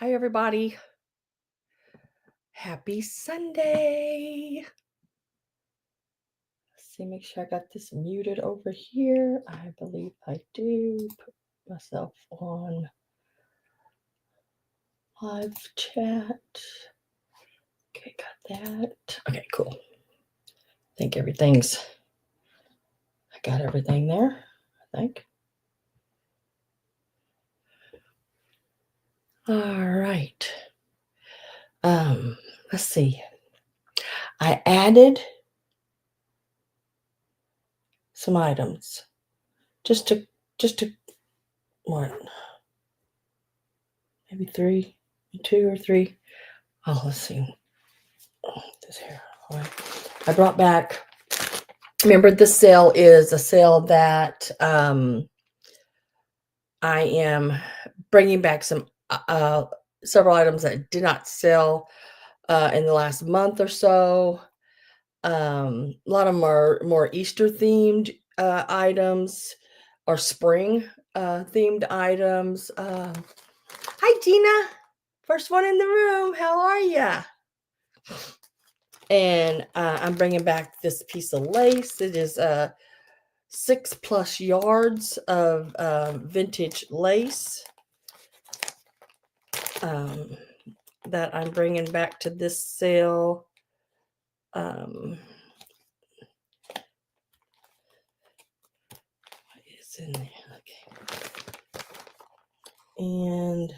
Hi, everybody. Happy Sunday. Let's see, make sure I got this muted over here. I believe I do. Put myself on live chat. Okay, got that. Okay, cool. I think I got everything there, I think. All right. Let's see. I added some items just to what? Maybe two or three. Oh, let's see. This here. All right. I brought back. Remember, this sale is a sale that I am bringing back some several items that did not sell in the last month or so. A lot of them are more Easter themed items or spring themed items. Hi, Gina. First one in the room. How are you? And I'm bringing back this piece of lace. It is 6+ yards of vintage lace that I'm bringing back to this sale. What is in there? Okay. And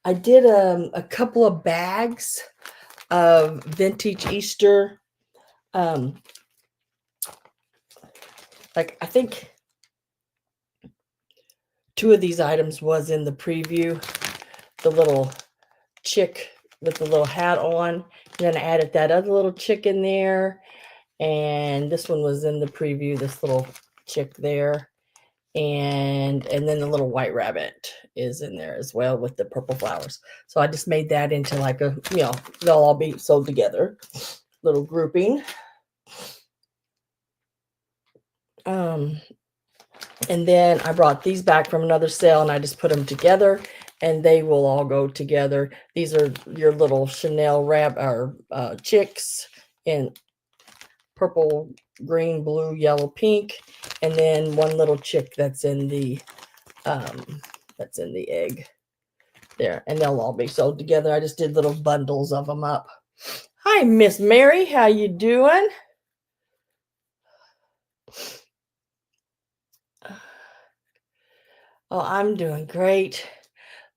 I did a couple of bags of vintage Easter. Like I think 2 of these items was in the preview. The little chick with the little hat on. And then I added that other little chick in there. And this one was in the preview, this little chick there. And then the little white rabbit is in there as well with the purple flowers. So I just made that into like a, they'll all be sold together. Little grouping. And then I brought these back from another sale and I just put them together and they will all go together. These are your little Chanel chicks in purple, green, blue, yellow, pink, and then one little chick that's in the egg there, and they'll all be sold together. I just did little bundles of them up. Hi, Miss Mary, how you doing? Oh, I'm doing great.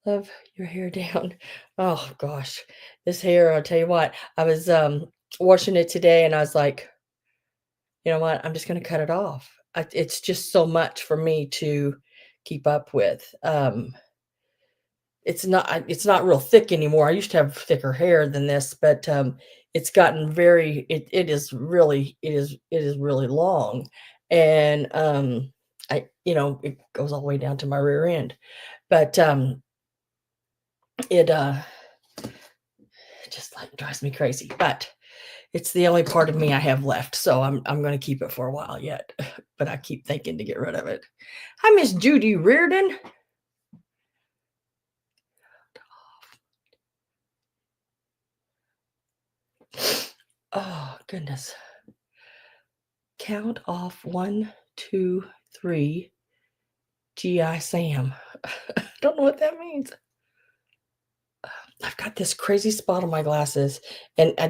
Love your hair down. Oh gosh, this hair, I'll tell you what, I was washing it today and I was like, you know what, I'm just going to cut it off. It's just so much for me to keep up with. It's not real thick anymore. I used to have thicker hair than this, but it's gotten it is really long. And it goes all the way down to my rear end. But it just like drives me crazy. But it's the only part of me I have left, so I'm going to keep it for a while yet. But I keep thinking to get rid of it. Hi, Miss Judy Reardon. Oh goodness. Count off 1, 2, 3. GI Sam. I don't know what that means. I've got this crazy spot on my glasses, and I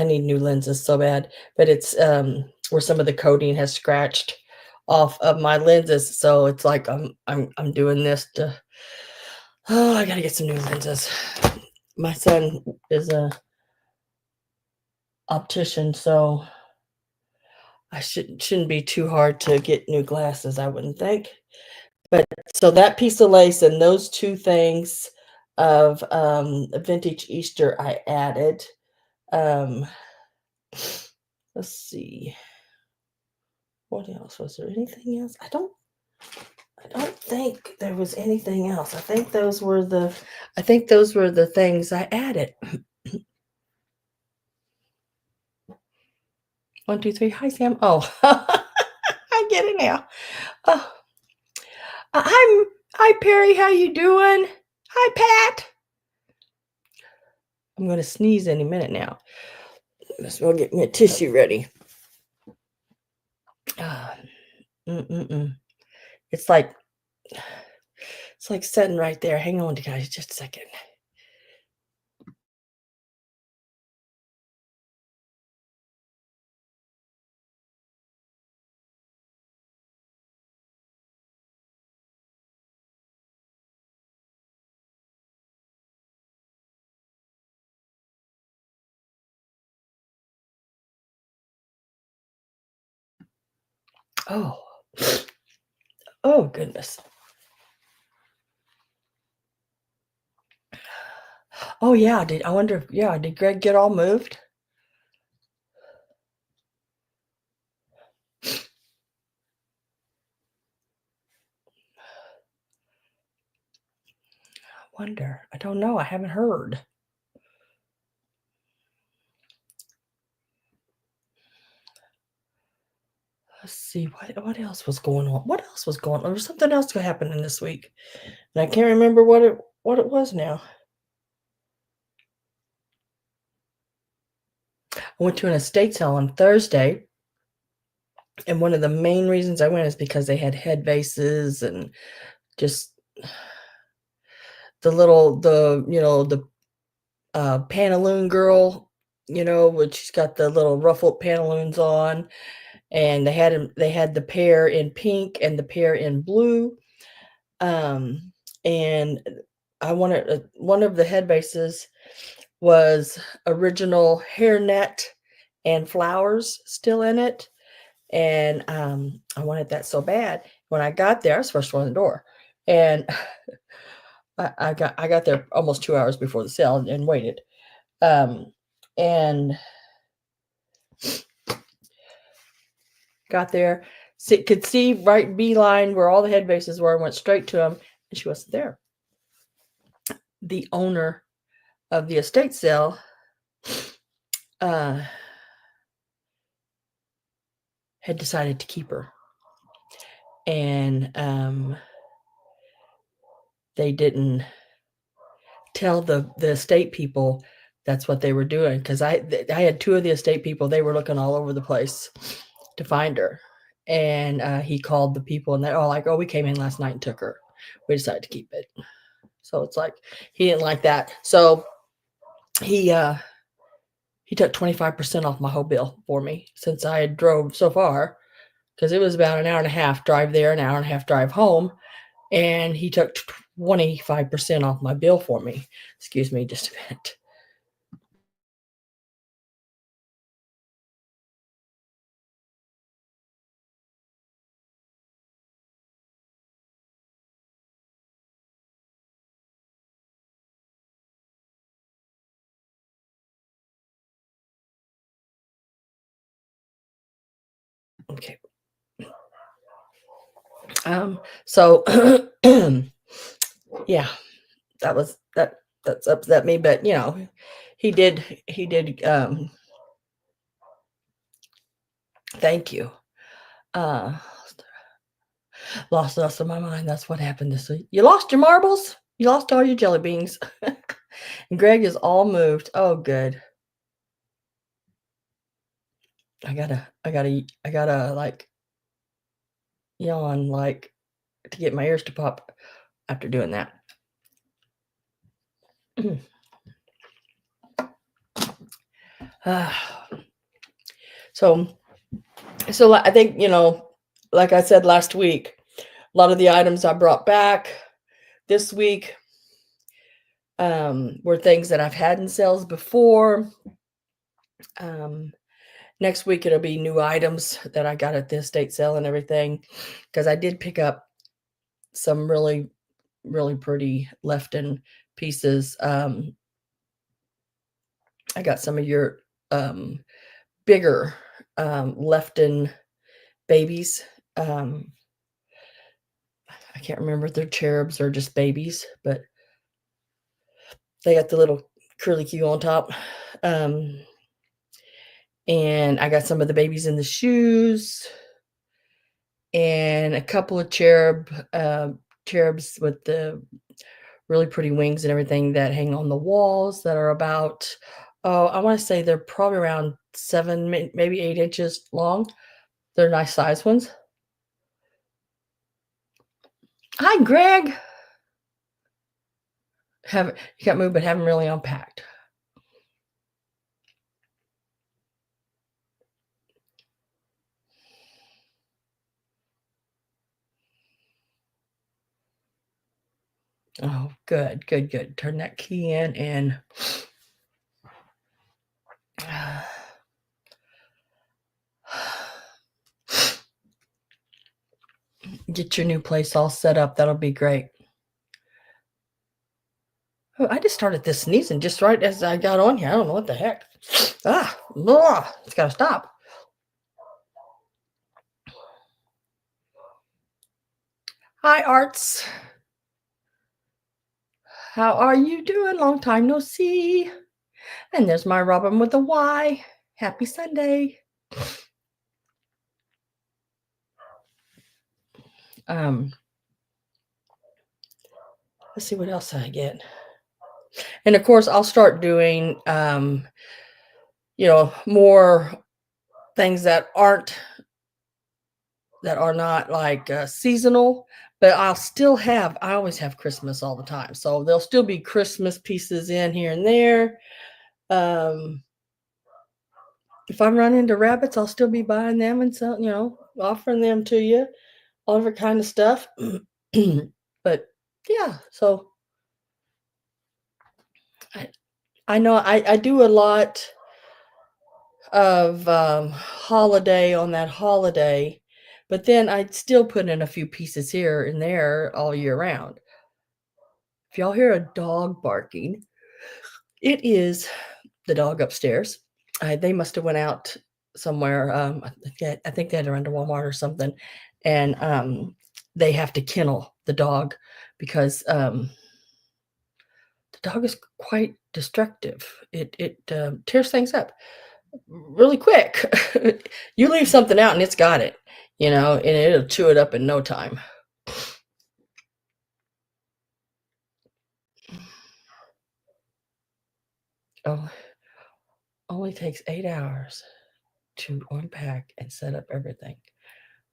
need new lenses so bad. But it's where some of the coating has scratched off of my lenses, so it's like I'm doing this to. Oh, I gotta get some new lenses. My son is a optician, so I shouldn't be too hard to get new glasses, I wouldn't think. But so that piece of lace and those 2 things of vintage Easter I added. Let's see. What else? Was there anything else? I don't think there was anything else. I think those were the things I added. 1, 2, 3. Hi, Sam. Oh, I get it now. Oh, hi, Perry. How you doing? Hi, Pat. I'm going to sneeze any minute now. Let's well get me a tissue ready. Ah, It's like sitting right there. Hang on, guys, just a second. Oh, oh goodness. Oh yeah. Did Greg get all moved? I wonder. I don't know. I haven't heard. Let's see what else was going on. What else was going on? There was something else happening this week, and I can't remember what it was now. I went to an estate sale on Thursday, and one of the main reasons I went is because they had head vases and just the pantaloon girl, which she's got the little ruffled pantaloons on, and they had the pair in pink and the pair in blue. And I wanted one of the head bases was original hairnet and flowers still in it, and I wanted that so bad. When I got there, I was the first one in the door, and I got there almost 2 hours before the sale and waited, and got there, could see right beeline where all the head bases were, and went straight to them, and she wasn't there. The owner of the estate sale had decided to keep her, and they didn't tell the estate people that's what they were doing, because I had two of the estate people. They were looking all over the place to find her, and he called the people, and they're all like, "Oh, we came in last night and took her. We decided to keep it." So it's like he didn't like that, so he took 25% off my whole bill for me, since I had drove so far, because it was about an hour and a half drive there, an hour and a half drive home, and he took 25% off my bill for me. Excuse me just a minute. Okay. So yeah, that's upset me, but he did thank you. Uh Lost of my mind. That's what happened this week. You lost your marbles? You lost all your jelly beans. And Greg is all moved. Oh good. I gotta like yawn like to get my ears to pop after doing that. So I think, like I said last week, a lot of the items I brought back this week were things that I've had in sales before. Next week it'll be new items that I got at the estate sale and everything, because I did pick up some really, really pretty left-in pieces. I got some of your bigger left-in babies. I can't remember if they're cherubs or just babies, but they got the little curly Q on top. And I got some of the babies in the shoes, and a couple of cherubs with the really pretty wings and everything that hang on the walls that are about, oh, I want to say they're probably around 7, maybe 8 inches long. They're nice size ones. Hi, Greg. Haven't you got moved, but haven't really unpacked. Oh, good, good, good. Turn that key in and get your new place all set up. That'll be great. Oh, I just started this sneezing just right as I got on here. I don't know what the heck. Blah, it's got to stop. Hi, Arts. How are you doing? Long time no see. And there's my Robin with a Y. Happy Sunday. Let's see what else I get. And of course, I'll start doing, more things that are not like seasonal, but I always have Christmas all the time. So there'll still be Christmas pieces in here and there. If I run into rabbits, I'll still be buying them and offering them to you, all different kind of stuff. But yeah, so I know I do a lot of holiday on that holiday, but then I'd still put in a few pieces here and there all year round. If y'all hear a dog barking, it is the dog upstairs. They must have went out somewhere. I think they had to run to Walmart or something, and they have to kennel the dog because the dog is quite destructive. It tears things up really quick. You leave something out and it's got it, and it'll chew it up in no time. Oh, only takes 8 hours to unpack and set up everything.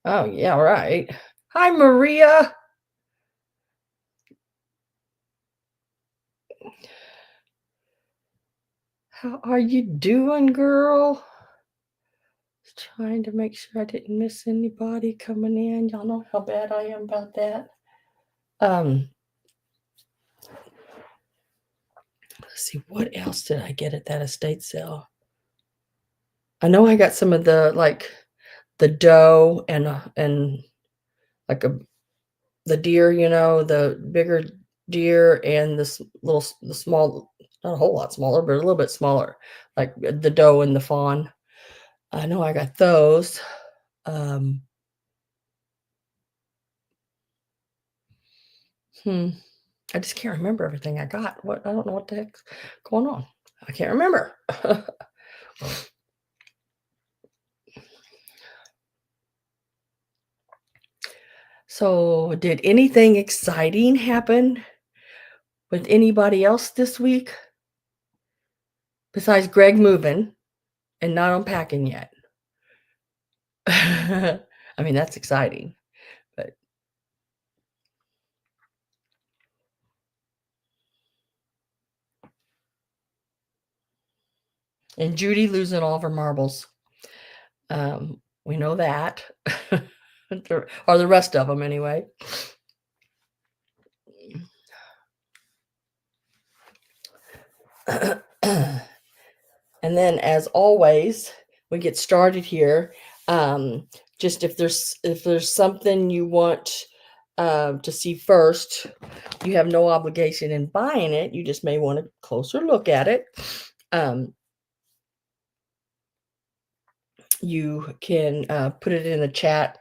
Oh, yeah, right. Hi, Maria. How are you doing, girl? Just trying to make sure I didn't miss anybody coming in. Y'all know how bad I am about that. Let's see, what else did I get at that estate sale? I know I got some of the doe and like the deer, the bigger deer and the small, not a whole lot smaller, but a little bit smaller, like the doe and the fawn. I know I got those. I just can't remember everything I got. I don't know what the heck's going on. I can't remember. So, did anything exciting happen with anybody else this week besides Greg moving and not unpacking yet? I mean, that's exciting, but and Judy losing all of her marbles. We know that, or the rest of them anyway. And then, as always, we get started here. Just if there's something you want to see first, you have no obligation in buying it. You just may want a closer look at it. You can put it in the chat.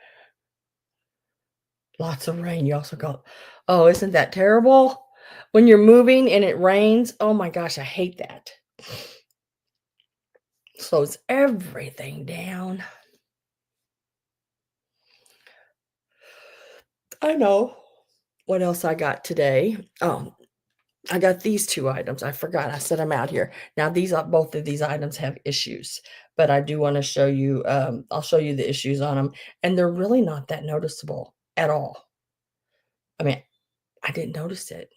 Lots of rain. You also go, oh, isn't that terrible? When you're moving and it rains, oh my gosh, I hate that. Slows everything down. I know what else I got today. Oh, I got these 2 items. I forgot I set them out here. Now these are both of these items have issues, but I do wanna show you, I'll show you the issues on them, and they're really not that noticeable at all. I mean, I didn't notice it.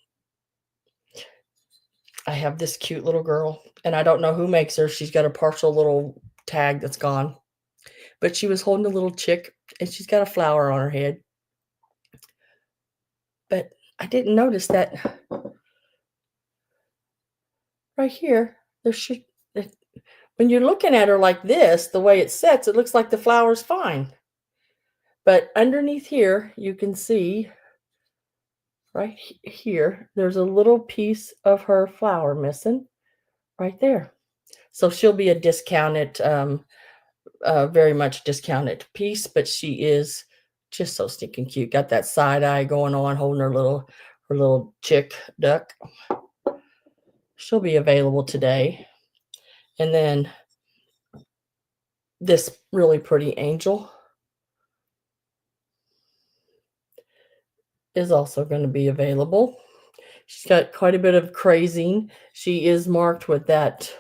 I have this cute little girl, and I don't know who makes her. She's got a partial little tag that's gone, but she was holding a little chick, and she's got a flower on her head. But I didn't notice that right here, there should it when you're looking at her like this, the way it sets, it looks like the flower's fine. But underneath here, you can see right here, there's a little piece of her flower missing right there. So she'll be a discounted, very much discounted piece, but she is just so stinking cute. Got that side eye going on, holding her little chick duck. She'll be available today. And then this really pretty angel is also going to be available. She's got quite a bit of crazing. She is marked with that,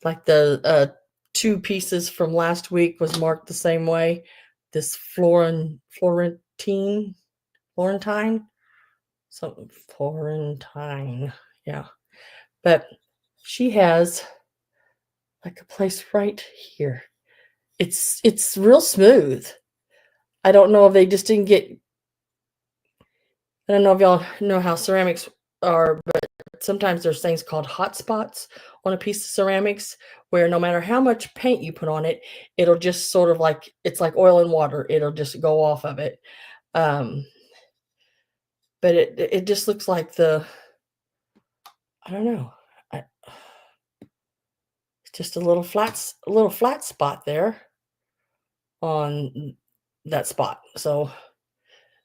like the 2 pieces from last week was marked the same way. This Florentine, something Florentine, yeah. But she has like a place right here. It's real smooth. I don't know if they just didn't get. I don't know if y'all know how ceramics are, but sometimes there's things called hot spots on a piece of ceramics where no matter how much paint you put on it, it'll just sort of like it's like oil and water. It'll just go off of it. Um, but it just looks like I don't know. It's just a little flat spot there on that spot. So,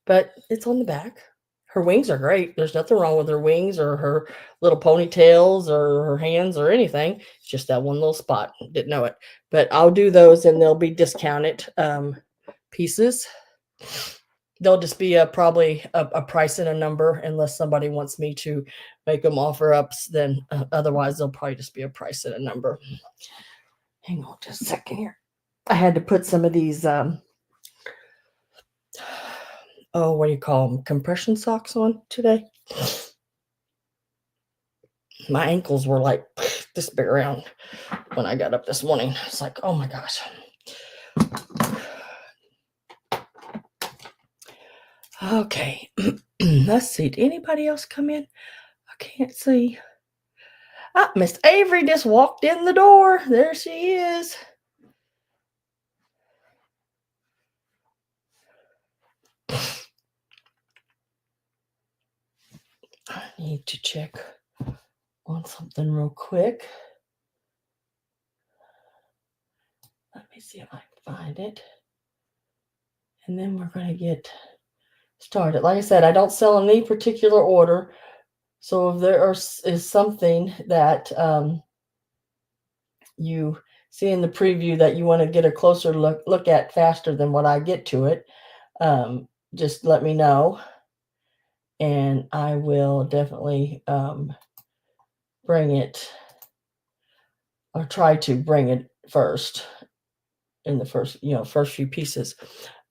but it's on the back. Her wings are great. There's nothing wrong with her wings or her little ponytails or her hands or anything. It's just that one little spot. Didn't know it. But I'll do those and they'll be discounted pieces. They'll just be probably a price and a number unless somebody wants me to make them offer ups. Then otherwise they'll probably just be a price and a number. Hang on just a second here. I had to put some of these oh, what do you call them? Compression socks on today. My ankles were like this big around when I got up this morning. It's like, oh my gosh. Okay. Let's see. Did anybody else come in? I can't see. Ah, Miss Avery just walked in the door. There she is. I need to check on something real quick. Let me see if I can find it. And then we're going to get started. Like I said, I don't sell in any particular order. So if there is something that you see in the preview that you want to get a closer look at faster than what I get to it, just let me know. And I will definitely bring it or try to bring it first in the first few pieces.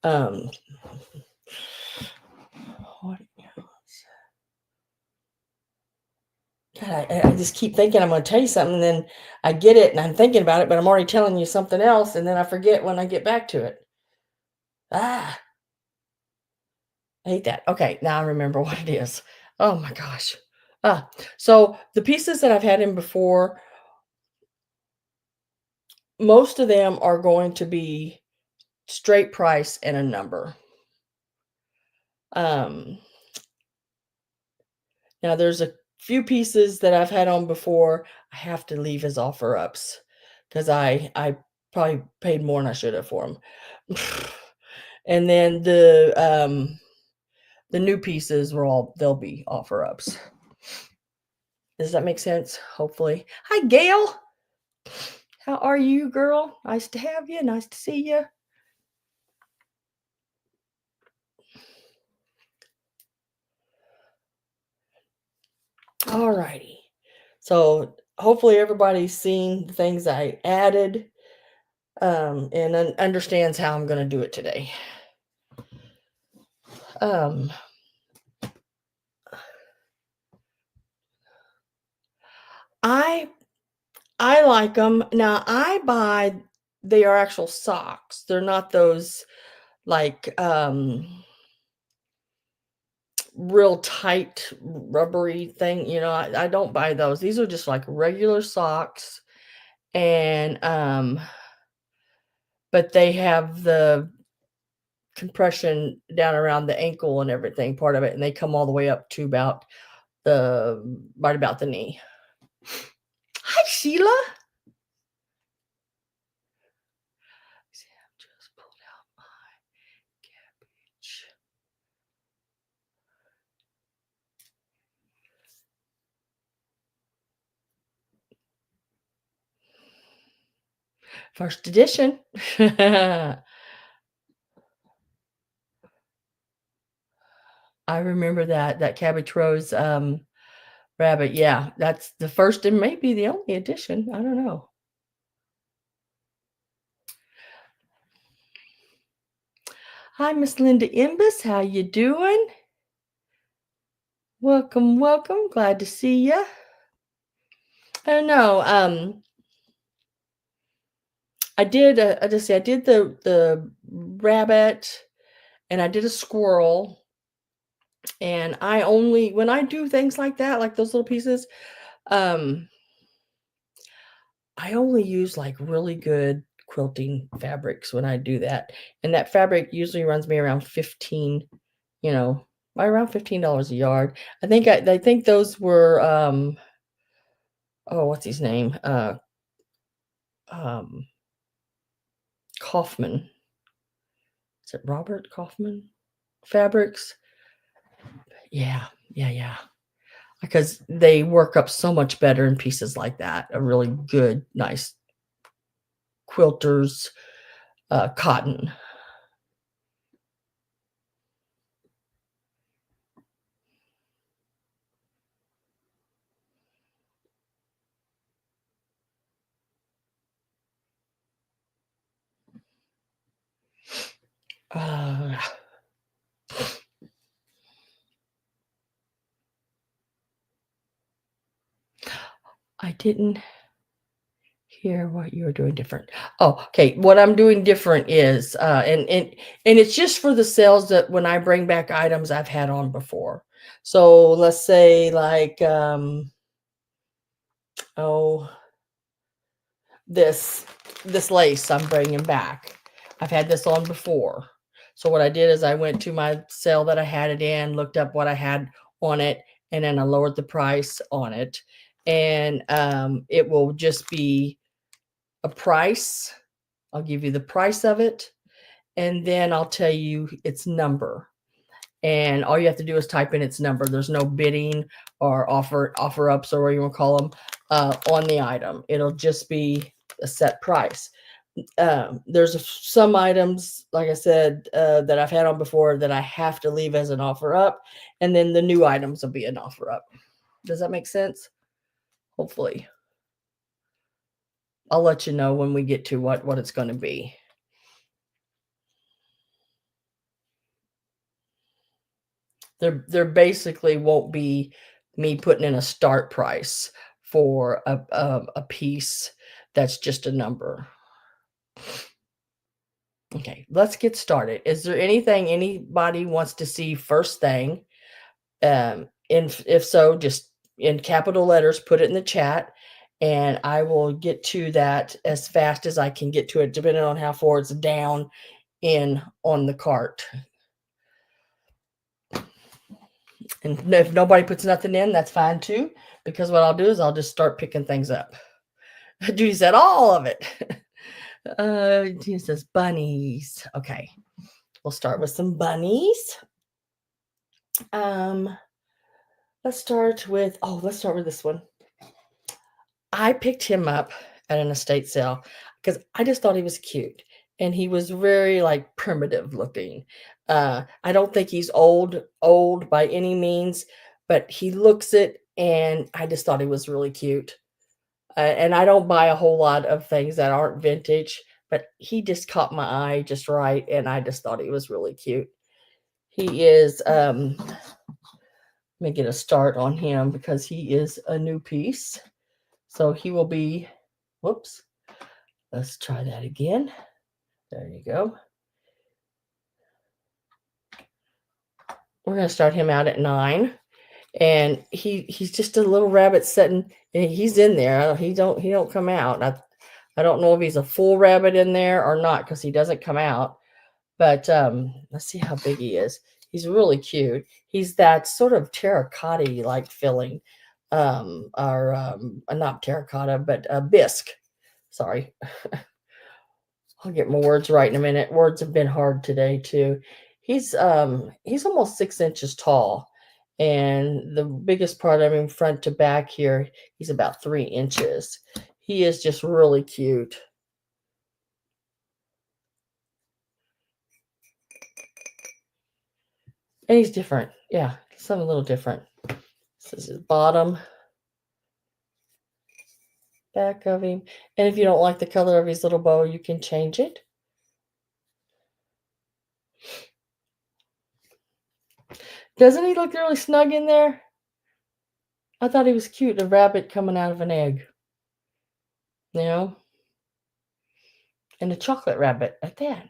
God, I just keep thinking I'm going to tell you something, and then I get it, and I'm thinking about it, but I'm already telling you something else, and then I forget when I get back to it. I hate that. Okay, now I remember what it is. Oh my gosh. So the pieces that I've had in before, most of them are going to be straight price and a number. Now there's a few pieces that I've had on before I have to leave as offer ups because I probably paid more than I should have for them. And then the new pieces they'll be offer ups. Does that make sense? Hopefully. Hi, Gail. How are you, girl? Nice to have you. Nice to see you. All righty. So hopefully everybody's seen the things I added and understands how I'm going to do it today. Um, I I like them. Now I buy they are actual socks. They're not those like real tight rubbery thing. I don't buy those. These are just like regular socks and but they have the compression down around the ankle and everything, part of it, and they come all the way up to about right about the knee. Hi, Sheila. Just pulled out my cabbage. First edition. I remember that Cabbage Rose rabbit. Yeah, that's the first and maybe the only edition. I don't know. Hi, Miss Linda Imbus. How you doing? Welcome, welcome. Glad to see you. I don't know. I did. I just say I did the rabbit, and I did a squirrel. And I only when I do things like that, like those little pieces, um, I only use like really good quilting fabrics when I do that. And that fabric usually runs me around 15, right around $15 a yard. I think those were oh, what's his name? Um Kaufman. Is it Robert Kaufman Fabrics? Yeah, yeah. Because they work up so much better in pieces like that. A really good, nice quilters cotton. Uh, I didn't hear what you were doing different. Oh, okay. What I'm doing different is, and it's just for the sales that when I bring back items I've had on before. So let's say like, oh, this this lace I'm bringing back. I've had this on before. So what I did is I went to my sale that I had it in, looked up what I had on it, and then I lowered the price on it. And it will just be a price. I'll give you the price of it, and then I'll tell you its number. And all you have to do is type in its number. There's no bidding or offer ups or what you want to call them on the item. It'll just be a set price. There's some items, like I said, that I've had on before that I have to leave as an offer up, and then the new items will be an offer up. Does that make sense? Hopefully. I'll let you know when we get to what it's going to be. There basically won't be me putting in a start price for a piece that's just a number. Okay, let's get started. Is there anything anybody wants to see first thing? And if so, just in capital letters, put it in the chat, and I will get to that as fast as I can get to it, depending on how far it's down in on the cart. And if nobody puts nothing in, that's fine too, because what I'll do is I'll just start picking things up. Judy said all of it. Judy says bunnies. Okay, we'll start with some bunnies. Let's start with this one. I picked him up at an estate sale because I just thought he was cute, and he was very like primitive looking. I don't think he's old by any means, but he looks it and I just thought he was really cute. And I don't buy a whole lot of things that aren't vintage, but he just caught my eye just right, and I just thought he was really cute. He is, let me get a start on him because he is a new piece. So he will be, whoops, let's try that again. There you go. We're going to start him out at 9. And he's just a little rabbit sitting, and he's in there. He don't come out. I don't know if he's a full rabbit in there or not because he doesn't come out. But let's see how big he is. He's really cute. He's that sort of terracotta like feeling, not terracotta, but bisque. Sorry, I'll get my words right in a minute. Words have been hard today too. He's almost 6 inches tall, and the biggest part of him, front to back here, he's about 3 inches. He is just really cute. And he's different. Yeah, something a little different. This is his bottom, back of him. And if you don't like the color of his little bow, you can change it. Doesn't he look really snug in there? I thought he was cute, a rabbit coming out of an egg. You know? And a chocolate rabbit at that.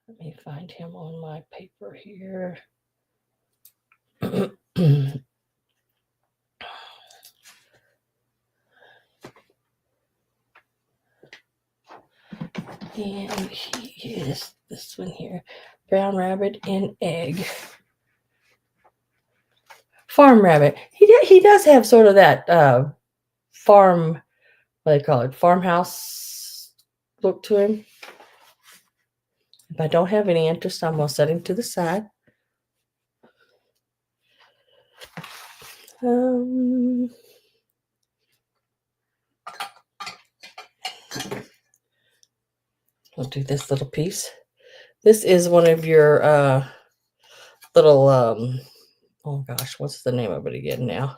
Let me find him on my paper here. And he is this one here, brown rabbit and egg. Farm rabbit. He does have sort of that farm, what do they call it, farmhouse look to him. If I don't have any interest, I'm going to set him to the side. I'll do this little piece. This is one of your little, oh gosh, what's the name of it again now?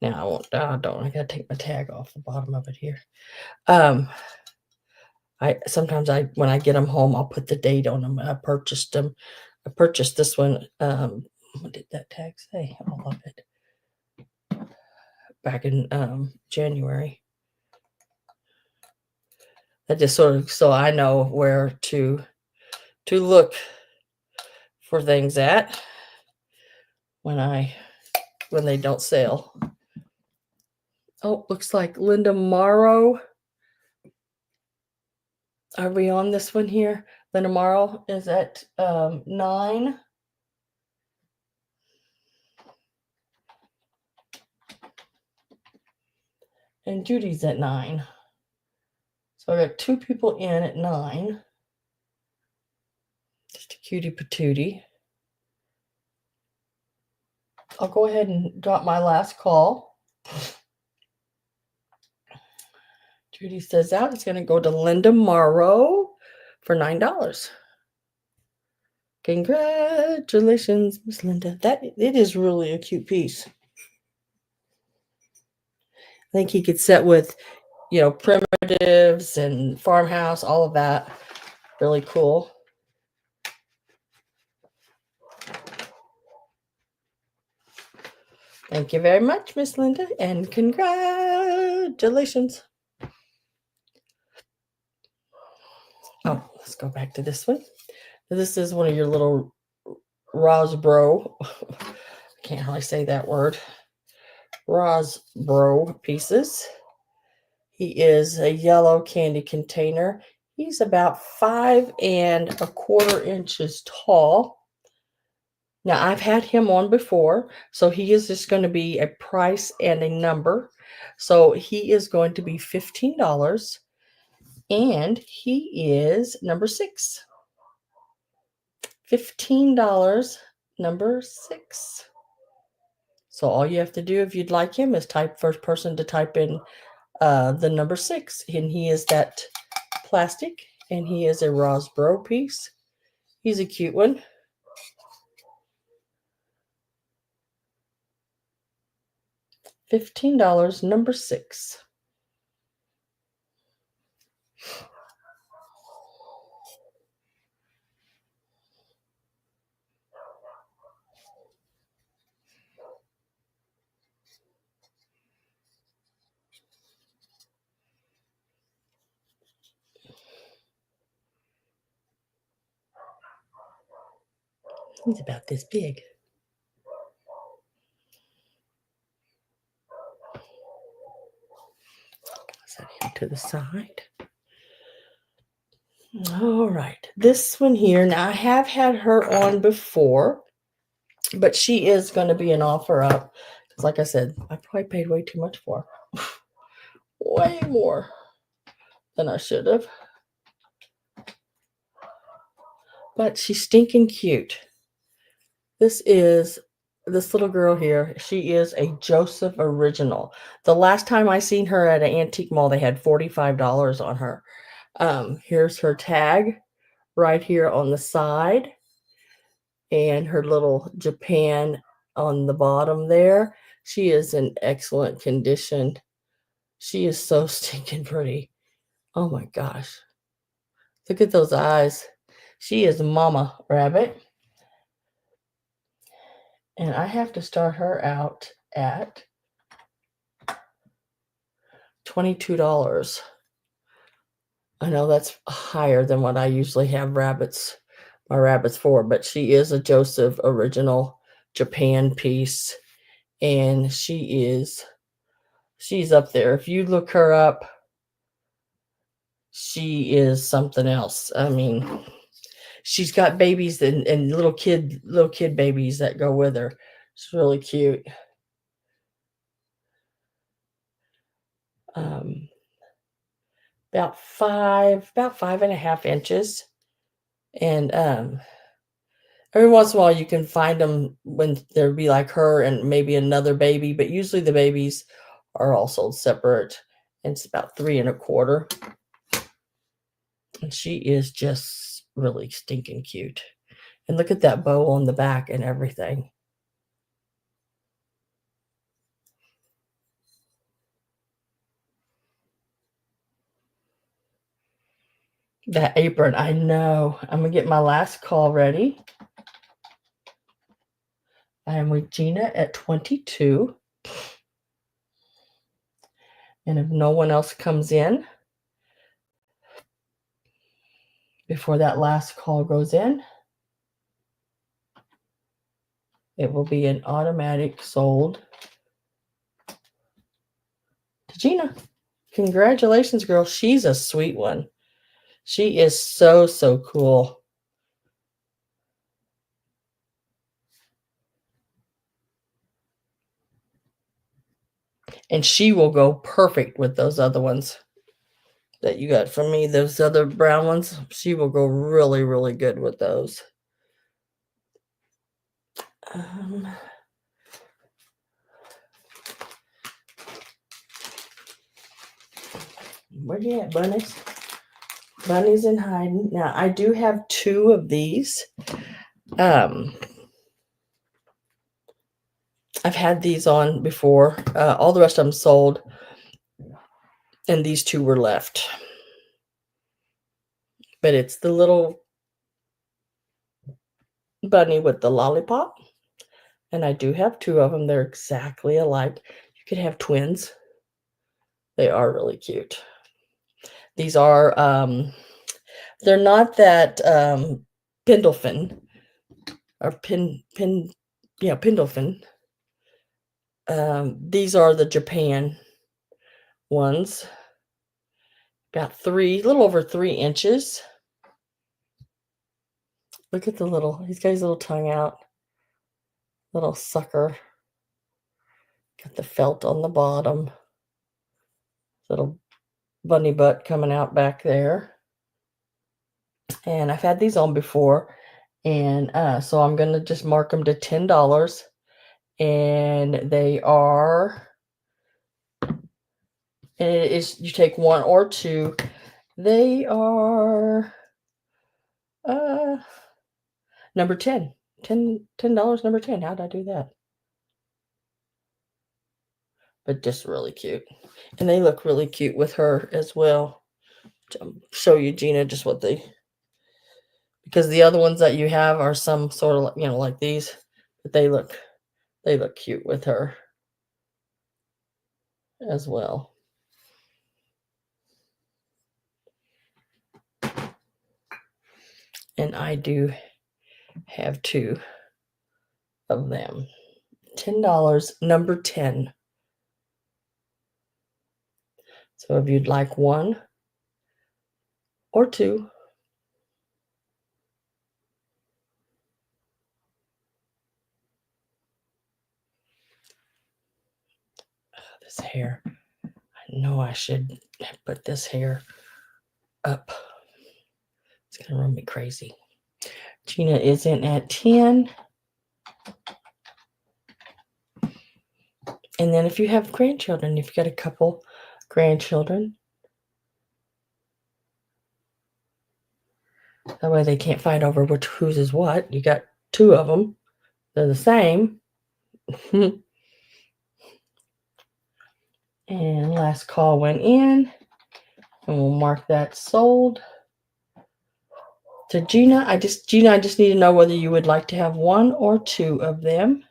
Now I won't, I gotta take my tag off the bottom of it here. Sometimes when I get them home, I'll put the date on them. I purchased this one. What did that tag say? All of it. Back in January. That just sort of, so I know where to look for things at when they don't sell. Oh, looks like Linda Morrow. Are we on this one here? Linda Morrow is at 9. And Judy's at 9. So I got 2 people in at 9. Just a cutie patootie. I'll go ahead and drop my last call. Judy says out. It's going to go to Linda Morrow for $9. Congratulations, Miss Linda. It is really a cute piece. I think he could set with, primitives and farmhouse, all of that. Really cool. Thank you very much, Miss Linda, and congratulations. Oh, let's go back to this one. This is one of your little Rosbro. I can't hardly say that word. Rosbro pieces. He is a yellow candy container. He's about 5 1/4 inches tall. Now, I've had him on before, so he is just going to be a price and a number. So he is going to be $15, and he is number 6. $15, number 6. So all you have to do if you'd like him is first person to type in the number 6, and he is that plastic, and he is a Rosbro piece. He's a cute one. $15, number 6. He's about this big. Set him to the side. All right. This one here, now I have had her on before, but she is going to be an offer up. Because like I said, I probably paid way too much for her. Way more than I should have. But she's stinking cute. This little girl here. She is a Joseph original. The last time I seen her at an antique mall, they had $45 on her. Here's her tag right here on the side, and her little Japan on the bottom there. She is in excellent condition. She is so stinking pretty. Oh my gosh. Look at those eyes. She is Mama Rabbit. And I have to start her out at $22. I know that's higher than what I usually have my rabbits for, but she is a Joseph original Japan piece, and she's up there. If you look her up, she is something else. I mean, she's got babies and little kid babies that go with her. It's really cute. About 5.5 inches. And every once in a while you can find them when there'd be like her and maybe another baby, but usually the babies are all sold separate. And it's about 3.25. And she is just really stinking cute. And look at that bow on the back and everything. That apron, I know. I'm going to get my last call ready. I am with Gina at 22. And if no one else comes in before that last call goes in, it will be an automatic sold to Gina. Congratulations, girl. She's a sweet one. She is so, so cool. And she will go perfect with those other ones that you got from me. Those other brown ones, she will go really, really good with those. Where you at, Bunnies? Bunnies in hiding. Now, I do have 2 of these. I've had these on before. All the rest of them sold, and these 2 were left. But it's the little bunny with the lollipop, and I do have 2 of them. They're exactly alike. You could have twins. They are really cute. These are they're not that Pendleton or Pendleton. These are the Japan ones. About a little over 3 inches. Look at he's got his little tongue out. Little sucker. Got the felt on the bottom. Little bunny butt coming out back there. And I've had these on before. And so I'm going to just mark them to $10. And they are, and it is, you take 1 or 2. They are number 10. $10, number 10. How'd I do that? But just really cute. And they look really cute with her as well. Show you, Gina, just what they, because the other ones that you have are some sort of, like these, but they look cute with her as well. And I do have 2 of them. $10, number 10. So if you'd like 1 or 2, this hair, I know I should put this hair up. It's gonna run me crazy. Gina is in at 10. And then if you have grandchildren, if you've got a couple grandchildren, that way they can't fight over whose is what. You got 2 of them. They're the same. And last call went in. And we'll mark that sold. So Gina, I just need to know whether you would like to have 1 or 2 of them.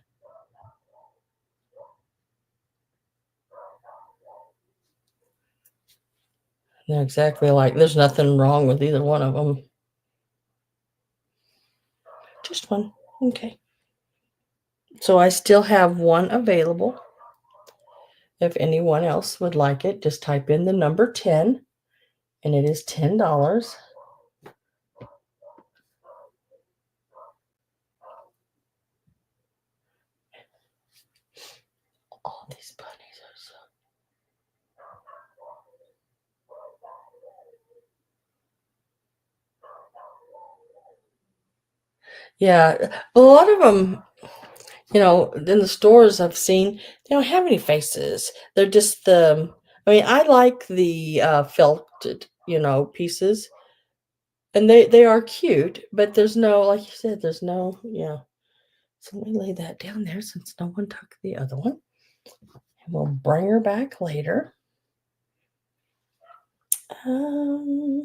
They're exactly like, there's nothing wrong with either one of them. Just 1. Okay. So I still have 1 available. If anyone else would like it, just type in the number 10, and it is $10. All these bunnies are so. Yeah, a lot of them, in the stores I've seen, they don't have any faces. They're just I like the felted, pieces. And they are cute, but there's no, like you said, there's no, yeah. So let me lay that down there since no one took the other one. And we'll bring her back later. I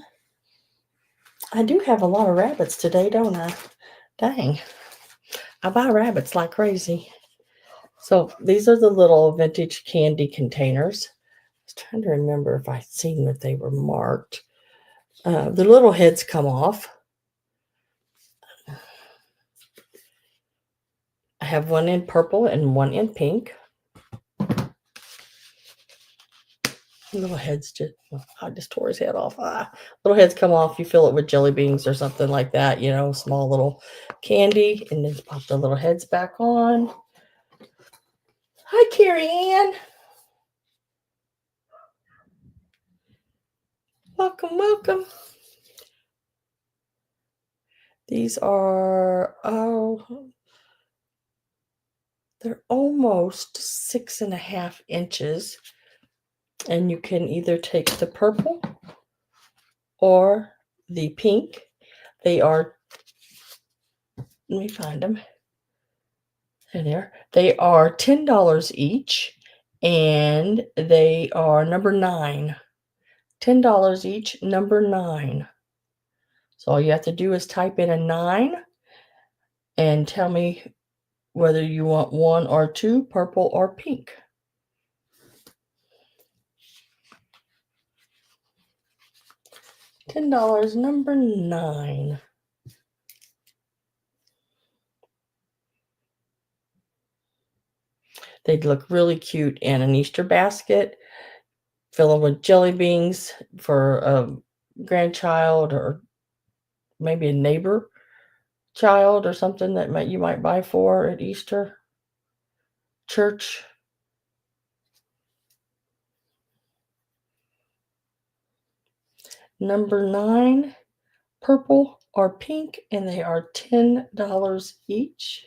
do have a lot of rabbits today, don't I? Dang. I buy rabbits like crazy. So these are the little vintage candy containers. I was trying to remember if I'd seen that they were marked. The little heads come off. I have 1 in purple and 1 in pink. Little heads I just tore his head off. Little heads come off. You fill it with jelly beans or something like that, small little candy, and then pop the little heads back on. Hi, Carrie Ann. Welcome, welcome. These are, they're almost 6.5 inches. And you can either take the purple or the pink. They are, let me find them. There. They are $10 each, and they are number 9. $10 each, number 9. So all you have to do is type in a 9 and tell me whether you want 1 or 2, purple or pink. $10, number 9. They'd look really cute in an Easter basket. Fill them with jelly beans for a grandchild or maybe a neighbor child or something that you might buy for at Easter church. Number 9, purple or pink, and they are $10 each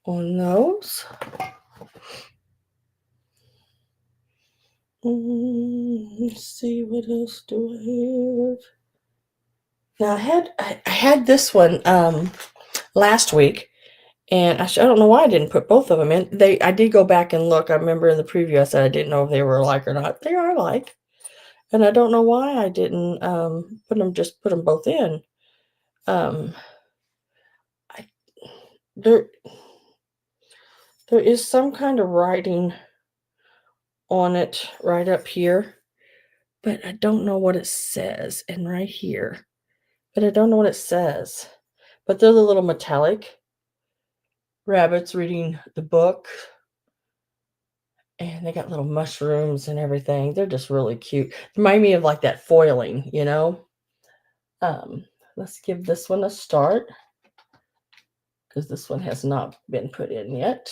on those. Let's see, what else do I have? Now I had this one last week, and I don't know why I didn't put both of them in. I did go back and look. I remember in the preview I said I didn't know if they were alike or not. They are alike, and I don't know why I didn't put them both in. Um, I, there is some kind of writing on it right up here, but I don't know what it says. And right here, but I don't know what it says. But they're the little metallic rabbits reading the book, and they got little mushrooms and everything. They're just really cute. Remind me of like that foiling, you know. Let's give this one a start because this one has not been put in yet.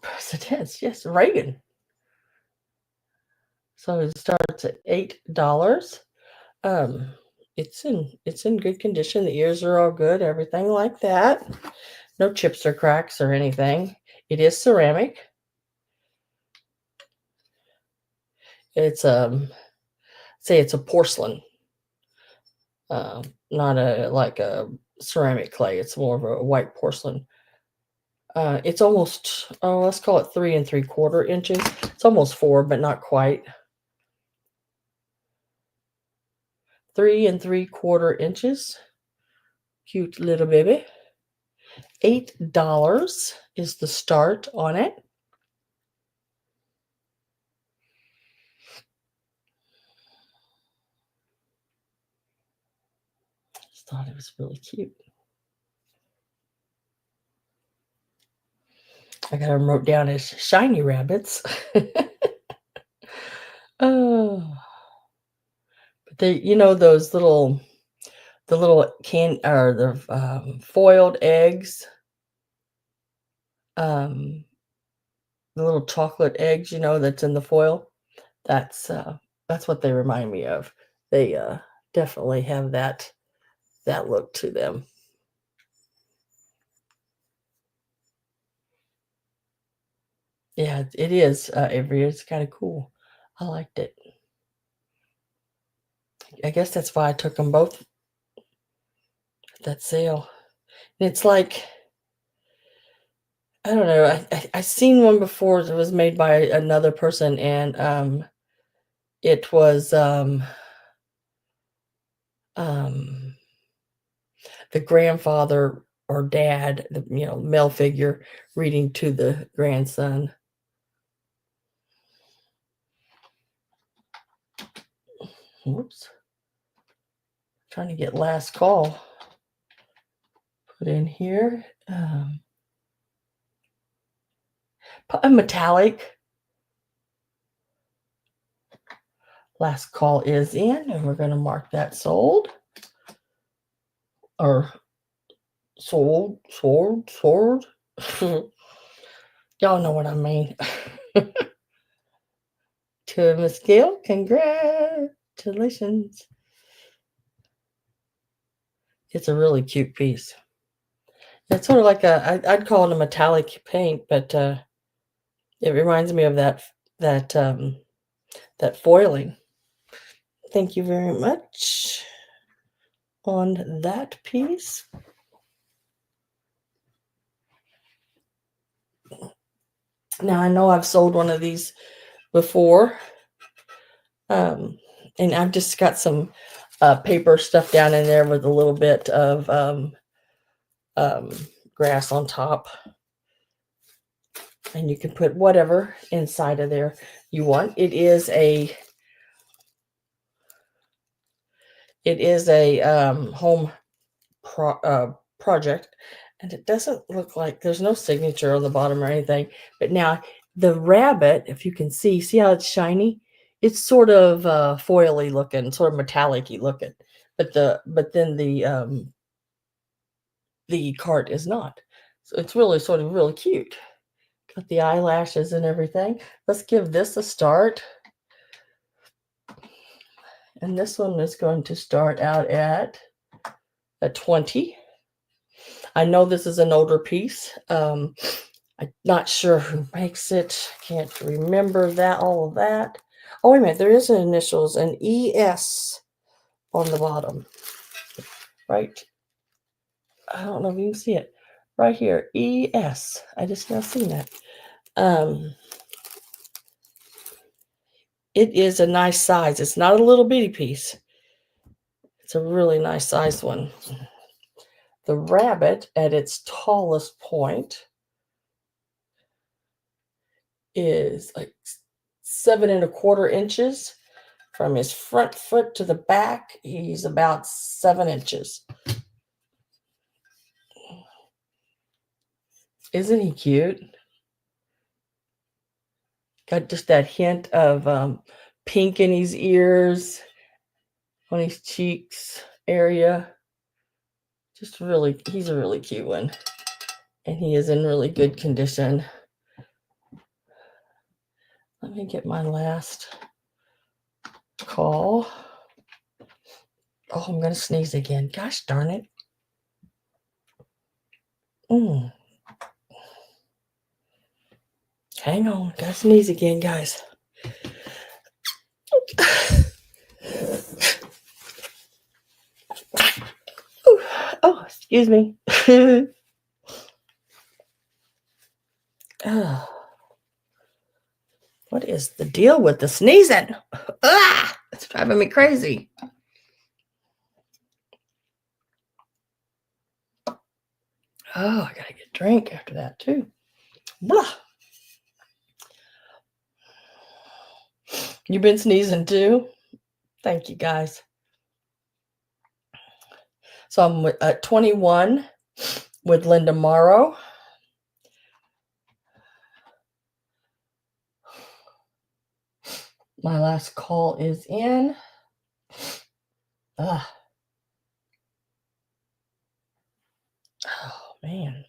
Presidents, yes, Reagan. So it starts at $8. It's in good condition. The ears are all good, everything like that. No chips or cracks or anything. It is ceramic. It's say it's a porcelain, not like a ceramic clay. It's more of a white porcelain. It's almost, let's call it 3 3/4 inches. It's almost 4, but not quite. 3 3/4 inches. Cute little baby. $8 is the start on it. Just thought it was really cute. I got them wrote down as shiny rabbits. Oh, but they, those little, the little the foiled eggs, the little chocolate eggs, that's in the foil. That's what they remind me of. They definitely have that look to them. Yeah, it is, Avery. It's kind of cool. I liked it. I guess that's why I took them both at that sale. And it's like, I don't know. I seen one before that was made by another person, and it was the grandfather or dad, the male figure, reading to the grandson. Whoops. Trying to get last call put in here. A metallic. Last call is in, and we're going to mark that sold. Or sold. Y'all know what I mean. To Miss Gail, congratulations. It's a really cute piece. It's sort of like I'd call it a metallic paint, but it reminds me of that foiling. Thank you very much on that piece. Now I know I've sold one of these before, and I've just got some paper stuff down in there with a little bit of grass on top, and you can put whatever inside of there you want. It is a home project, and it doesn't look like there's no signature on the bottom or anything. But now the rabbit, if you can see how it's shiny, it's sort of foily looking, sort of metallic-y looking, but then the cart is not. So it's really sort of really cute. Got the eyelashes and everything. Let's give this a start. And this one is going to start out at a 20. I know this is an older piece. I I'm not sure who makes it. Can't remember that, all of that. Oh, wait a minute. There is an initials, an ES on the bottom. Right. I don't know if you can see it. Right here. ES. I just now seen that. It is a nice size. It's not a little bitty piece. It's a really nice sized one. The rabbit at its tallest point is like 7¼ inches. From his front foot to the back, he's about 7 inches. Isn't he cute? Got just that hint of pink in his ears, on his cheeks area. Just really, he's a really cute one. And he is in really good condition. Let me get my last call. Oh, I'm going to sneeze again. Gosh darn it. Hang on. Gotta sneeze again, guys. Oh, excuse me. What is the deal with the sneezing? It's driving me crazy. Oh, I gotta get a drink after that too. Blah. You been sneezing too? Thank you, guys. So I'm at 21 with Linda Morrow. My last call is in. Oh, man.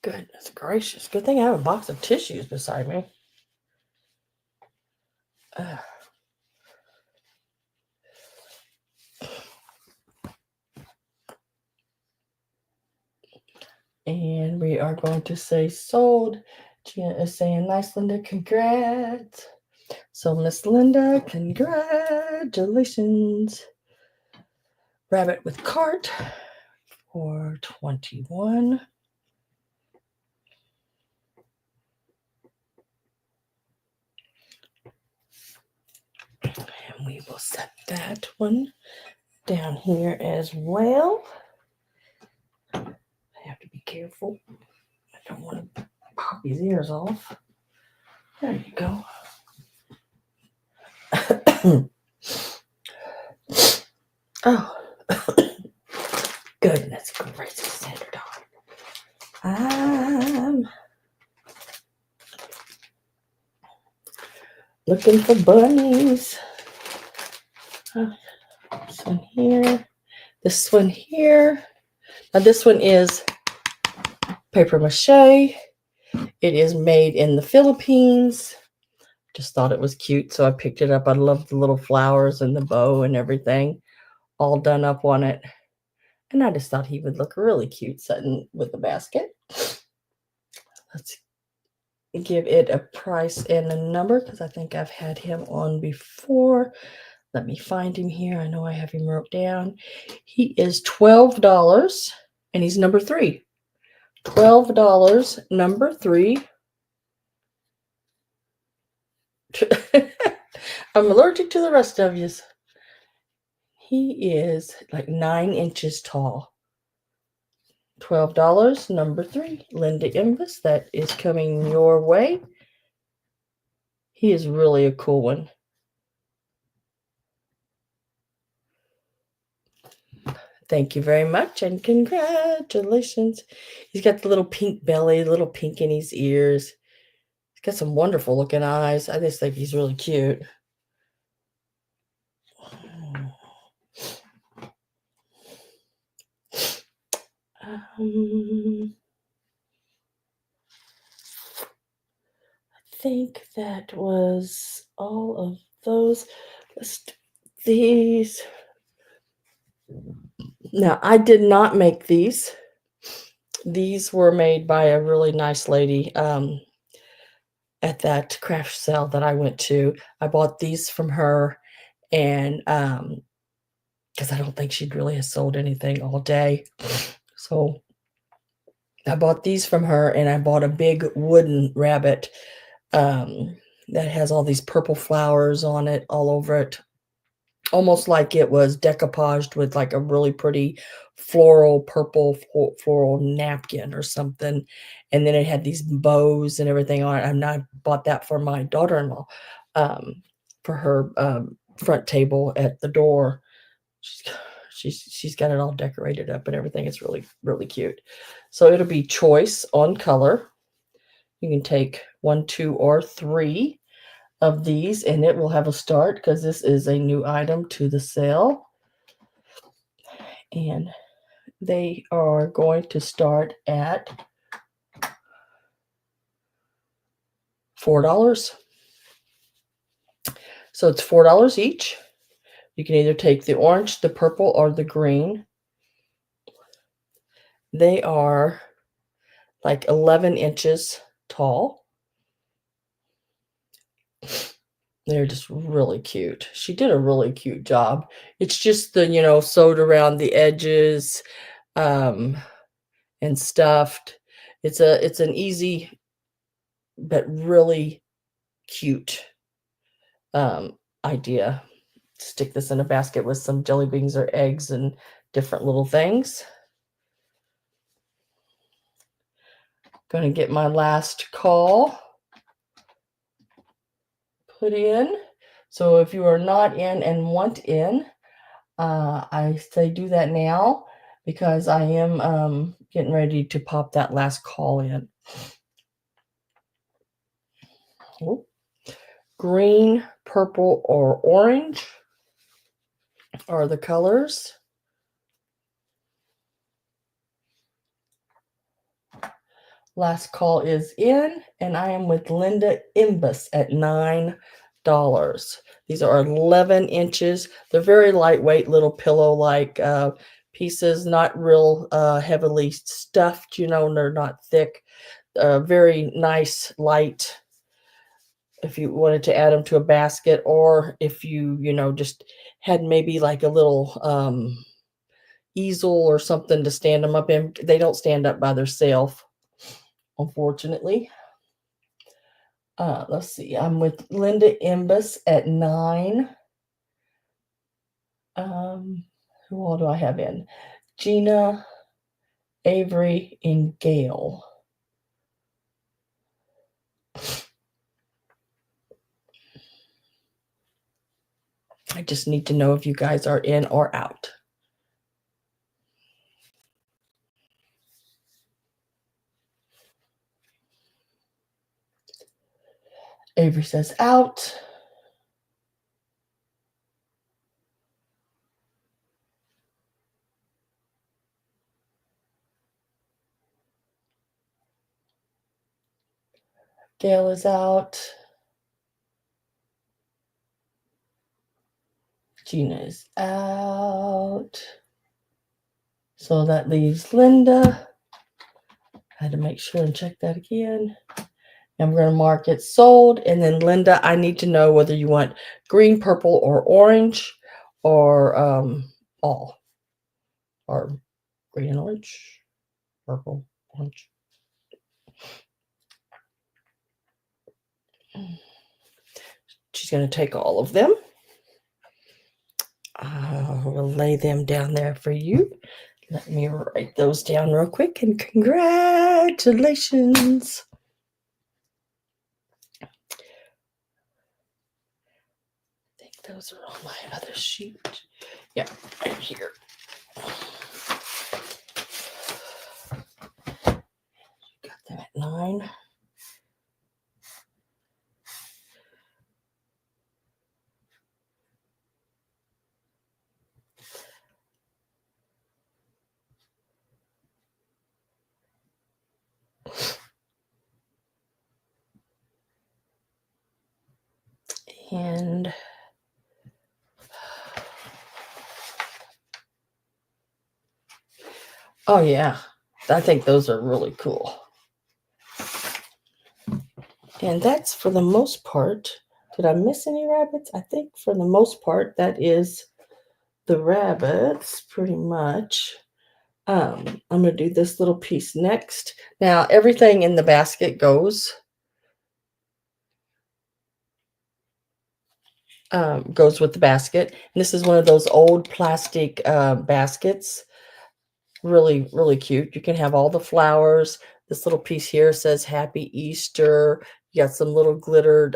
Goodness gracious. Good thing I have a box of tissues beside me. And we are going to say sold. Gina is saying, nice, Linda. Congrats. So, Miss Linda, congratulations. Rabbit with cart for 21. And we will set that one down here as well. I have to be careful. I don't want to pop his ears off. There you go. Oh, goodness gracious, Sandra Dog. I'm looking for bunnies. This one here. This one here. Now this one is paper mache. It is made in the Philippines. Just thought it was cute, so I picked it up. I love the little flowers and the bow and everything all done up on it. And I just thought he would look really cute sitting with the basket. Let's give it a price and a number because I think I've had him on before. Let me find him here. I know I have him wrote down. He is $12 and he's number 3. $12, number 3. I'm allergic to the rest of you. He is like 9 inches tall. $12, number 3. Linda Invus, that is coming your way. He is really a cool one. Thank you very much and congratulations. He's got the little pink belly, little pink in his ears. He's got some wonderful looking eyes. I just think he's really cute. I think that was all of those. These. Now, I did not make these. These were made by a really nice lady at that craft sale that I went to. I bought these from her, and because I don't think she'd really have sold anything all day. So I bought these from her, and I bought a big wooden rabbit that has all these purple flowers on it, all over it, almost like it was decoupaged with like a really pretty floral purple floral napkin or something. And then it had these bows and everything on it. And I bought that for my daughter-in-law um, for her front table at the door. She's got it all decorated up and everything. It's really, really cute. So it'll be choice on color. You can take 1, 2, or 3 of these, and it will have a start because this is a new item to the sale. And they are going to start at $4. So it's $4 each. You can either take the orange, the purple, or the green. They are like 11 inches tall. They're just really cute. She did a really cute job. It's just the, sewed around the edges and stuffed. It's an easy but really cute idea. Stick this in a basket with some jelly beans or eggs and different little things. Going to get my last call put in. So if you are not in and want in, I say do that now because I am getting ready to pop that last call in. Oh. Green, purple, or orange are the colors. Last call is in, and I am with Linda Imbus at $9. These are 11 inches. They're very lightweight, little pillow-like pieces, not real heavily stuffed, they're not thick. Very nice, light. If you wanted to add them to a basket, or if you, just had maybe like a little easel or something to stand them up in. They don't stand up by themselves, unfortunately. Let's see. I'm with Linda Imbus at 9. Who all do I have in? Gina, Avery, and Gail. I just need to know if you guys are in or out. Avery says out. Gail is out. Gina is out. So that leaves Linda. I had to make sure and check that again. I'm going to mark it sold. And then Linda, I need to know whether you want green, purple, or orange, or all. Or green and orange, purple, orange. She's going to take all of them. We'll lay them down there for you. Let me write those down real quick, and congratulations. I think those are on my other sheet. Yeah, right here. Got them at 9. And oh yeah, I think those are really cool. And that's for the most part. Did I miss any rabbits? I think for the most part, that is the rabbits pretty much. I'm going to do this little piece next. Now, everything in the basket goes with the basket. And this is one of those old plastic baskets. Really, really cute. You can have all the flowers. This little piece here says Happy Easter. You got some little glittered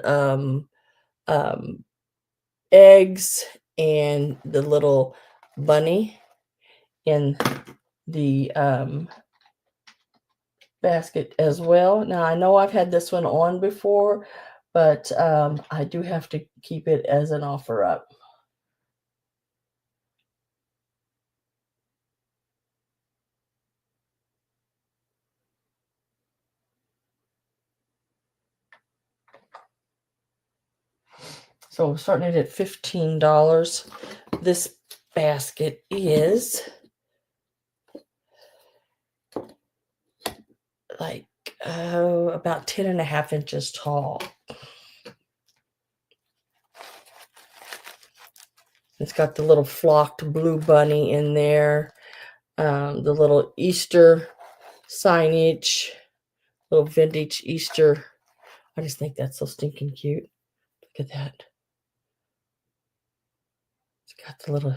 eggs and the little bunny in the basket as well. Now, I know I've had this one on before, but I do have to keep it as an offer up. So we're starting it at $15. This basket is like about 10.5 inches tall. It's got the little flocked blue bunny in there, the little Easter signage, little vintage Easter. I just think that's so stinking cute. Look at that. It's got the little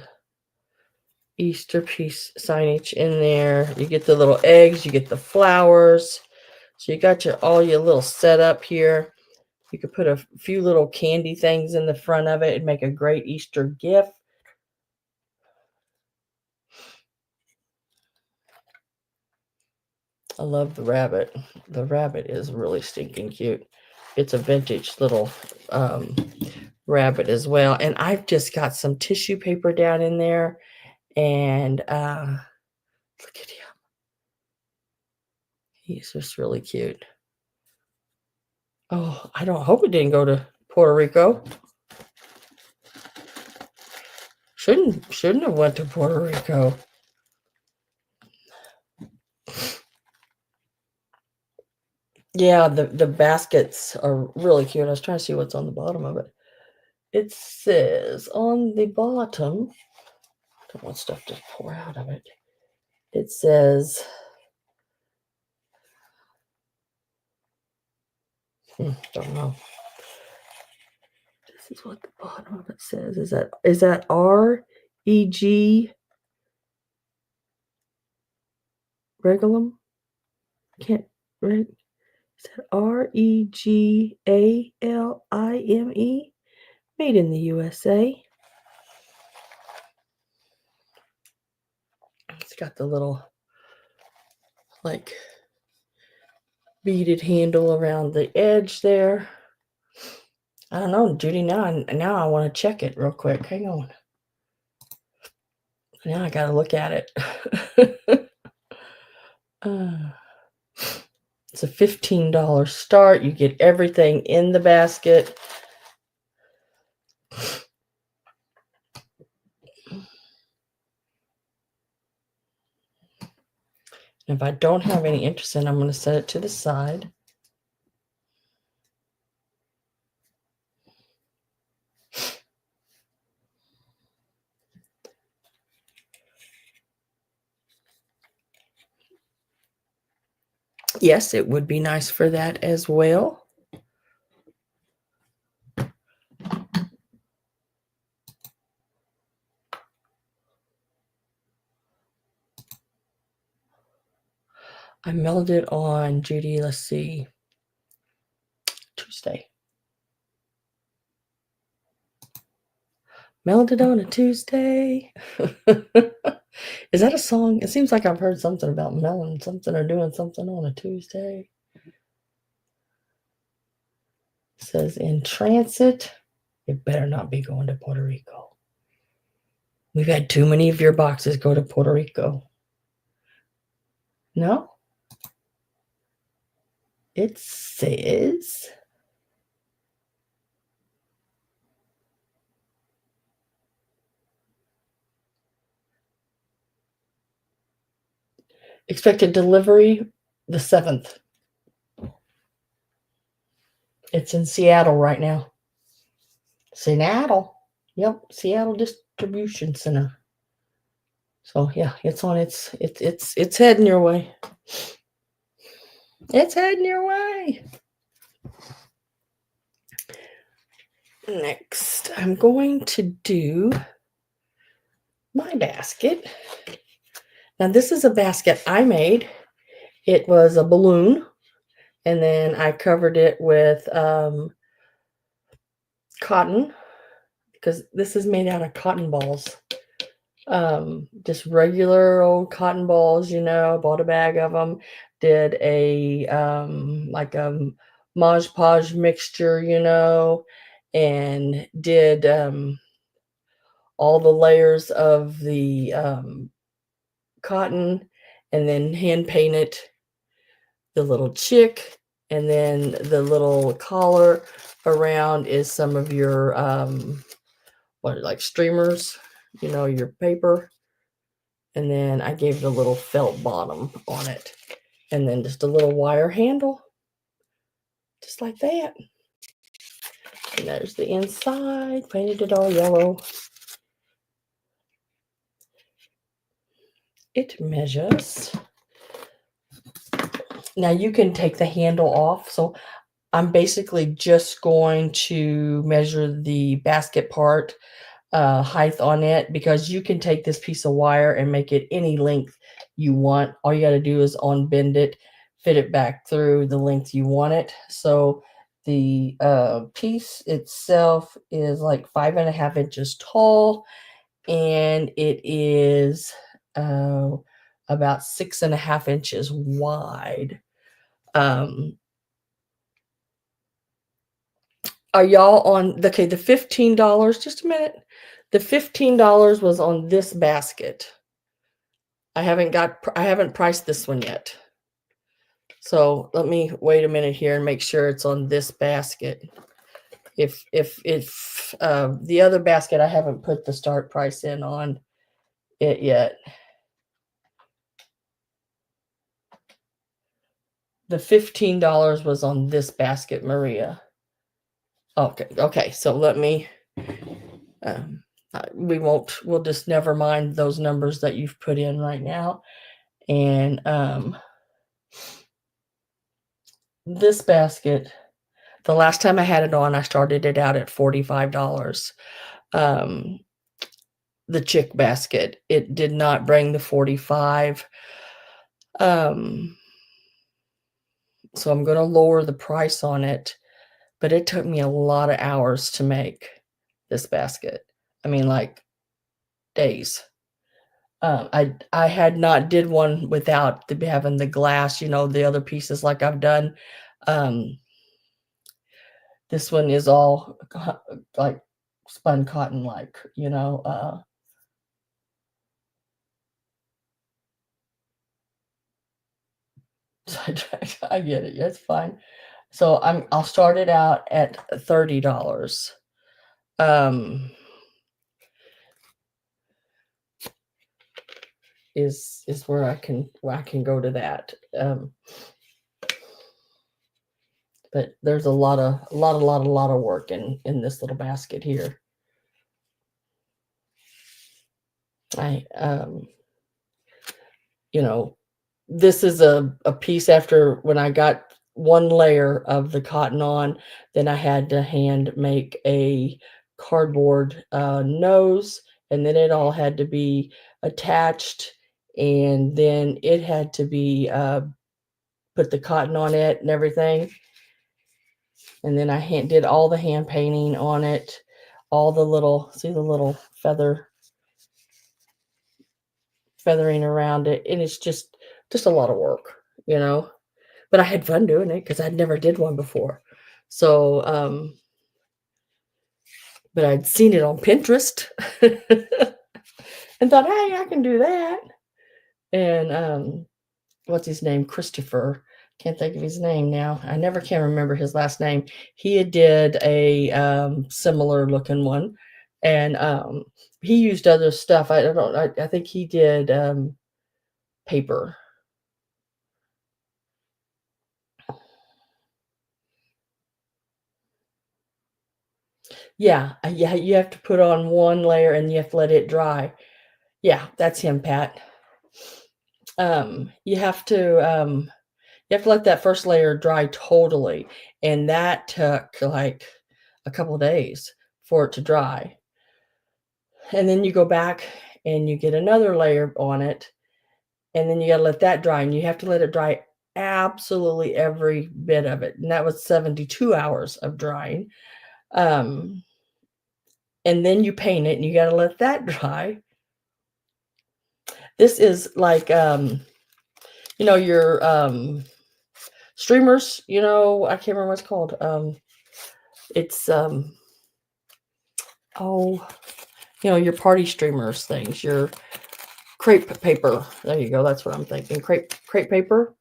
Easter piece signage in there. You get the little eggs, you get the flowers. So you got all your little setup here. You could put a few little candy things in the front of it and make a great Easter gift. I love the rabbit. The rabbit is really stinking cute. It's a vintage little rabbit as well. And I've just got some tissue paper down in there. And look at him. He's just really cute. Oh, I don't hope it didn't go to Puerto Rico. Shouldn't have went to Puerto Rico. Yeah, the baskets are really cute. I was trying to see what's on the bottom of it. It says on the bottom, I don't want stuff to pour out of it. It says, don't know. This is what the bottom of it says. Is that R-E-G Regulum? Can't read. Is that R-E-G-A-L-I-M-E? Made in the USA. It's got the little like beaded handle around the edge there. I don't know, Judy. Now I want to check it real quick. Hang on. Now I got to look at it. It's a $15 start. You get everything in the basket. If I don't have any interest in it, I'm going to set it to the side. Yes, it would be nice for that as well. I mailed it on, Judy, let's see, Tuesday. Mailed it on a Tuesday. Is that a song? It seems like I've heard something about mailing something or doing something on a Tuesday. It says in transit. It better not be going to Puerto Rico. We've had too many of your boxes go to Puerto Rico. No? It says Expected delivery the 7th. It's in Seattle right now. Seattle. Yep, Seattle Distribution Center. So yeah, it's on it's heading your way. It's heading your way. Next, I'm going to do my basket. Now this is a basket I made. It was a balloon, and then I covered it with cotton, because this is made out of cotton balls. Just regular old cotton balls, bought a bag of them, did a like a Mod Podge mixture, and did all the layers of the cotton, and then hand painted the little chick, and then the little collar around is some of your like streamers, your paper. And then I gave it a little felt bottom on it, and then just a little wire handle, just like that. And there's the inside, painted it all yellow. It measures. Now you can take the handle off. So I'm basically just going to measure the basket part height on it, because you can take this piece of wire and make it any length you want. All you got to do is unbend it, fit it back through the length you want it. So the piece itself is like 5.5 inches tall, and it is about 6.5 inches wide. Are y'all on okay? The $15. Just a minute. The $15 was on this basket. I haven't priced this one yet. So let me wait a minute here and make sure it's on this basket. If the other basket, I haven't put the start price in on it yet. The $15 was on this basket, Maria. Okay. So let me. We'll just never mind those numbers that you've put in right now. And this basket, the last time I had it on, I started it out at $45. The chick basket, it did not bring the 45. So I'm going to lower the price on it, but it took me a lot of hours to make this basket. I mean, like days. I had not did one without having the glass, the other pieces like I've done. This one is all like spun cotton, like, I get it. It's fine. So I'll start it out at $30. Is where I can go to that. But there's a lot of work in this little basket here. This is a piece after when I got one layer of the cotton on, then I had to hand make a cardboard nose, and then it all had to be attached, and then it had to be put the cotton on it and everything. And then I did all the hand painting on it, all the little, see the little feathering around it, and it's just a lot of work, but I had fun doing it because I'd never did one before. So but I'd seen it on Pinterest and thought, hey, I can do that. And what's his name? Christopher. Can't think of his name now. I never can remember his last name. He did a similar looking one, and he used other stuff. I think he did paper. Yeah, yeah, you have to put on one layer and you have to let it dry. Yeah, that's him, Pat. You have to, you have to let that first layer dry totally, and that took, like, a couple days for it to dry. And then you go back and you get another layer on it, and then you gotta let that dry, and you have to let it dry absolutely every bit of it, and that was 72 hours of drying. Um, and then you paint it, and you gotta let that dry. This is like, your, streamers, I can't remember what it's called. It's, oh, your party streamers things, your crepe paper. There you go, that's what I'm thinking, crepe paper.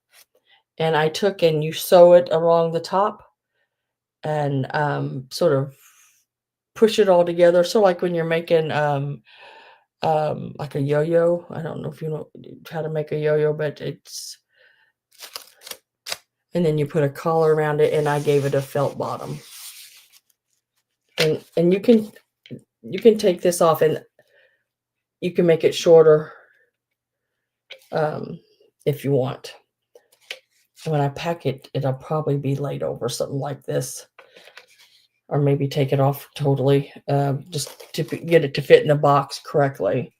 And I took and you sew it along the top and, sort of push it all together. So, like, when you're making, like a yo-yo, I don't know if you know how to make a yo-yo, but it's and then you put a collar around it, and I gave it a felt bottom. And you can take this off, and you can make it shorter, um, if you want. When I pack it, it'll probably be laid over something like this, or maybe take it off totally, just to get it to fit in the box correctly.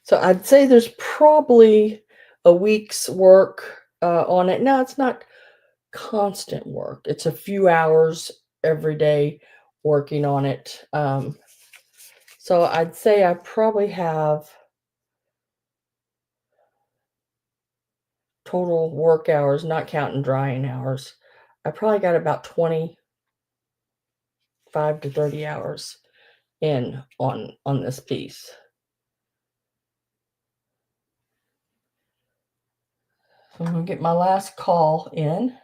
So I'd say there's probably a week's work on it. Now, it's not constant work. It's a few hours every day working on it. So I'd say I probably have total work hours, not counting drying hours. I probably got about 25 to 30 hours in on this piece. So I'm gonna get my last call in.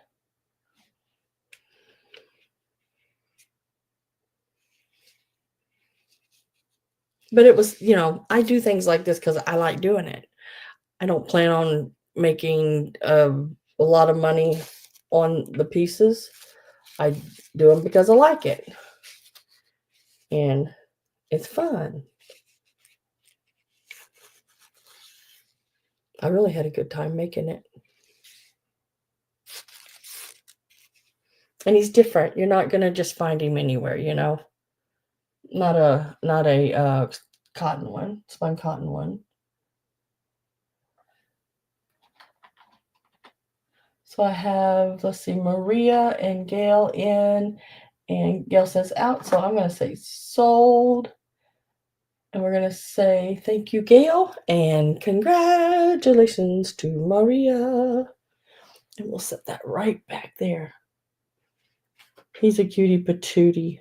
But it was, I do things like this because I like doing it. I don't plan on making a lot of money on the pieces. I do them because I like it. And it's fun. I really had a good time making it. And he's different. You're not gonna just find him anywhere, Not a cotton one, spun cotton one. So I have, let's see, Maria and Gail in, and Gail says out. So I'm going to say sold. And we're going to say thank you, Gail, and congratulations to Maria. And we'll set that right back there. He's a cutie patootie.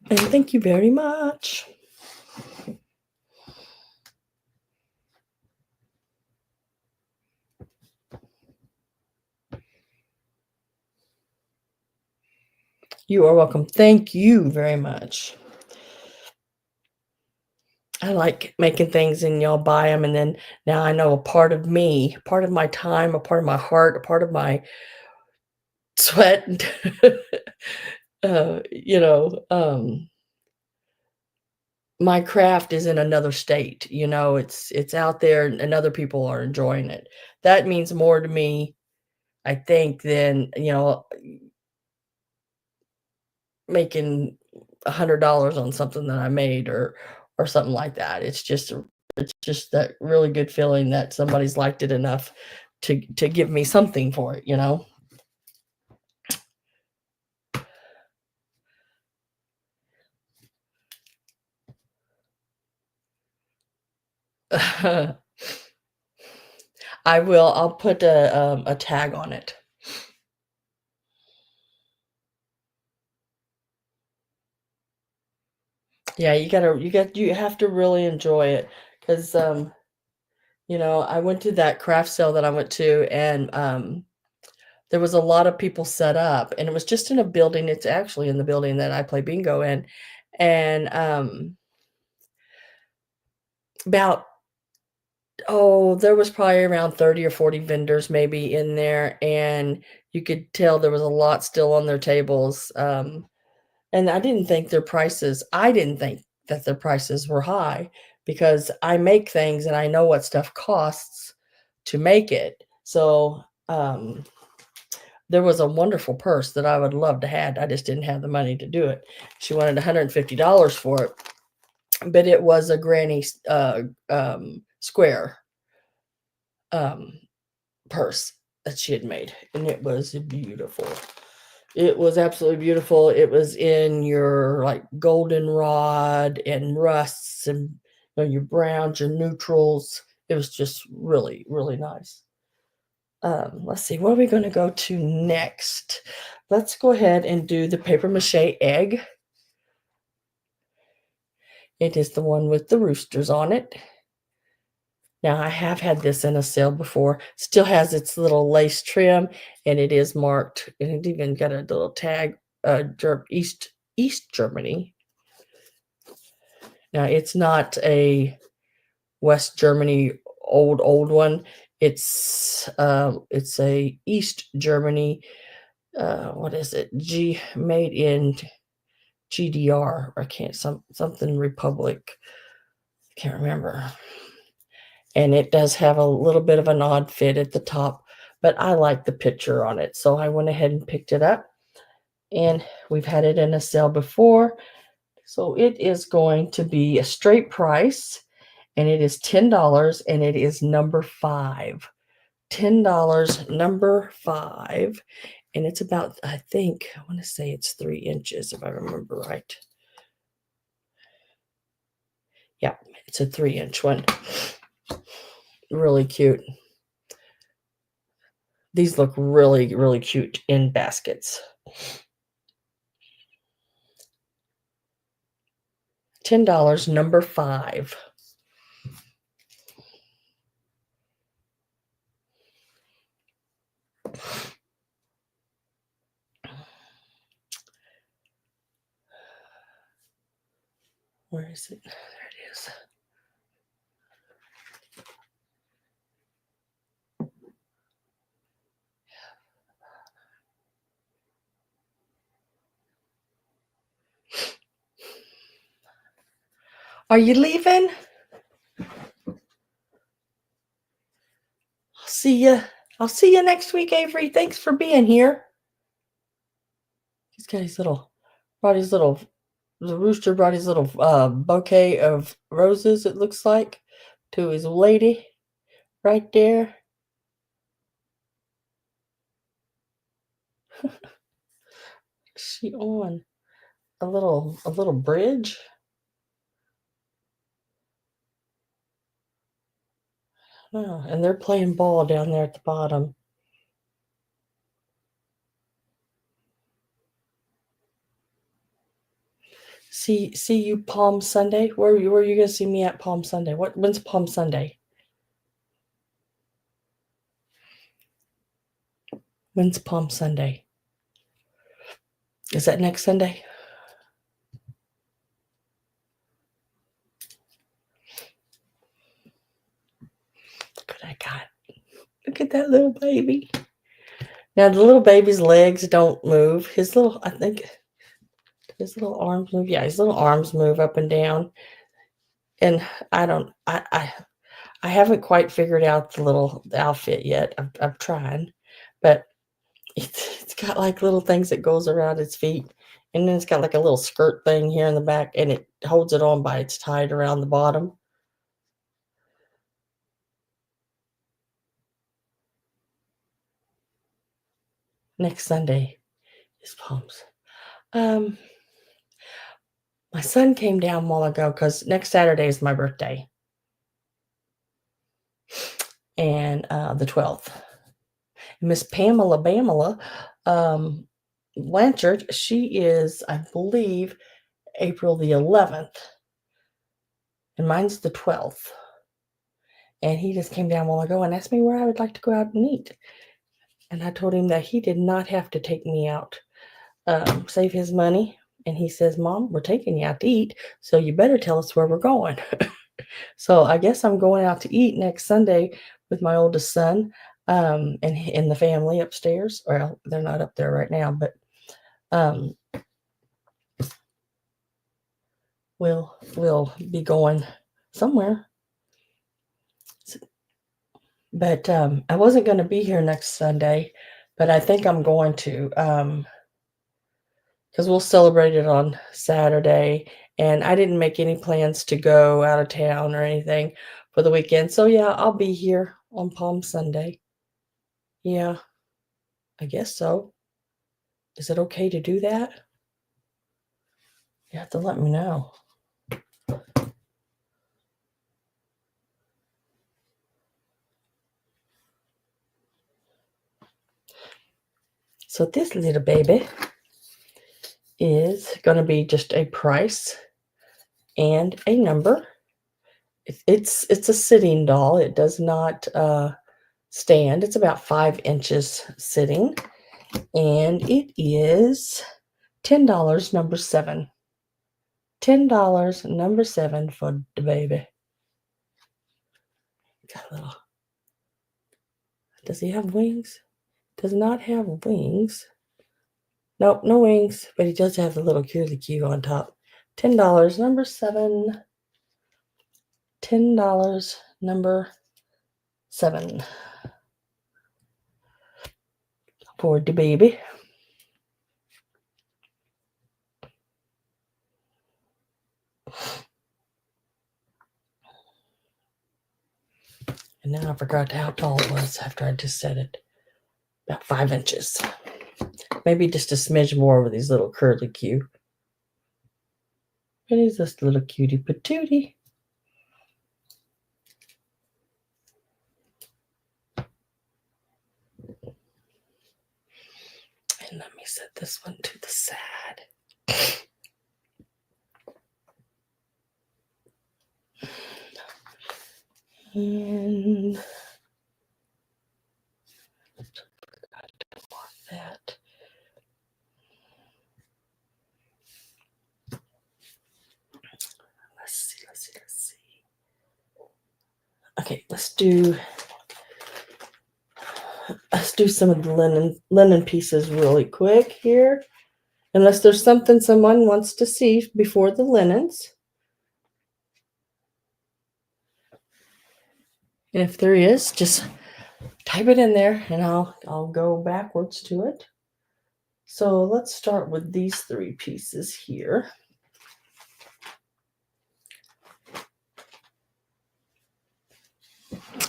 And thank you very much. You are welcome. Thank you very much. I like making things and y'all buy them, and then now I know a part of me, part of my time, a part of my heart, a part of my sweat, uh, you know, um, my craft is in another state, it's out there and other people are enjoying it. That means more to me, I think, than, making $100 on something that I made or something like that. It's just that really good feeling that somebody's liked it enough to give me something for it. I will. I'll put a tag on it. Yeah, you have to really enjoy it because I went to that craft sale that I went to, and there was a lot of people set up, and it was just in a building. It's actually in the building that I play bingo in, and about, there was probably around 30 or 40 vendors maybe in there, and you could tell there was a lot still on their tables. And I didn't think that their prices were high because I make things and I know what stuff costs to make it. So, there was a wonderful purse that I would love to have. I just didn't have the money to do it. She wanted $150 for it, but it was a granny square um, purse that she had made, and it was beautiful. It was absolutely beautiful. It was in your like goldenrod and rusts and your browns, your neutrals. It was just really, really nice. Let's see, what are we going to go to next? Let's go ahead and do the paper mache egg. It is the one with the roosters on it. Now, I have had this in a sale before. Still has its little lace trim, and it is marked, and it even got a little tag, East Germany. Now, it's not a West Germany old one. It's a East Germany. What is it? Made in GDR. I can't something Republic. Can't remember. And it does have a little bit of an odd fit at the top, but I like the picture on it, so I went ahead and picked it up. And we've had it in a sale before, so it is going to be a straight price, and it is $10, and it is number 5. $10, number 5, and it's about, I want to say it's 3 inches if I remember right. Yeah, it's a 3-inch one. Really cute. These look really, really cute in baskets. $10, number 5. Where is it? There it is. Are you leaving? I'll see you next week, Avery. Thanks for being here. He's got the rooster brought his little bouquet of roses, it looks like, to his lady right there. Is she on a little bridge? Oh, and they're playing ball down there at the bottom. See you Palm Sunday. Where are you gonna see me at Palm Sunday? When's Palm Sunday? When's Palm Sunday? Is that next Sunday? Look what I got. Look at that little baby. Now the little baby's legs don't move. His little arms move. Yeah, his little arms move up and down. And I haven't quite figured out the outfit yet. I'm trying, but it's got like little things that goes around its feet, and then it's got like a little skirt thing here in the back, and it holds it on by it's tied around the bottom. Next Sunday is Palms. My son came down a while ago because next Saturday is my birthday, and the 12th. Miss Pamela Blanchard, she is, I believe, April the 11th, and mine's the 12th. And he just came down a while ago and asked me where I would like to go out and eat. And I told him that he did not have to take me out, save his money. And he says, Mom, we're taking you out to eat, so you better tell us where we're going. So I guess I'm going out to eat next Sunday with my oldest son, and the family upstairs. Well, they're not up there right now, but um, we'll be going somewhere. But I wasn't going to be here next Sunday, but I think I'm going to, because we'll celebrate it on Saturday. And I didn't make any plans to go out of town or anything for the weekend. So yeah, I'll be here on Palm Sunday. Yeah, I guess so. Is it okay to do that? You have to let me know. So this little baby is going to be just a price and a number. It's a sitting doll. It does not stand. It's about 5 inches sitting, and it is $10, number 7. $10, number 7 for the baby. Got a little. Does he have wings? Does not have wings. Nope, no wings, but he does have the little curly Q on top. $10, number 7. $10, number 7 for the baby. And now I forgot how tall it was after I just said it. About 5 inches. Maybe just a smidge more with these little curly Q. But he's just a little cutie patootie. And let me set this one to the side. And I don't want that. Let's see. Okay, let's do some of the linen pieces really quick here. Unless there's something someone wants to see before the linens. And if there is, just type it in there and I'll go backwards to it. So let's start with these 3 pieces here.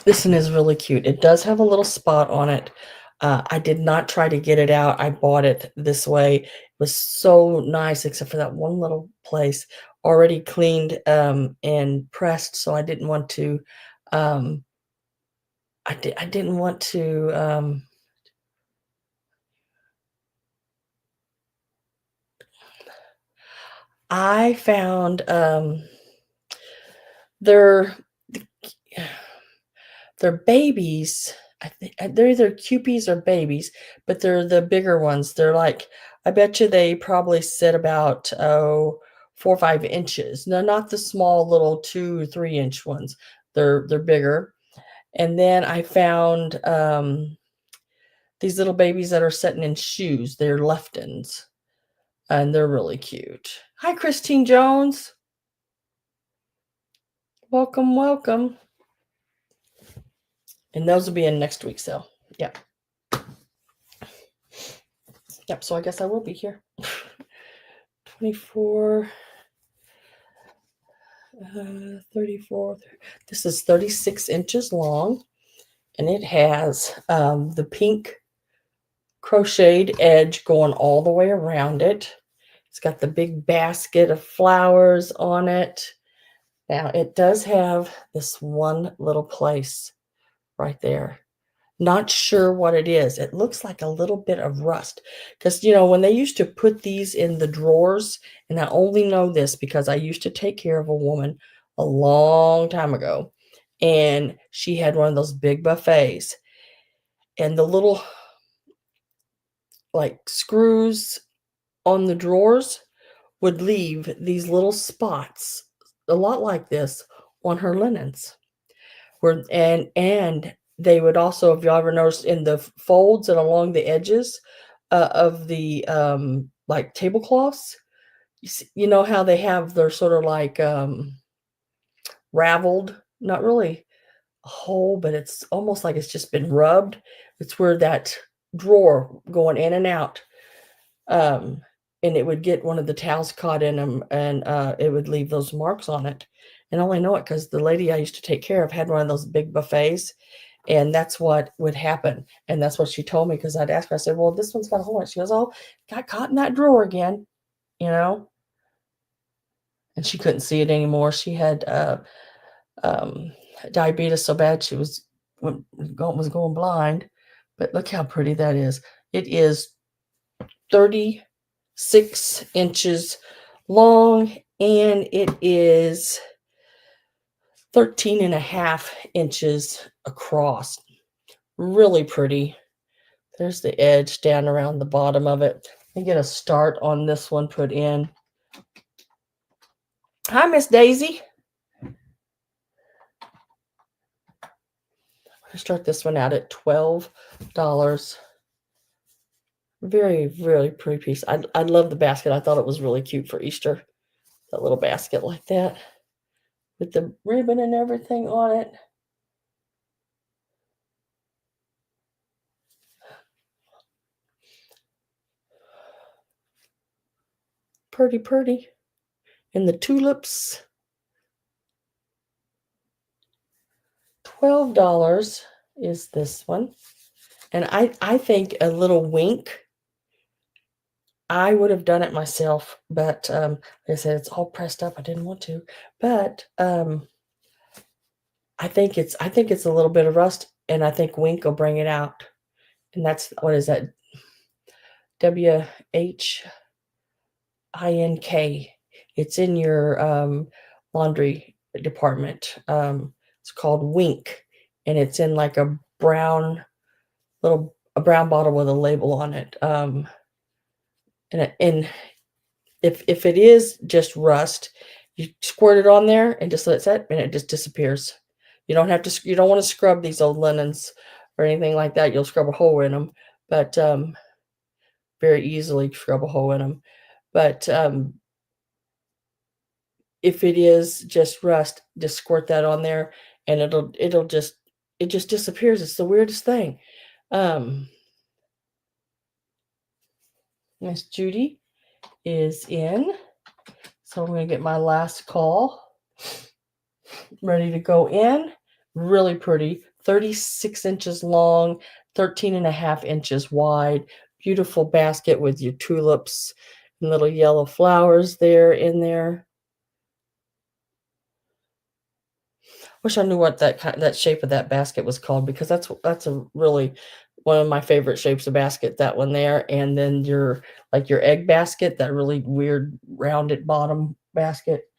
This one is really cute. It does have a little spot on it. I did not try to get it out. I bought it this way. It was so nice, except for that one little place already cleaned and pressed. So I didn't want to. I didn't want to. I found their babies. I think they're either cupies or babies, but they're the bigger ones. They're like, I bet you they probably sit about 4 or 5 inches. No, not the small little 2 or 3 inch ones. They're bigger. And then I found these little babies that are sitting in shoes. They're Leftons, and they're really cute. Hi, Christine Jones. Welcome, welcome. And those will be in next week's sale. Yep. Yep, so I guess I will be here. 24, 34. This is 36 inches long, and it has the pink crocheted edge going all the way around it. It's got the big basket of flowers on it. Now, it does have this one little place right there. Not sure what it is. It looks like a little bit of rust. Because, when they used to put these in the drawers, and I only know this because I used to take care of a woman a long time ago, and she had one of those big buffets. And the little, like, screws on the drawers would leave these little spots, a lot like this, on her linens. And they would also, if you ever noticed, in the folds and along the edges of the like tablecloths, you know how they have their sort of like raveled, not really a hole, but it's almost like it's just been rubbed. It's where that drawer going in and out, and it would get one of the towels caught in them, and it would leave those marks on it. And I only know it because the lady I used to take care of had one of those big buffets, and that's what would happen. And that's what she told me, because I'd ask her, I said, well, this one's got a hole in it. She goes, oh, got caught in that drawer again, you know? And she couldn't see it anymore. She had um, diabetes so bad she was going blind. But look how pretty that is. It is 36 inches long, and it is 13 and a half inches across. Really pretty. There's the edge down around the bottom of it. Let me get a start on this one put in. Hi, Miss Daisy. I start this one out at $12. Very, really pretty piece. I love the basket. I thought it was really cute for Easter. That little basket like that with the ribbon and everything on it. Pretty, pretty. And the tulips. $12 is this one. And I think a little wink. I would have done it myself, but like I said, it's all pressed up. I didn't want to, but I think it's a little bit of rust, and I think wink will bring it out. And that's, what is that? WHINK. It's in your laundry department. It's called Wink, and it's in like a brown bottle with a label on it. And if it is just rust, you squirt it on there and just let it set, and it just disappears. You don't have to. You don't want to scrub these old linens or anything like that. You'll scrub a hole in them, but very easily scrub a hole in them. But if it is just rust, just squirt that on there, and it just disappears. It's the weirdest thing. Miss Judy is in, so I'm going to get my last call ready to go in. Really pretty, 36 inches long, 13 and a half inches wide. Beautiful basket with your tulips and little yellow flowers there in there. Wish I knew what that shape of that basket was called, because that's a really one of my favorite shapes of basket, that one there. And then your egg basket, that really weird rounded bottom basket,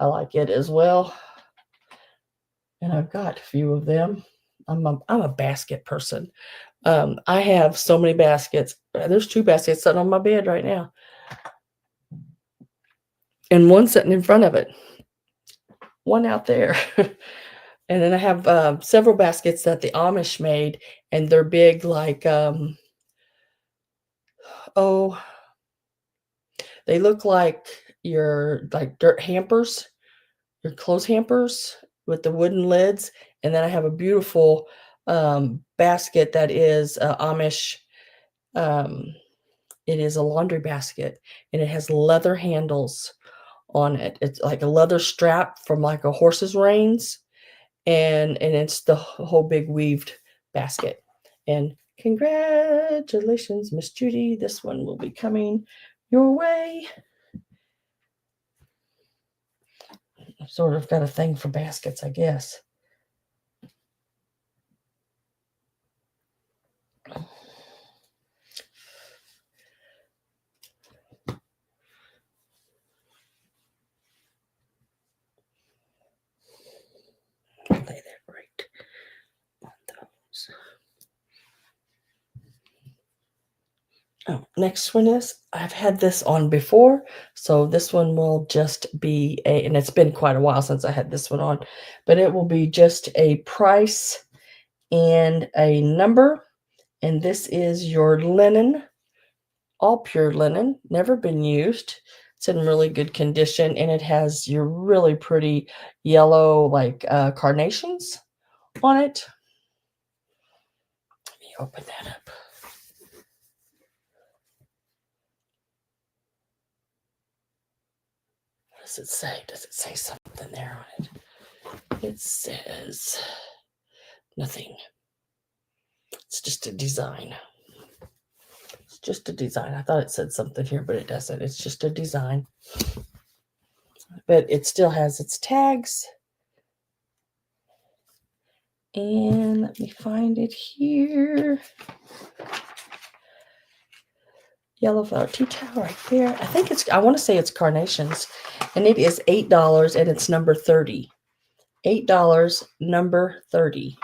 I like it as well. And I've got a few of them. I'm a basket person. I have so many baskets. There's 2 baskets sitting on my bed right now, and one sitting in front of it, one out there. And then I have several baskets that the Amish made, and they're big, like they look like your dirt hampers, your clothes hampers with the wooden lids. And then I have a beautiful basket that is Amish. It is a laundry basket, and it has leather handles on it. It's like a leather strap from like a horse's reins, and it's the whole big weaved basket. And congratulations, Miss Judy. This one will be coming your way. I've sort of got a thing for baskets, I guess. Lay that right on those. Oh, Next one is, I've had this on before, so this one will just be and it's been quite a while since I had this one on, but it will be just a price and a number. And this is your linen, all pure linen, never been used. It's in really good condition, and it has your really pretty yellow, like carnations on it. Let me open that up. What does it say? Does it say something there on it? It says nothing. It's just a design. It's just a design. I thought it said something here, but it doesn't. It's just a design. But it still has its tags. And let me find it here. Yellow flower tea towel right there. I want to say it's carnations. And it is $8 and it's number 30. $8, number 30.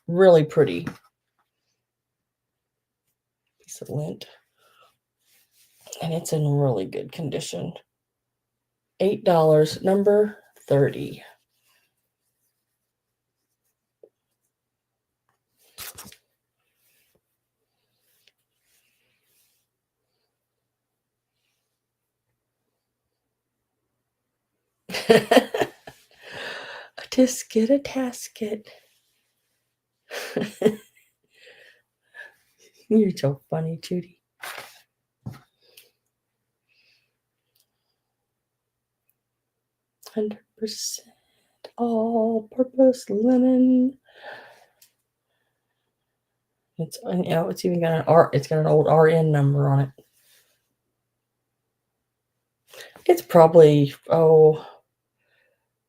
Really pretty. Piece of lint. And it's in really good condition. $8, number 30. A tisket, a tasket. You're so funny, Judy. 100% all-purpose linen. It's it's even got an old RN number on it. It's probably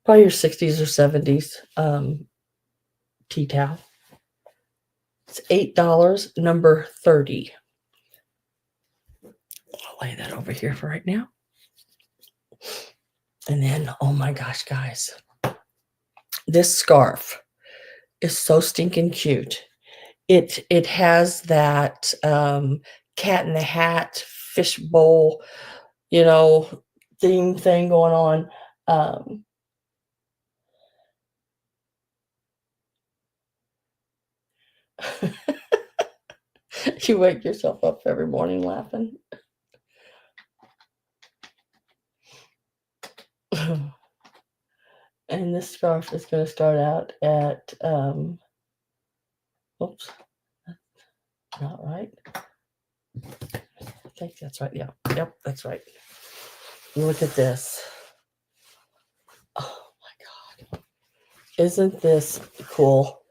your 60s or 70s tea towel. It's $8, number 30. I'll lay that over here for right now. And then, oh my gosh, guys, this scarf is so stinking cute. It has that cat in the hat, fishbowl, theme thing going on. You wake yourself up every morning laughing. And this scarf is going to start out at, oops, that's not right. I think that's right. Yeah. Yep, that's right. Look at this. Oh my God. Isn't this cool?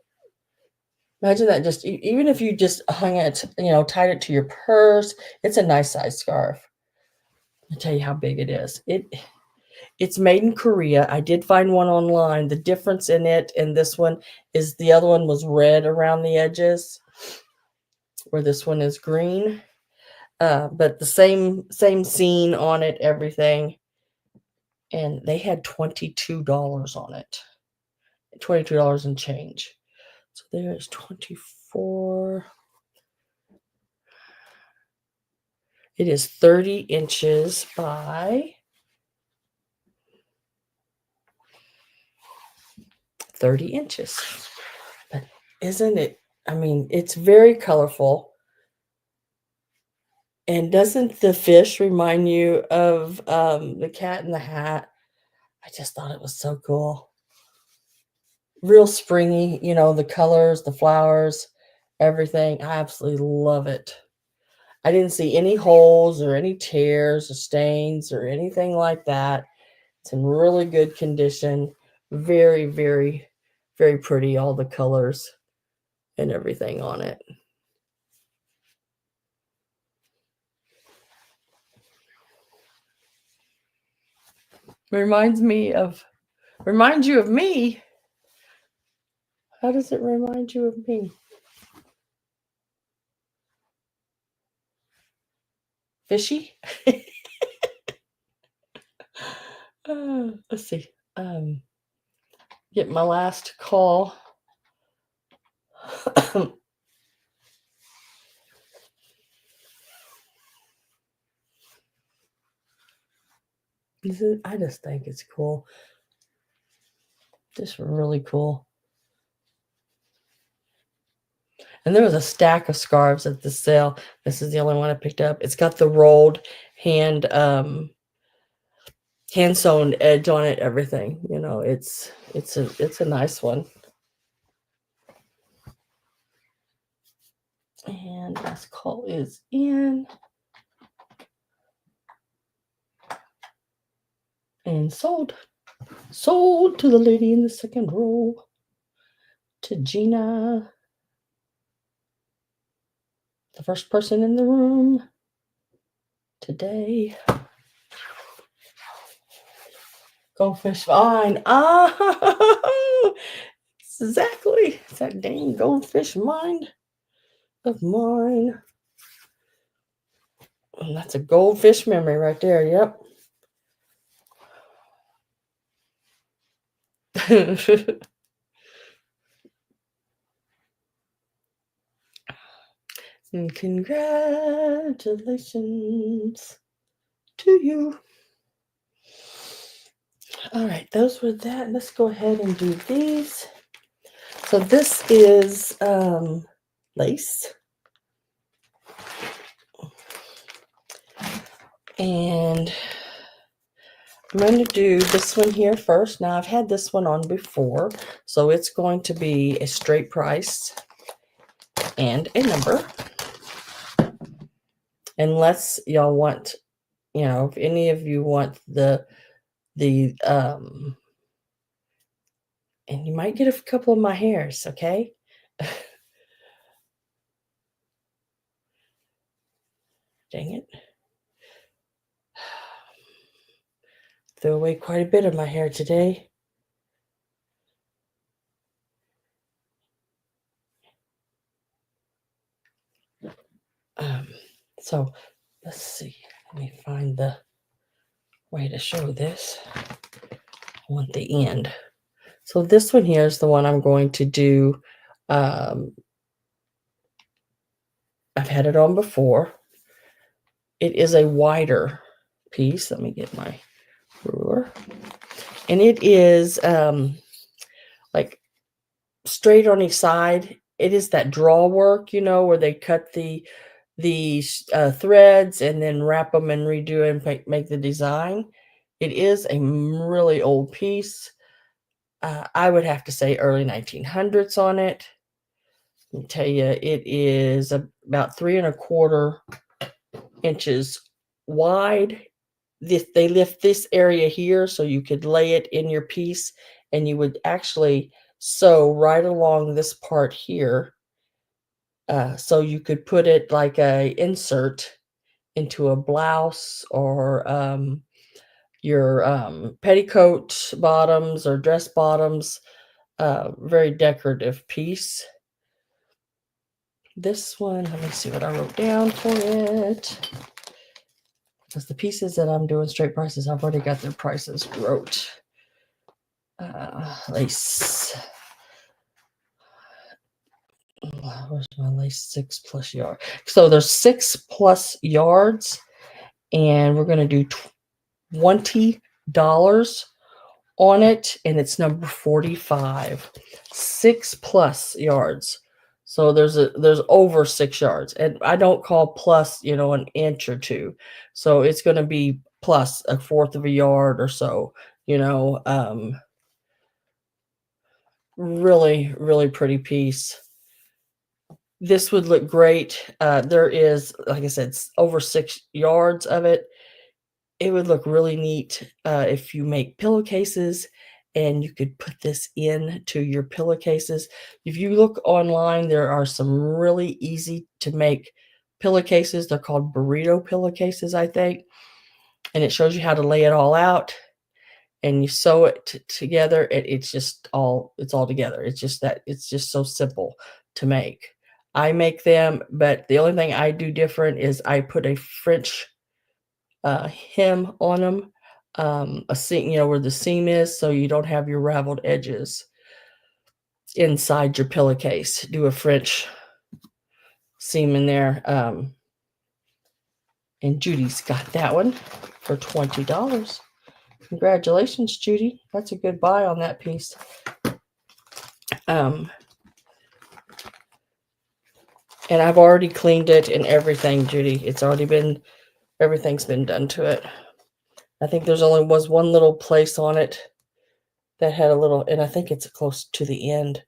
Imagine that, just even if you just hung it, tied it to your purse. It's a nice size scarf. I'll tell you how big it is. It's made in Korea. I did find one online. The difference in it and this one is the other one was red around the edges, where this one is green. But the same scene on it, everything. And they had $22 on it. $22 and change. So there's 24. It is 30 inches by 30 inches. But isn't it? I mean, it's very colorful. And doesn't the fish remind you of the Cat in the Hat? I just thought it was so cool. Real springy, the colors, the flowers, everything. I absolutely love it. I didn't see any holes or any tears or stains or anything like that. It's in really good condition. Very, very, very pretty. All the colors and everything on it. Reminds you of me. How does it remind you of me? Fishy? Let's see. Get my last call. I just think it's cool. Just really cool. And there was a stack of scarves at the sale. This is the only one I picked up. It's got the rolled hand hand sewn edge on it, everything. You know, it's a nice one. And last call is in. And sold. Sold to the lady in the second row. To Gina. The first person in the room today. Goldfish vine. Ah, exactly. It's that dang goldfish mind of mine. And that's a goldfish memory right there. Yep. And congratulations to you. All right, those were that. Let's go ahead and do these. So this is lace. And I'm going to do this one here first. Now, I've had this one on before, so it's going to be a straight price and a number. Unless y'all want, you know, if any of you want the and you might get a couple of my hairs, okay? Dang it. Threw away quite a bit of my hair today. So let's see. Let me find the way to show this. I want the end. So this one here is the one I'm going to do. I've had it on before. It is a wider piece. Let me get my ruler. And it is like straight on each side. It is that draw work, you know, where they cut the threads and then wrap them and redo and make the design. It is a really old piece. I would have to say early 1900s on it. Let me tell you, it is about 3¼ inches wide. They lift this area here so you could lay it in your piece, and you would actually sew right along this part here. So you could put it like a insert into a blouse or your petticoat bottoms or dress bottoms. Very decorative piece. This one, let me see what I wrote down for it. Because the pieces that I'm doing straight prices, I've already got their prices wrote. Lace. Where's my lace? 6+ yards. So there's 6+ yards, and we're going to do $20 on it, and it's number 45. 6+ yards. So there's over 6 yards, and I don't call plus, you know, an inch or two. So it's going to be plus 1/4 of a yard or so, you know. Really, really pretty piece. This would look great. There is, like I said, over 6 yards of it. It would look really neat if you make pillowcases, and you could put this into your pillowcases. If you look online, there are some really easy to make pillowcases. They're called burrito pillowcases, I think. And it shows you how to lay it all out, and you sew it together. It's all together. It's just so simple to make. I make them, but the only thing I do different is I put a French hem on them, a seam, you know, where the seam is, so you don't have your raveled edges inside your pillowcase. Do a French seam in there. And Judy's got that one for $20. Congratulations, Judy. That's a good buy on that piece. And I've already cleaned it and everything, Judy. It's already been, everything's been done to it. I think there's only was one little place on it that had a little, and I think it's close to the end,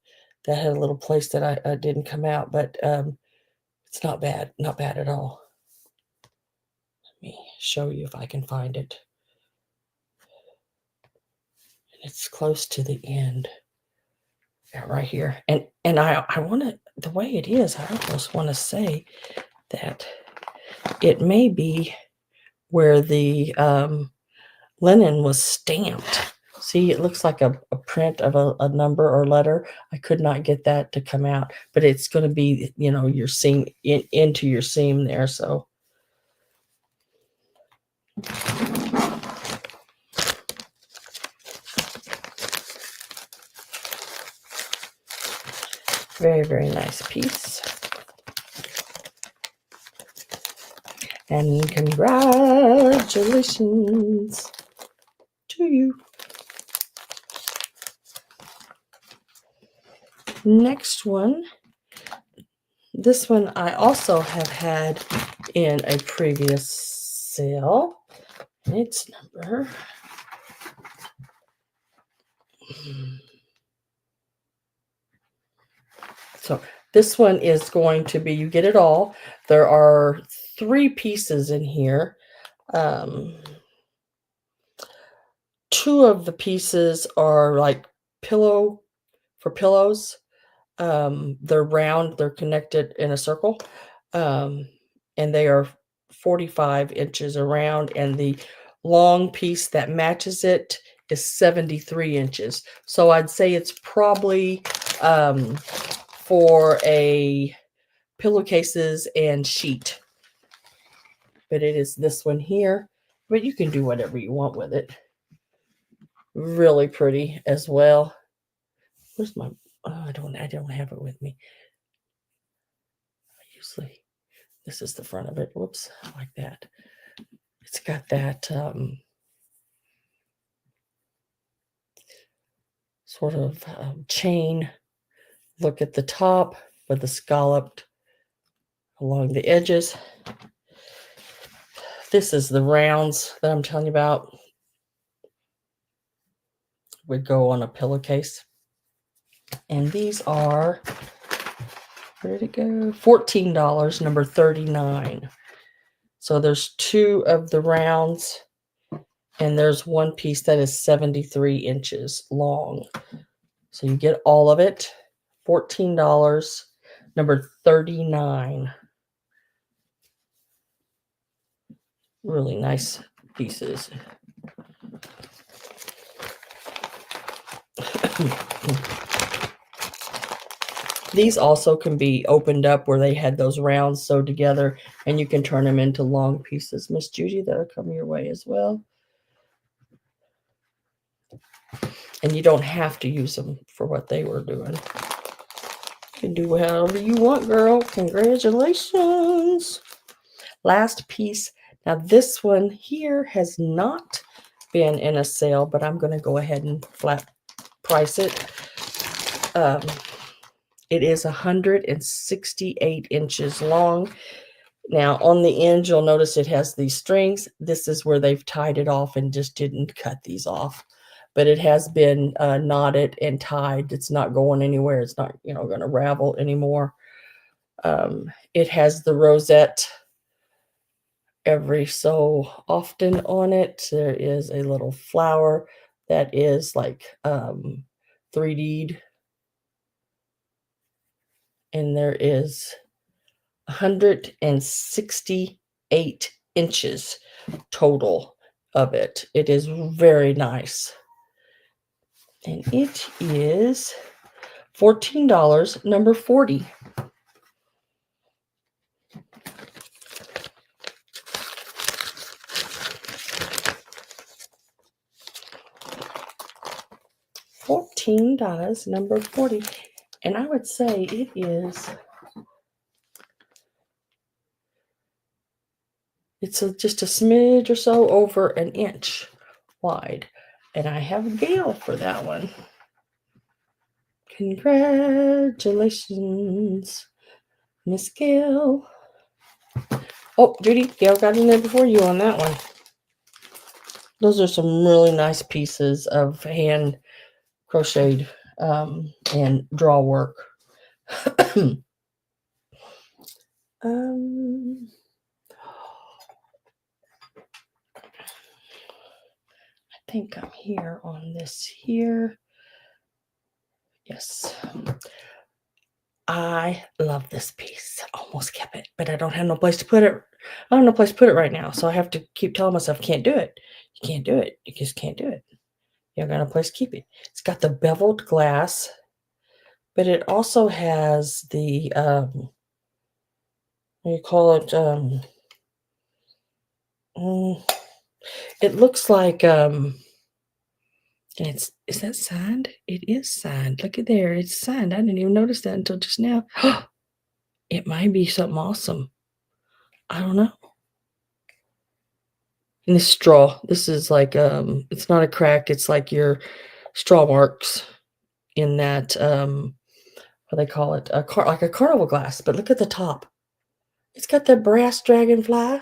that had a little place that I didn't come out, but it's not bad. Not bad at all. Let me show you if I can find it. It's close to the end. Yeah, right here. And I want to, the way it is, I almost want to say that it may be where the linen was stamped. See, it looks like a print of a number or letter. I could not get that to come out, but it's going to be, you know, your seam into your seam there. So very, very nice piece. And congratulations to you. Next one. This one I also have had in a previous sale. And its number. So this one is going to be, you get it all. There are 3 pieces in here. 2 of the pieces are like pillow for pillows. They're round, they're connected in a circle. And they are 45 inches around, and the long piece that matches it is 73 inches. So I'd say it's probably for a pillowcases and sheet. But it is this one here. But you can do whatever you want with it. Really pretty as well. Where's my, oh, I don't have it with me. Usually this is the front of it. Whoops, like that. It's got that sort of chain look at the top with the scalloped along the edges. This is the rounds that I'm telling you about. Would go on a pillowcase. And these are, where did it go? $14, number 39. So there's 2 of the rounds, and there's one piece that is 73 inches long. So you get all of it. $14, number 39. Really nice pieces. These also can be opened up where they had those rounds sewed together, and you can turn them into long pieces. Miss Judy, that'll come your way as well. And you don't have to use them for what they were doing. You can do however you want, girl. Congratulations. Last piece. Now this one here has not been in a sale, but I'm going to go ahead and flat price it. It is 168 inches long. Now on the end, you'll notice it has these strings. This is where they've tied it off and just didn't cut these off. But it has been knotted and tied. It's not going anywhere. It's not, you know, going to ravel anymore. It has the rosette every so often on it. There is a little flower that is like 3D'd. And there is 168 inches total of it. It is very nice. And it is $14, number 40. $14, number 40. And I would say it is, it's just a smidge or so over an inch wide. And I have Gail for that one. Congratulations, Miss Gail. Oh, Judy, Gail got in there before you on that one. Those are some really nice pieces of hand crocheted and draw work. I think I'm here on this here. Yes. I love this piece. Almost kept it, but I don't have no place to put it. I don't have no place to put it right now. So I have to keep telling myself, can't do it. You can't do it. You just can't do it. You haven't got no place to keep it. It's got the beveled glass, but it also has the what do you call it? It looks like and is that signed? It is signed. Look at there. It's signed. I didn't even notice that until just now. It might be something awesome. I don't know. And this straw, this is like it's not a crack, it's like your straw marks in that what they call it, like a carnival glass. But look at the top. It's got the brass dragonfly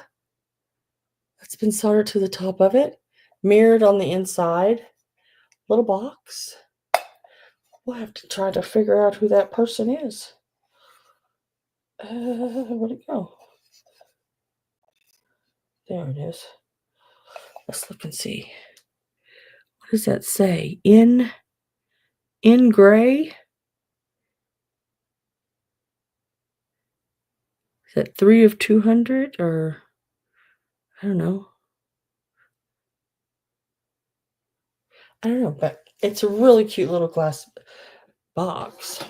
that's been soldered to the top of it, mirrored on the inside. Little box. We'll have to try to figure out who that person is. Where'd it go? There it is. Let's look and see. What does that say? In gray? Is that 3 of 200 or I don't know. I don't know, but it's a really cute little glass box.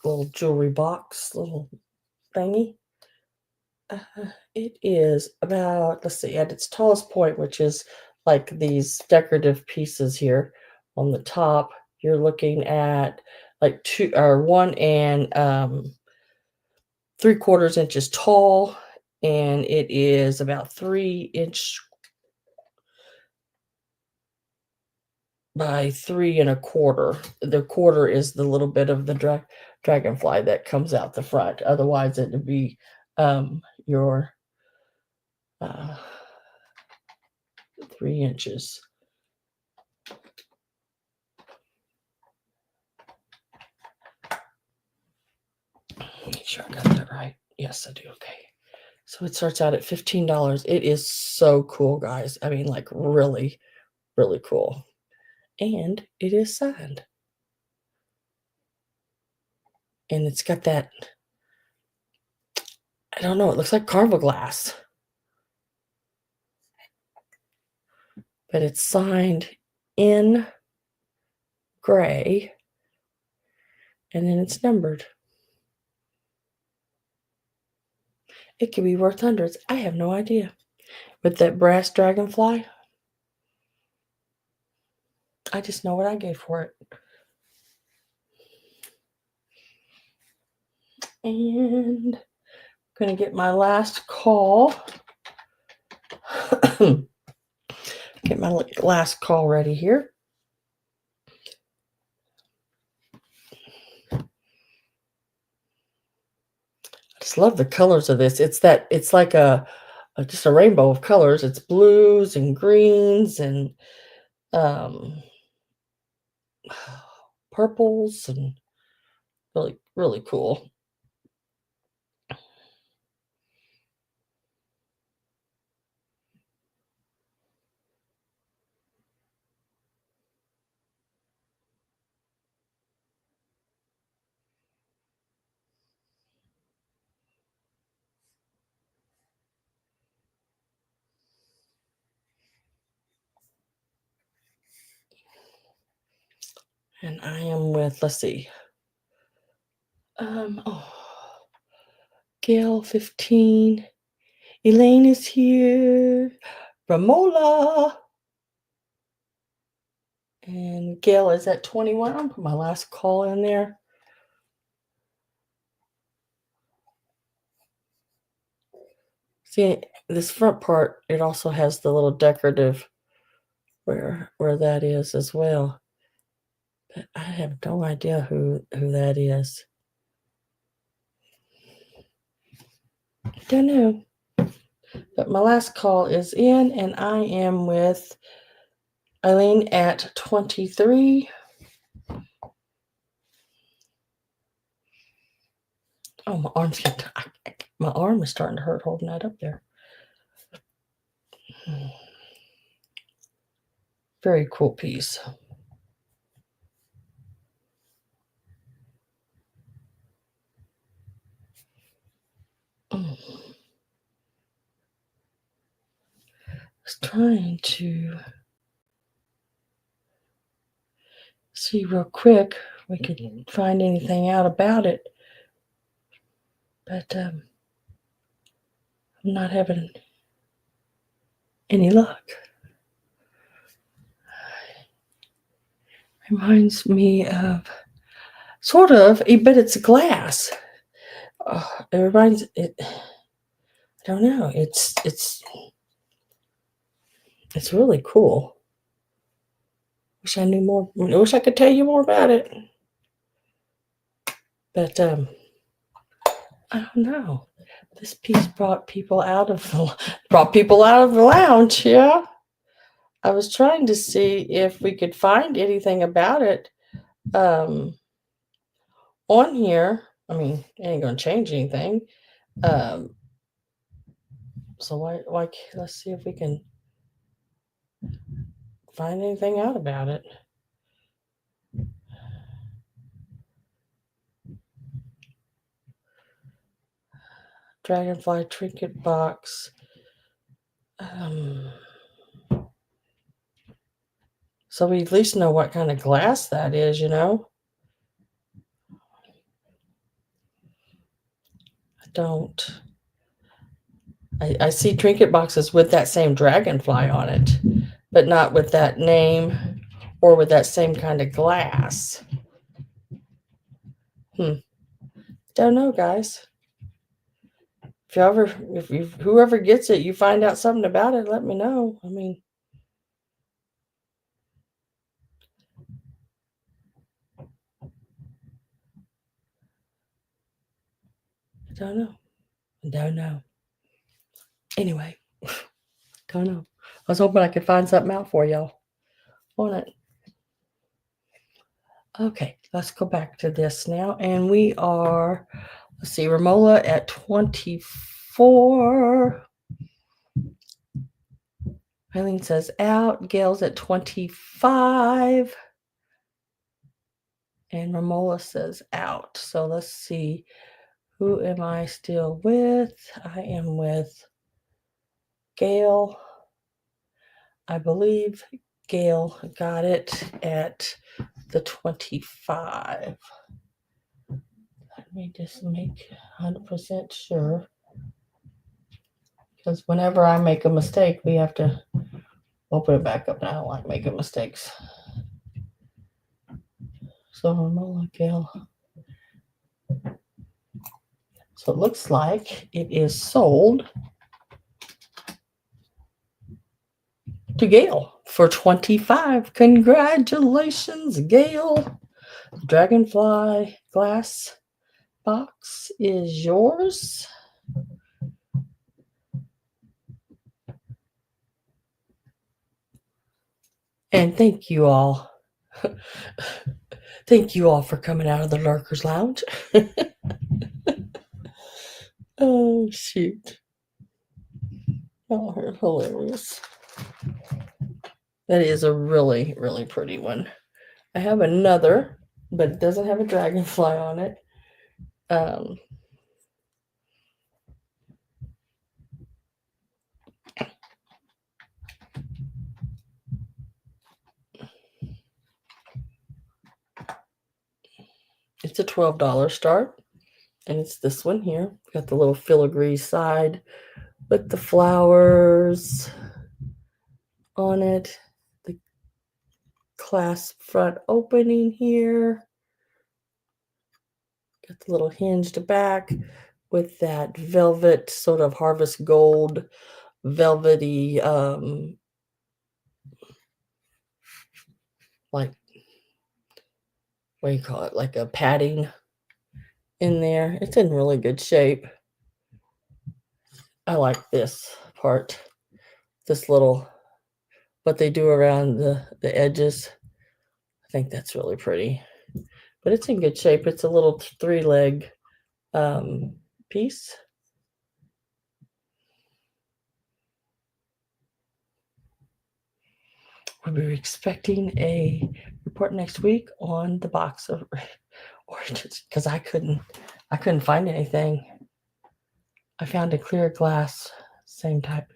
Little jewelry box, little thingy. It is about, let's see, at its tallest point, which is like these decorative pieces here on the top, you're looking at like 1 and 3/4 inches tall, and it is about 3 inch by 3 1/4. The quarter is the little bit of the dragonfly that comes out the front. Otherwise, it would be your 3 inches. Make sure I got that right. Yes, I do. Okay. So it starts out at $15. It is so cool, guys. I mean, like really, really cool. And it is signed. And it's got that, I don't know, it looks like carnival glass. But it's signed in gray. And then it's numbered. It could be worth hundreds. I have no idea. With that brass dragonfly, I just know what I gave for it. And I'm going to get my last call. Get my last call ready here. I just love the colors of this. It's like just a rainbow of colors. It's blues and greens and purples and really, really cool. And I am with, let's see. Gail 15. Elaine is here. Ramola. And Gail is at 21. I'll put my last call in there. See, this front part, it also has the little decorative where that is as well. But I have no idea who that is. Don't know. But my last call is in, and I am with Eileen at 23. Oh, my arm's getting, my arm is starting to hurt holding that up there. Very cool piece. I was trying to see real quick if we could find anything out about it, but I'm not having any luck. Reminds me of sort of, but it's glass. It reminds it. I don't know. It's really cool. Wish I knew more. I wish I could tell you more about it. But I don't know. This piece brought people out of the lounge. Yeah. I was trying to see if we could find anything about it on here. I mean, it ain't gonna change anything. So why let's see if we can find anything out about it. Dragonfly trinket box. So we at least know what kind of glass that is, you know. I see trinket boxes with that same dragonfly on it, but not with that name or with that same kind of glass. Don't know, guys. If whoever gets it, you find out something about it, let me know. I mean, I don't know. Anyway, don't know. I was hoping I could find something out for y'all on it. Okay, let's go back to this now. And we are, let's see, Romola at 24. Eileen says out. Gail's at 25. And Romola says out. So let's see. Who am I still with? I am with Gail. I believe Gail got it at the 25. Let me just make 100% sure. Because whenever I make a mistake, we have to open it back up. And I don't like making mistakes. So Romola Gail. So it looks like it is sold to Gail for 25. Congratulations, Gail. Dragonfly glass box is yours. And thank you all. Thank you all for coming out of the Lurkers Lounge. Oh, shoot. Oh, hilarious. That is a really, really pretty one. I have another, but it doesn't have a dragonfly on it. It's a $12 start, and it's this one here. Got the little filigree side with the flowers on it. The clasp front opening here. Got the little hinged back with that velvet sort of harvest gold velvety like, what do you call it? Like a padding in there. It's in really good shape. I like this part, this little, what they do around the edges. I think that's really pretty, but it's in good shape. It's a little 3-leg piece. We'll be expecting a report next week on the box of oranges because I couldn't find anything. I found a clear glass, same type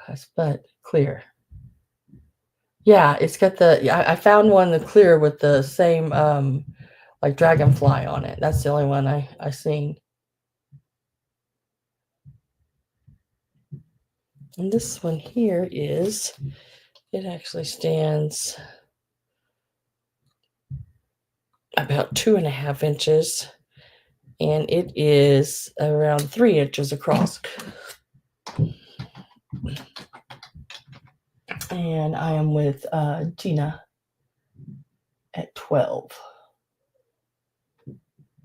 glass, but clear. Yeah, it's got the. I found one the clear with the same like dragonfly on it. That's the only one I seen. And this one here is, it actually stands about 2.5 inches, and it is around 3 inches across. And I am with Gina at 12.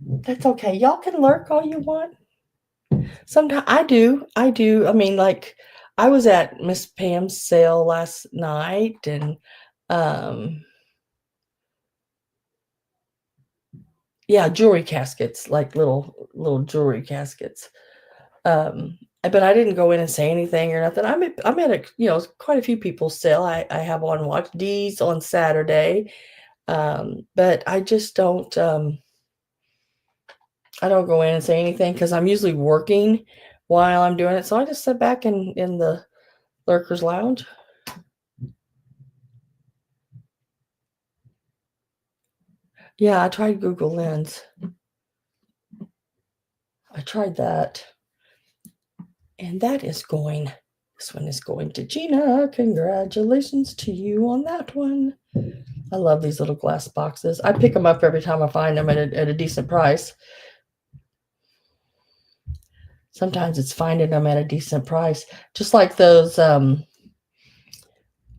That's okay. Y'all can lurk all you want. Sometimes I do. I mean, like, I was at Miss Pam's sale last night, and yeah, jewelry caskets, like little jewelry caskets. But I didn't go in and say anything or nothing. I'm at a, quite a few people's sale. I have on watch D's on Saturday, but I just don't. I don't go in and say anything because I'm usually working while I'm doing it. So I just sit back in the lurkers lounge. Yeah, I tried Google Lens. I tried that. And this one is going to Gina. Congratulations to you on that one. I love these little glass boxes. I pick them up every time I find them at a decent price. Sometimes it's finding them at a decent price. Just like those, they're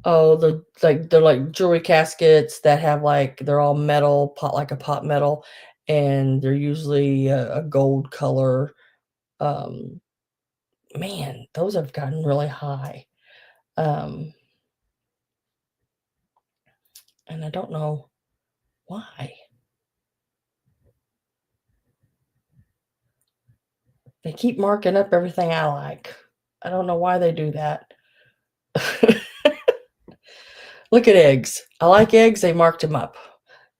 like jewelry caskets that have they're all metal, like a pot metal, and they're usually a gold color. Man, those have gotten really high. And I don't know why. They keep marking up everything I like. I don't know why they do that. Look at eggs. I like eggs. They marked them up.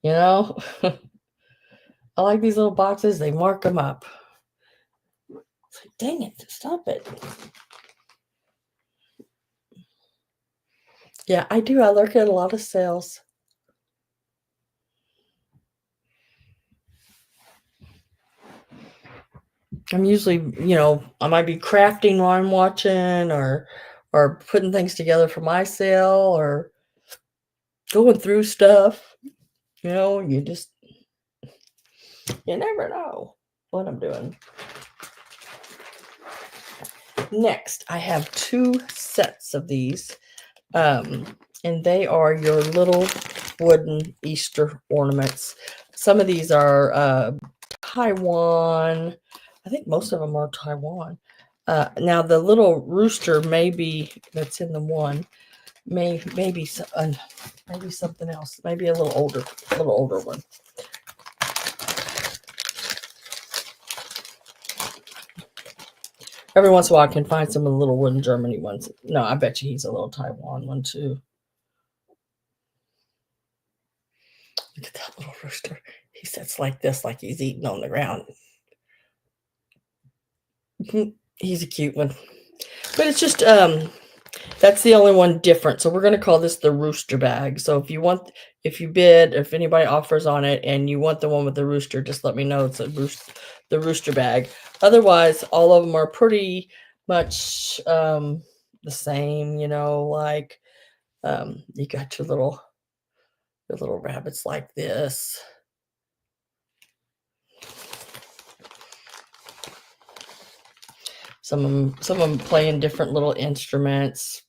I like these little boxes. They mark them up. It's like, dang it. Stop it. Yeah, I do. I lurk at a lot of sales. I'm usually, I might be crafting while I'm watching, or putting things together for my sale, or going through stuff. You never know what I'm doing. Next, I have 2 sets of these, and they are your little wooden Easter ornaments. Some of these are Taiwan. I think most of them are Taiwan. Now the little rooster that's in the one, maybe something else, maybe a little older one. Every once in a while I can find some of the little wooden Germany ones. No, I bet you he's a little Taiwan one too. Look at that little rooster. He sits like this, like he's eating on the ground. He's a cute one. But it's just that's the only one different. So we're going to call this the rooster bag. So if you bid, if anybody offers on it and you want the one with the rooster, just let me know. It's the rooster bag. Otherwise, all of them are pretty much the same, you got your little rabbits like this. Some of them playing different little instruments,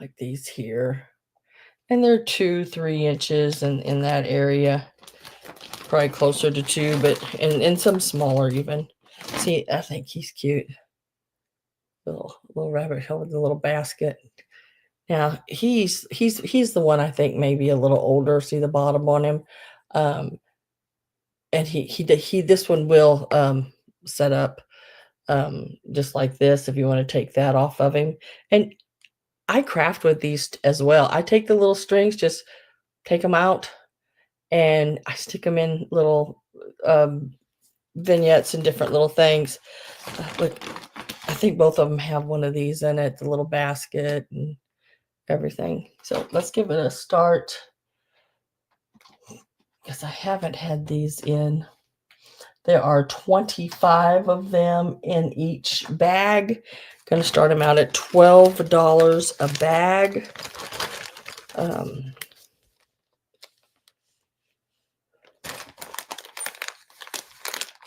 like these here. And they're 2-3 inches in that area. Probably closer to 2, but and some smaller even. See, I think he's cute. Little rabbit tail with the little basket. Now he's the one I think maybe a little older. See the bottom on him, and he this one will set up just like this if you want to take that off of him. And I craft with these as well. I take the little strings, just take them out, and I stick them in little vignettes and different little things. Look, I think both of them have one of these in it, the little basket and everything. So let's give it a start, because I haven't had these in. There are 25 of them in each bag. Going to start them out at $12 a bag.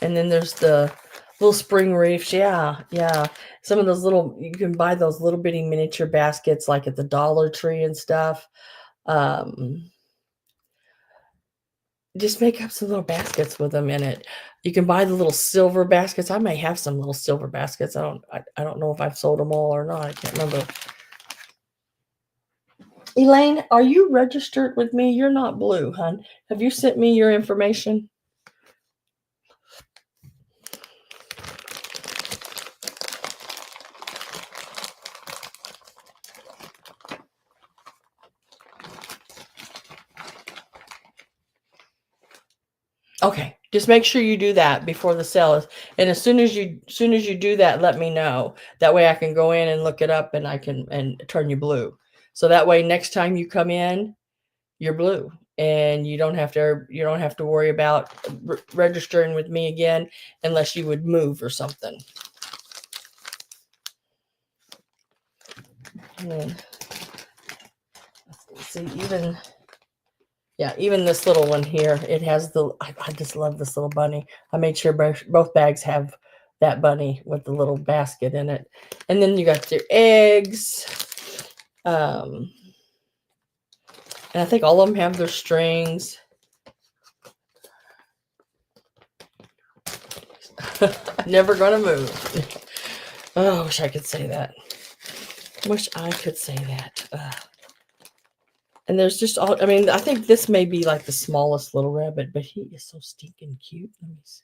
And then there's the little spring reefs. Yeah. Some of those little, you can buy those little bitty miniature baskets like at the Dollar Tree and stuff. Just make up some little baskets with them in it. You can buy the little silver baskets. I may have some little silver baskets. I don't know if I've sold them all or not. I can't remember. Elaine, are you registered with me? You're not blue, hon. Have you sent me your information? Okay, just make sure you do that before the sale is. And as soon as you do that, let me know. That way I can go in and look it up, and I can turn you blue. So that way next time you come in, you're blue, and you don't have to worry about registering with me again unless you would move or something. And then, let's see, even this little one here, it has I just love this little bunny. I made sure both bags have that bunny with the little basket in it. And then you got your eggs. And I think all of them have their strings. Never gonna move. Oh, I wish I could say that. Wish I could say that. And there's just all, I think this may be like the smallest little rabbit, but he is so stinking cute. Let me see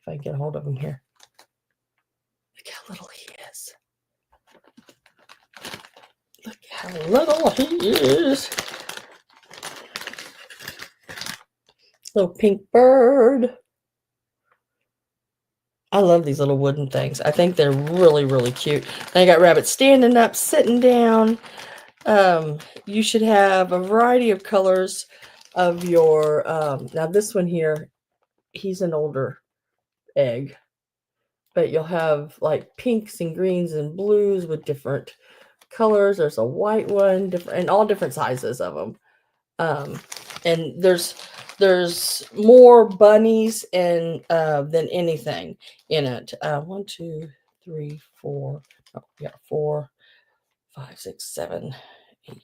if I can get a hold of him here. Look how little he is. Look how little he is. Little pink bird. I love these little wooden things. I think they're really, really cute. I got rabbits standing up, sitting down. You should have a variety of colors of your, now this one here, he's an older egg, but you'll have like pinks and greens and blues with different colors. There's a white one, different, and all different sizes of them. And there's more bunnies and than anything in it. 1, 2, 3, 4. Oh, yeah, 4, 5, 6, 7, 8.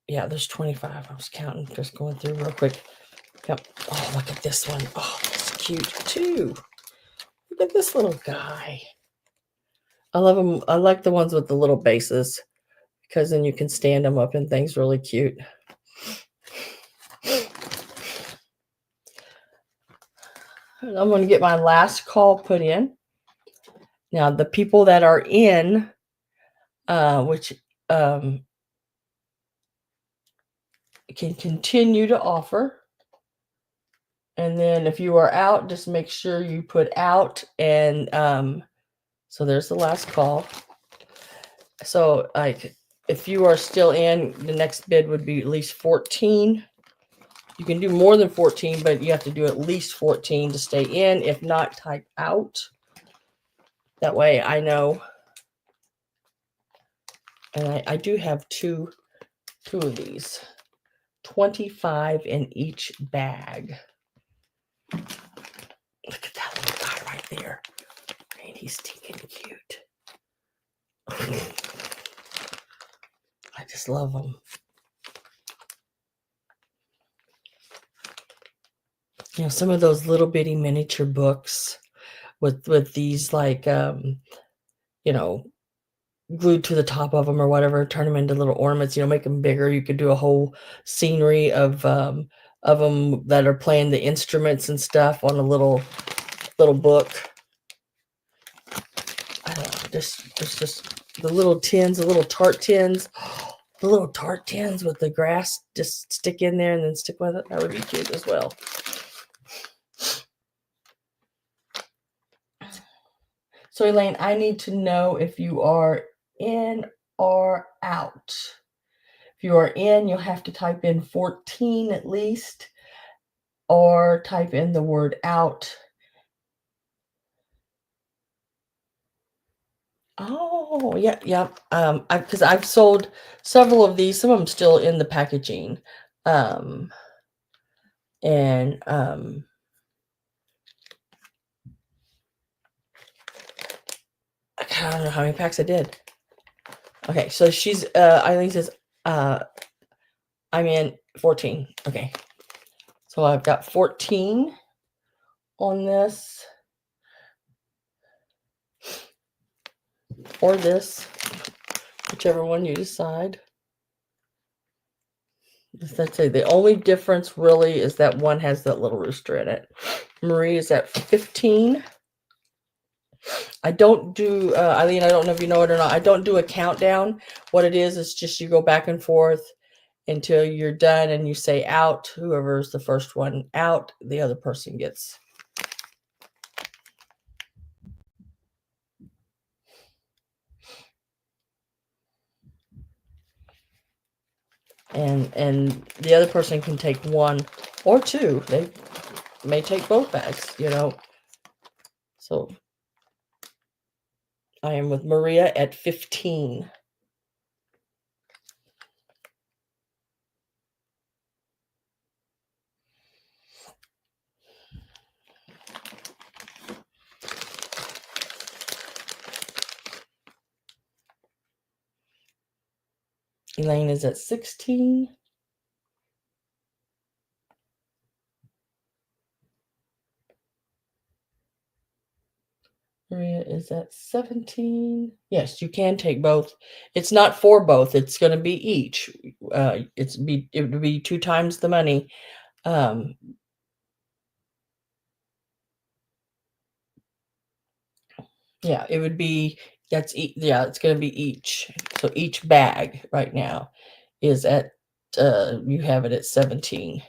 Yeah, there's 25. I was counting, just going through real quick. Yep. Oh, look at this one. Oh, that's cute too. Look at this little guy. I love them. I like the ones with the little bases, because then you can stand them up and things really cute. And I'm going to get my last call put in. Now, the people that are in, which can continue to offer. And then if you are out, just make sure you put out. And so there's the last call. So like, if you are still in, the next bid would be at least 14. You can do more than 14, but you have to do at least 14 to stay in. If not, type out. That way I know. And I do have two of these. 25 in each bag. Look at that little guy right there. Man, he's stinking cute. just love them. You know, some of those little bitty miniature books with these like you know, glued to the top of them or whatever, turn them into little ornaments, you know, make them bigger. You could do a whole scenery of them that are playing the instruments and stuff on a little book. I don't know, there's just the little tins, the little tart tins, the little tart tins with the grass just stick in there and then stick with it. That would be cute as well. So Elaine, I need to know if you are in or out. If you are in, you'll have to type in 14 at least, or type in the word out. Oh, yeah, yeah. Because I've sold several of these. Some of them still in the packaging. And I don't know how many packs I did. Okay, so she's Eileen says I'm in 14. Okay. So I've got 14 on this. Or this, whichever one you decide. Let's say the only difference really is that one has that little rooster in it. Marie is at 15. I don't do, Eileen, I don't know if you know it or not. I don't do a countdown. What it is just you go back and forth until you're done and you say out. Whoever's the first one out, the other person gets. And the other person can take one or two. They may take both bags, you know. So I am with Maria at 15. Elaine is at 16. Maria is at 17. Yes, you can take both. It's not for both. It's going to be each. It would be 2 times the money. Yeah, it would be. It's going to be each. So each bag right now is at. You have it at 17.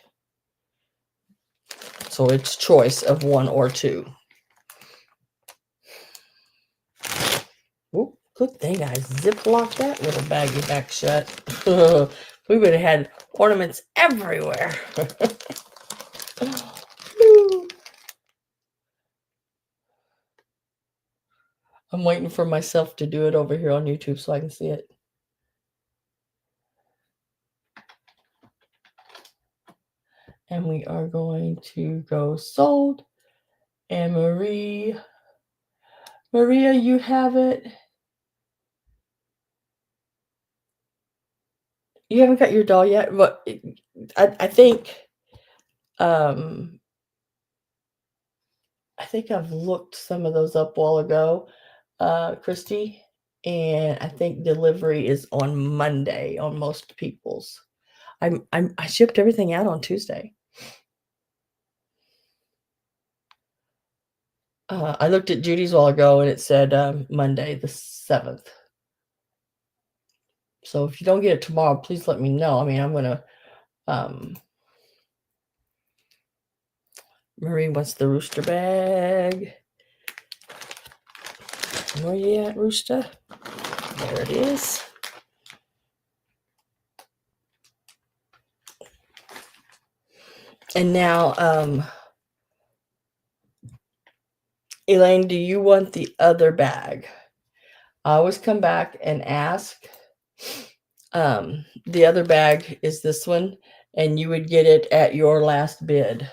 So it's choice of 1 or 2. Ooh, good thing I zip-locked that little baggie back shut. We would have had ornaments everywhere. I'm waiting for myself to do it over here on YouTube so I can see it. And we are going to go sold. And Maria, you have it. You haven't got your doll yet, but I think I've looked some of those up a while ago, Christy, and I think delivery is on Monday on most people's. I shipped everything out on Tuesday. I looked at Judy's a while ago and it said Monday the 7th. So if you don't get it tomorrow, please let me know. I mean, I'm gonna. Marie wants the rooster bag. Where you at, rooster? There it is. And now, Elaine, do you want the other bag? I always come back and ask. The other bag is this one, and you would get it at your last bid.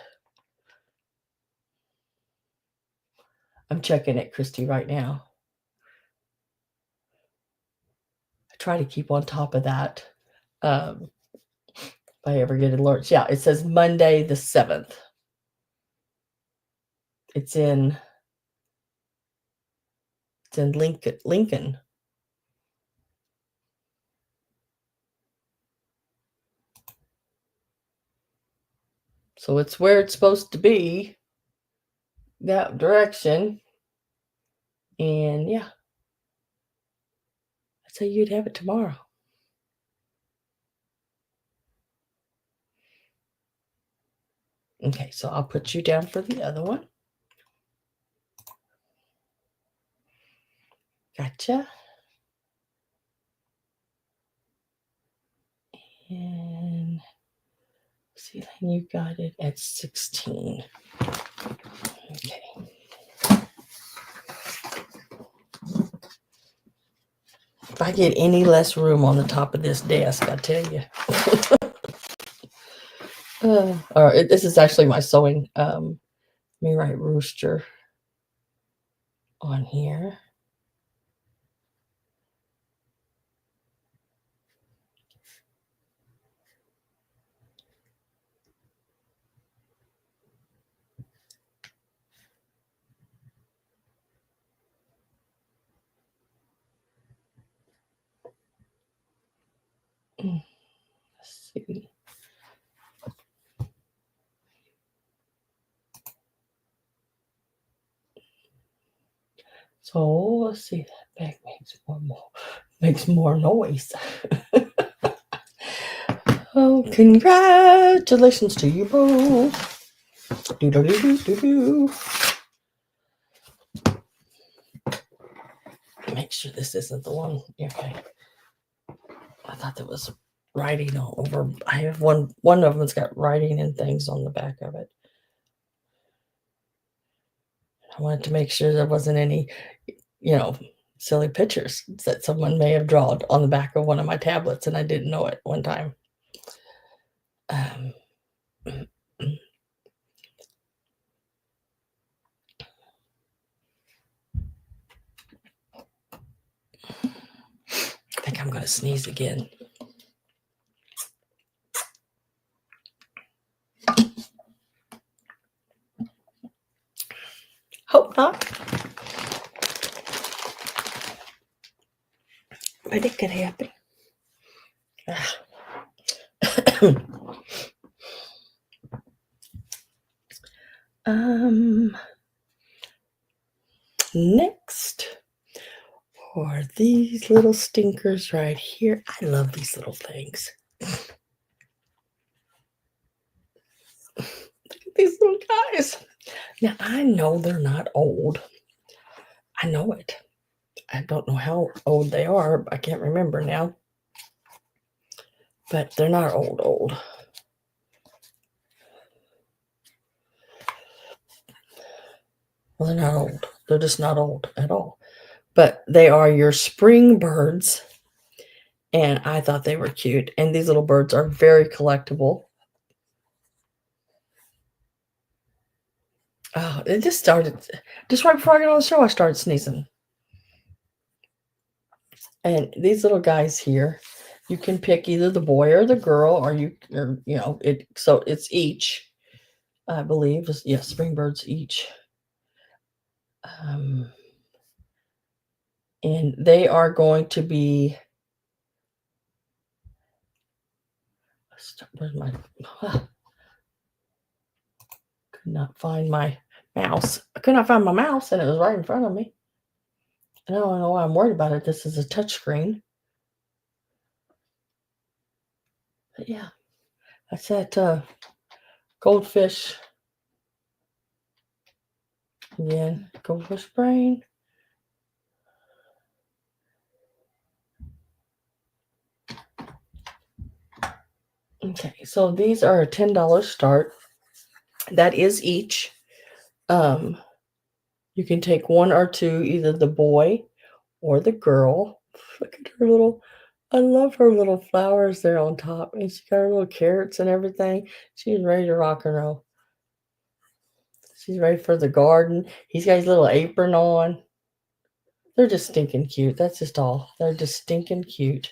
I'm checking it, Christy, right now. I try to keep on top of that. If I ever get alerts. Yeah, it says Monday the 7th. It's in Lincoln. So it's where it's supposed to be. That direction. And yeah. I'd say you'd have it tomorrow. Okay, so I'll put you down for the other one. Gotcha. And see, you got it at 16. Okay. If I get any less room on the top of this desk, I tell you. This is actually my sewing. Let me write rooster on here. Let's see. So let's see. That bag makes more noise. Oh, congratulations to you both. Do. Make sure this isn't the one. Okay. I thought there was writing all over. I have one of them's got writing and things on the back of it. I wanted to make sure there wasn't any, silly pictures that someone may have drawn on the back of one of my tablets, and I didn't know it one time. I think I'm going to sneeze again. Hope not. But it could happen. Next are these little stinkers right here. I love these little things. Look at these little guys. Now, I know they're not old. I know it. I don't know how old they are. I can't remember now. But they're not old. Well, they're not old. They're just not old at all. But they are your spring birds. And I thought they were cute. And these little birds are very collectible. Oh, it just started. Just right before I got on the show, I started sneezing. And these little guys here, you can pick either the boy or the girl, so it's each, I believe. Yes, spring birds each. And they are going to be. Where's my? Could not find my mouse. I could not find my mouse, and it was right in front of me. I don't know why I'm worried about it. This is a touch screen. But yeah, that's that goldfish. Again, goldfish brain. Okay, so these are a $10 start. That is each. You can take one or two, either the boy or the girl. Look at her little, I love her little flowers there on top. And she got her little carrots and everything. She's ready to rock and roll. She's ready for the garden. He's got his little apron on. They're just stinking cute. That's just all. They're just stinking cute.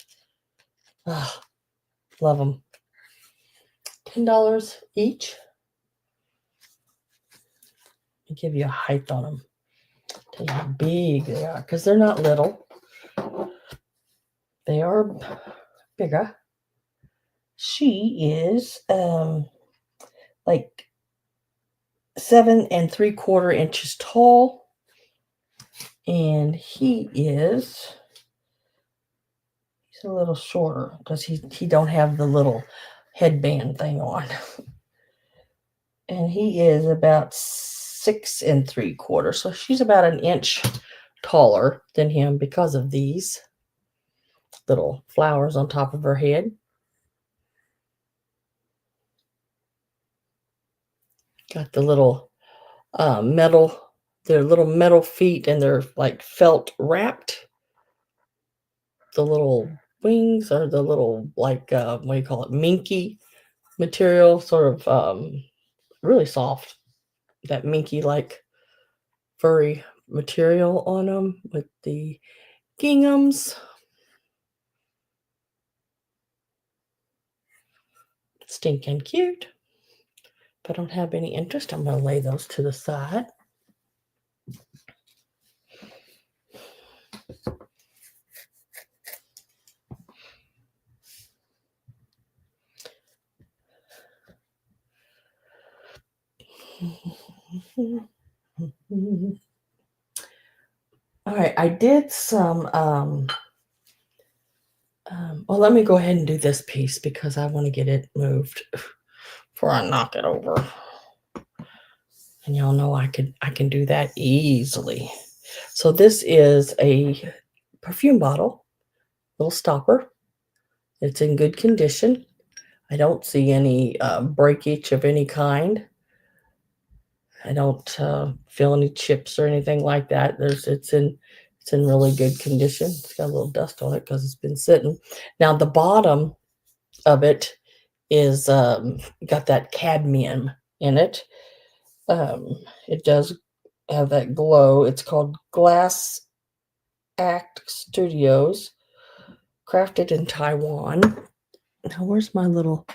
Oh, Love them. $10 each. I'll give you a height on them. Tell you how big they are, because they're not little. They are bigger. She is like 7 3/4 inches tall, and he's a little shorter because he don't have the little headband thing on. And he is about 6 3/4, so she's about an inch taller than him because of these little flowers on top of her head. Got the little their little metal feet, and they're like felt wrapped. The little wings are the little like what do you call it, minky material, sort of really soft, that minky like furry material on them with the ginghams. Stinking cute. If I don't have any interest, I'm going to lay those to the side. All right, I did some, well, let me go ahead and do this piece because I want to get it moved before I knock it over. And y'all know I can do that easily. So this is a perfume bottle, little stopper. It's in good condition. I don't see any breakage of any kind. I don't feel any chips or anything like that. It's in really good condition. It's got a little dust on it because it's been sitting. Now the bottom of it is got that cadmium in it. It does have that glow. It's called Glass Act Studios, crafted in Taiwan. Now where's my little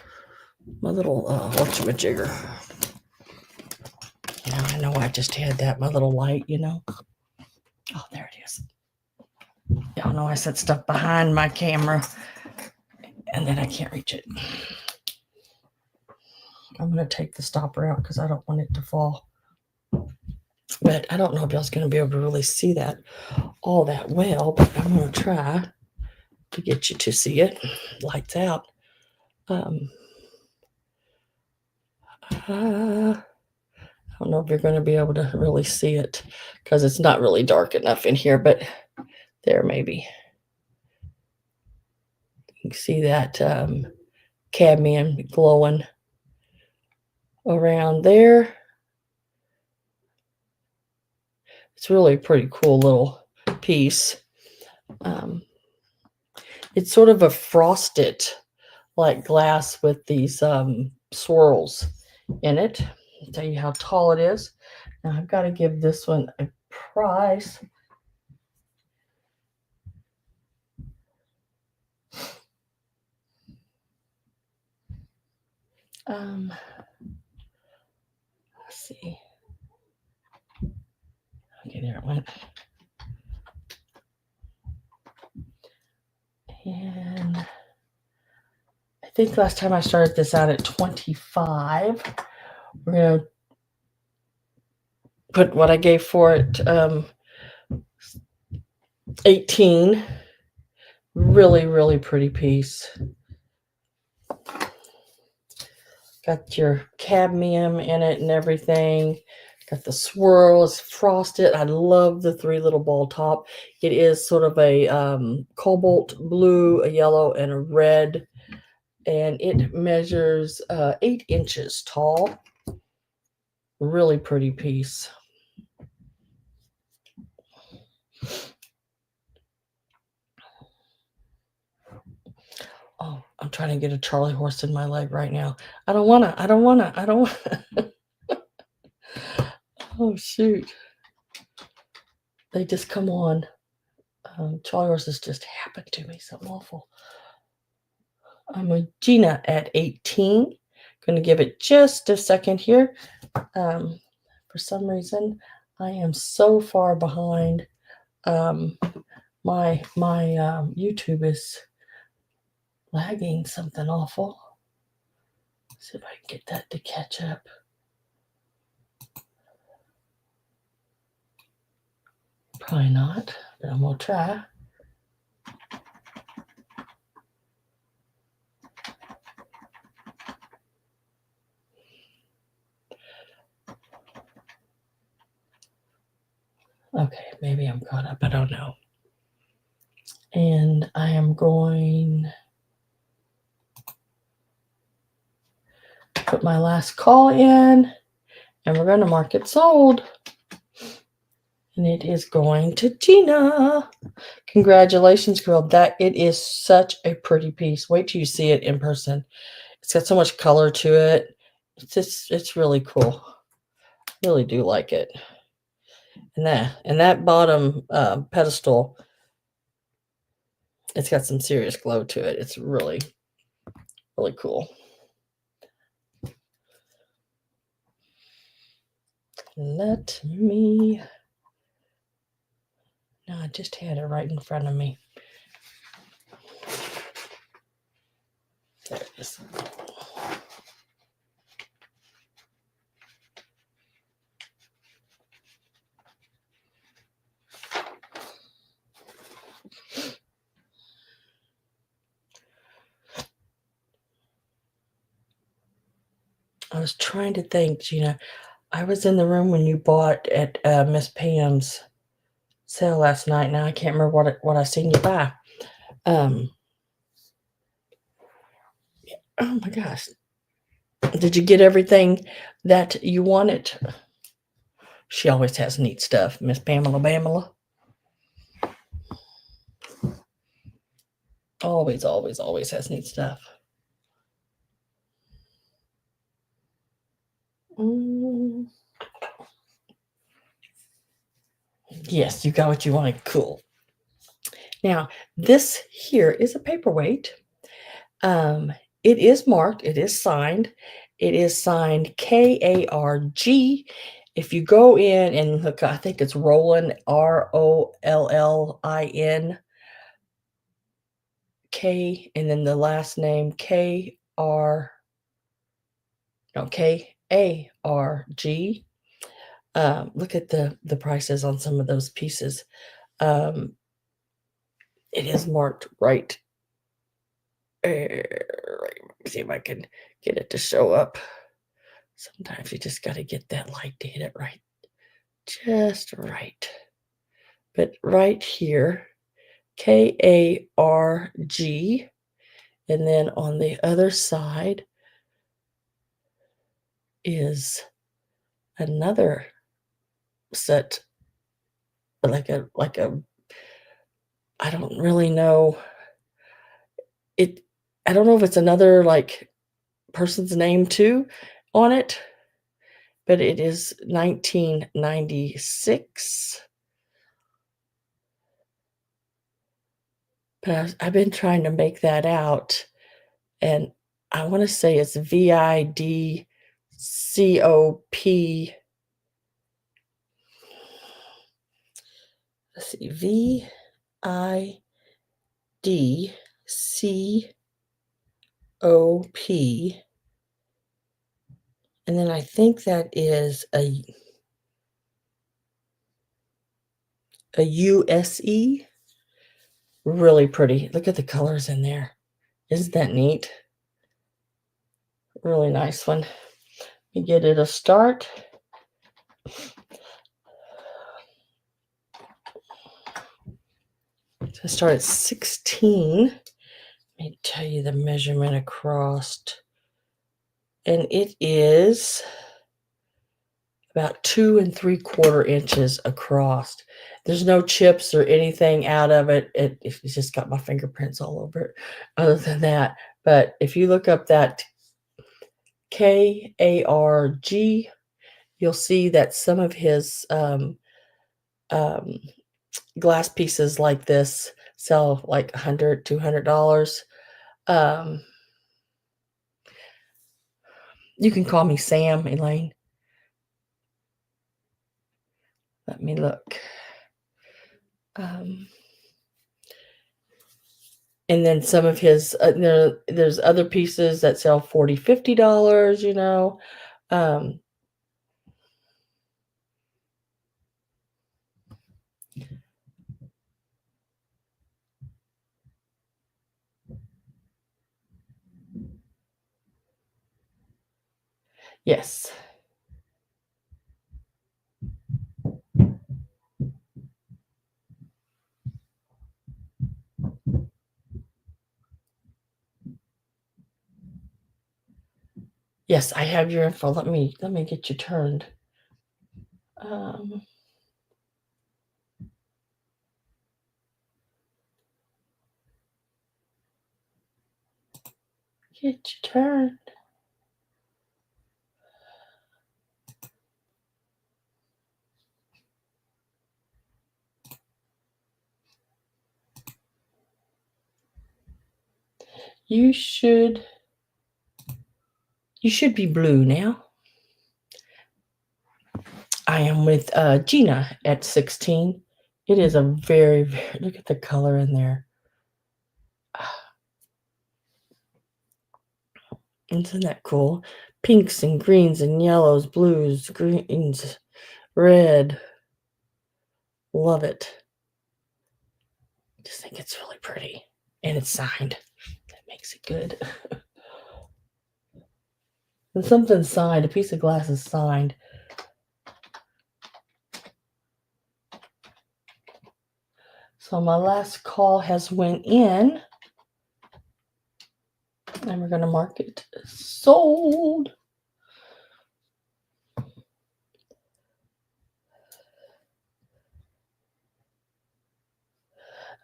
whatchamajigger? Yeah, I know I just had that, my little light, you know. Oh, there it is. Y'all know I set stuff behind my camera and then I can't reach it. I'm going to take the stopper out because I don't want it to fall. But I don't know if y'all's going to be able to really see that all that well, but I'm going to try to get you to see it. Lights out. I don't know if you're going to be able to really see it because it's not really dark enough in here, but there maybe. You can see that cadmium glowing around there. It's really a pretty cool little piece. It's sort of a frosted like glass with these swirls in it. I'll tell you how tall it is. Now I've got to give this one a price. Let's see. Okay, there it went. And I think last time I started this out at 25. We're going to put what I gave for it, 18. Really, really pretty piece. Got your cadmium in it and everything. Got the swirls, frosted. I love the 3 little ball top. It is sort of a cobalt blue, a yellow, and a red. And it measures 8 inches tall. Really pretty piece. Oh, I'm trying to get a Charlie horse in my leg right now. I don't want to. Oh, shoot. They just come on. Charlie horses just happened to me. Something awful. I'm with Gina at 18. Going to give it just a second here. For some reason, I am so far behind. My YouTube is lagging something awful. See if I can get that to catch up. Probably not, but I'm gonna try. Okay, maybe I'm caught up. I don't know. And I am going to put my last call in, and we're going to mark it sold. And it is going to Gina. Congratulations, girl. It is such a pretty piece. Wait till you see it in person. It's got so much color to it. It's really cool. Really do like it. And that bottom pedestal, it's got some serious glow to it. It's really, really cool. Let me. No, I just had it right in front of me. There it is. I was trying to think, Gina. I was in the room when you bought at Miss Pam's sale last night. Now I can't remember what I seen you buy. Oh my gosh. Did you get everything that you wanted? She always has neat stuff, Miss Pamela Bamela. Always, always, always has neat stuff. Yes, you got what you wanted. Cool. Now, this here is a paperweight. It is marked. It is signed. It is signed KARG. If you go in and look, I think it's Rollin, ROLLIN, K, and then the last name KARG. Look at the prices on some of those pieces. It is marked right. See if I can get it to show up. Sometimes you just got to get that light to hit it right. Just right. But right here, KARG. And then on the other side is another set, like a I don't really know. I don't know if it's another like person's name too on it, but it is 1996. But I've been trying to make that out, and I want to say it's VIDCOP. Let's see, VIDCOP. And then I think that is a USE. Really pretty. Look at the colors in there. Isn't that neat? Really nice one. Let me get it a start. So I start at 16. Let me tell you the measurement across. And it is about 2 3/4 inches across. There's no chips or anything out of it. It's just got my fingerprints all over it. Other than that, but if you look up that KARG, you'll see that some of his glass pieces like this sell like $100, $200. You can call me Sam, Elaine. Let me look. And then some of his, there's other pieces that sell $40, $50, you know. Yes. Yes, I have your info. Let me get you turned. Get you turned. You should be blue now. I am with Gina at 16. It is a very, very, look at the color in there. Isn't that cool? Pinks and greens and yellows, blues, greens, red. Love it. Just think it's really pretty. And it's signed. That makes it good. And something signed, a piece of glass is signed. So my last call has went in. And we're going to mark it sold.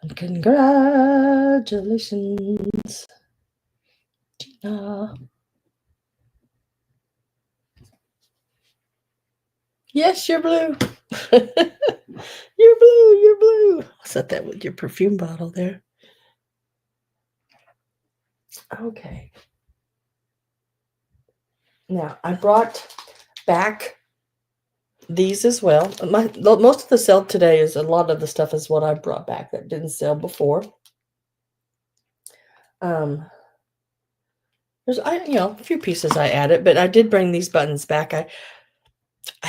And congratulations, Gina. Yes, you're blue. You're blue. You're blue. I'll set that with your perfume bottle there. Okay. Now, I brought back these as well. Most of the sale today is a lot of the stuff is what I brought back that didn't sell before. There's a few pieces I added, but I did bring these buttons back. I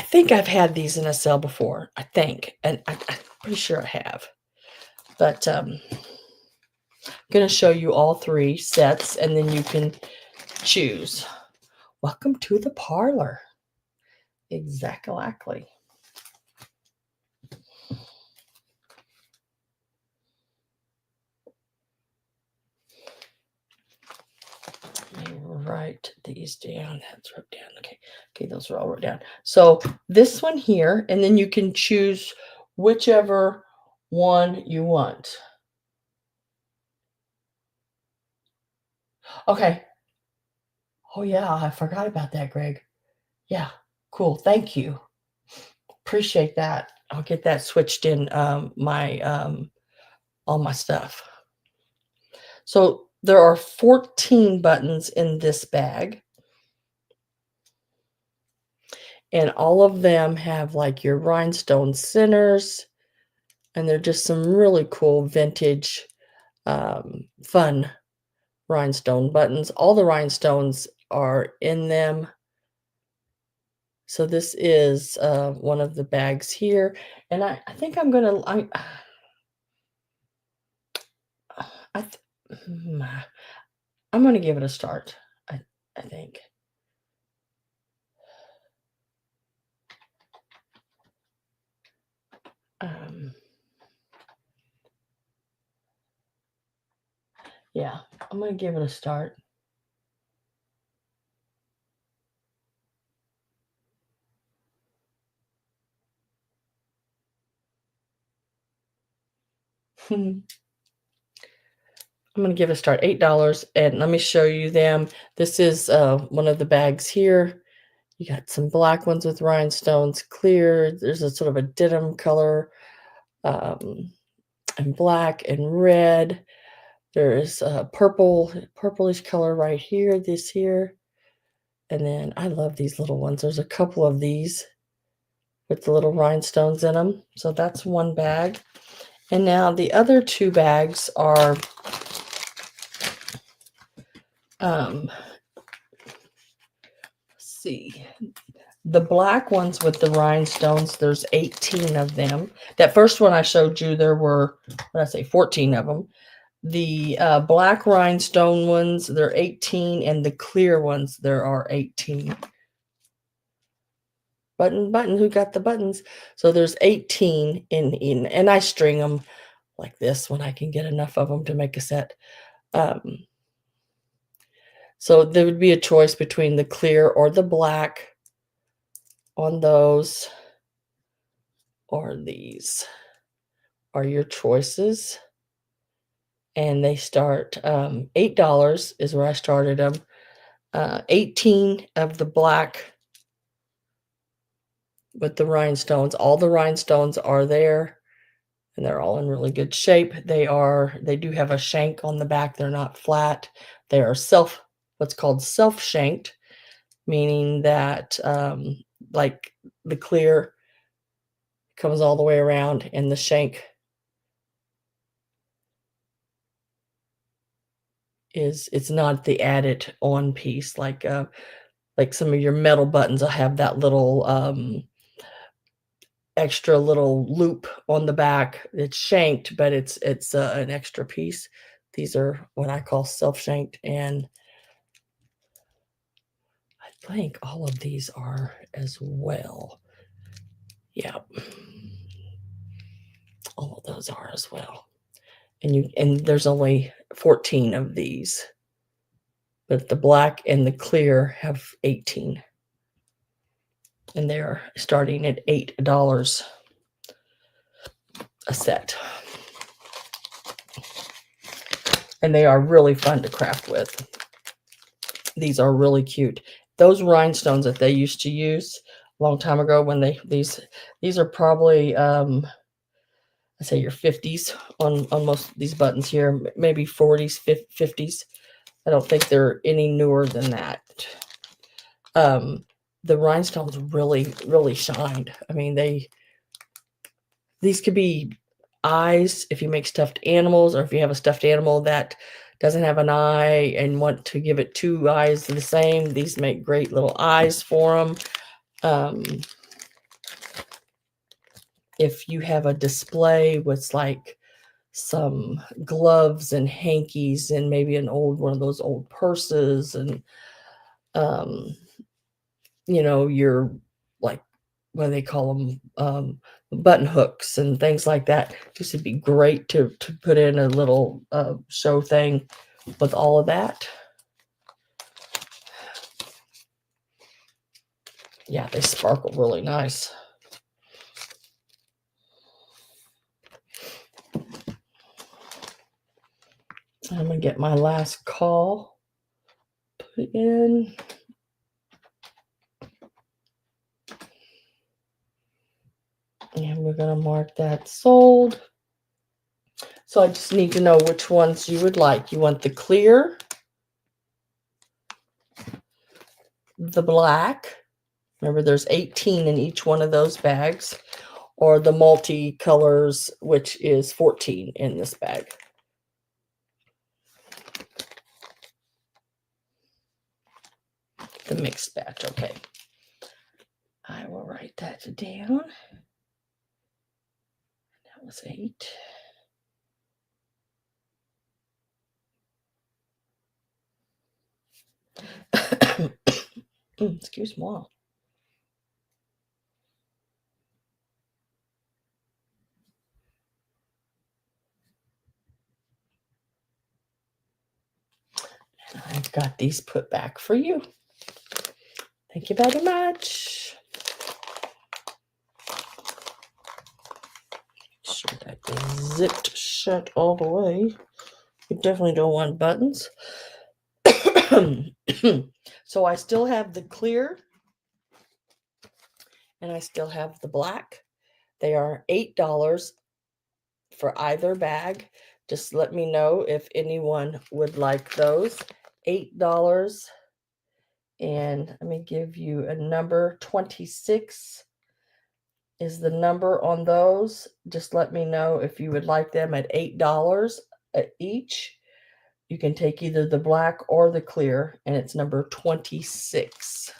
think I've had these in a sale before. I think, and I'm pretty sure I have. But I'm going to show you all 3 sets, and then you can choose. Welcome to the parlor. Exactly. Let me write these down. That's wrote down. Okay, those are all wrote down. So this one here, and then you can choose whichever one you want. Okay. Oh yeah, I forgot about that, Greg. Yeah, cool. Thank you. Appreciate that. I'll get that switched in my all my stuff. So there are 14 buttons in this bag. And all of them have like your rhinestone centers. And they're just some really cool vintage, fun rhinestone buttons. All the rhinestones are in them. So this is one of the bags here. And I think I'm going to, I'm going to give it a start, I think. Yeah, I'm going to give it a start. I'm going to give it a start. $8. And let me show you them. This is one of the bags here. You got some black ones with rhinestones, clear. There's a sort of a denim color, and black and red. There is a purplish color right here, this here. And then I love these little ones. There's a couple of these with the little rhinestones in them. So that's one bag. And now the other two bags are let's see. The black ones with the rhinestones, there's 18 of them. That first one I showed you, there were, what did I say, 14 of them. The black rhinestone ones, they're 18, and the clear ones, there are 18. Button, who got the buttons? So there's 18 and I string them like this when I can get enough of them to make a set. So there would be a choice between the clear or the black on those, or these are your choices. And they start $8 is where I started them. 18 of the black with the rhinestones. All the rhinestones are there, and they're all in really good shape. They do have a shank on the back. They're not flat. They are what's called self-shanked, meaning that like the clear comes all the way around, and the shank it's not the added on piece like some of your metal buttons will have that little extra little loop on the back. It's shanked, but it's an extra piece. These are what I call self-shanked, and I think all of these are as well. Yeah, all of those are as well. And there's only 14 of these, but the black and the clear have 18, and they're starting at $8 a set. And they are really fun to craft with. These are really cute. Those rhinestones that they used to use a long time ago, when these are probably I say your 50s on most of these buttons here, maybe 40s, 50s. I don't think they're any newer than that. The rhinestones really shined. I mean, these could be eyes if you make stuffed animals, or if you have a stuffed animal that doesn't have an eye and want to give it two eyes the same, these make great little eyes for them. If you have a display with like some gloves and hankies and maybe one of those old purses, and your, like, what do they call them, button hooks and things like that, this would be great to put in a little show thing with all of that. Yeah, they sparkle really nice. I'm gonna get my last call put in. And we're gonna mark that sold. So I just need to know which ones you would like. You want the clear, the black, remember there's 18 in each one of those bags, or the multi-colors, which is 14 in this bag. The mixed batch, okay. I will write that down. That was 8. Excuse me. I've got these put back for you. Thank you very much. Make sure that is zipped shut all the way. You definitely don't want buttons. So I still have the clear, and I still have the black. They are $8 for either bag. Just let me know if anyone would like those. $8 And let me give you a number. 26 is the number on those. Just let me know if you would like them at $8 each. You can take either the black or the clear, and it's number 26.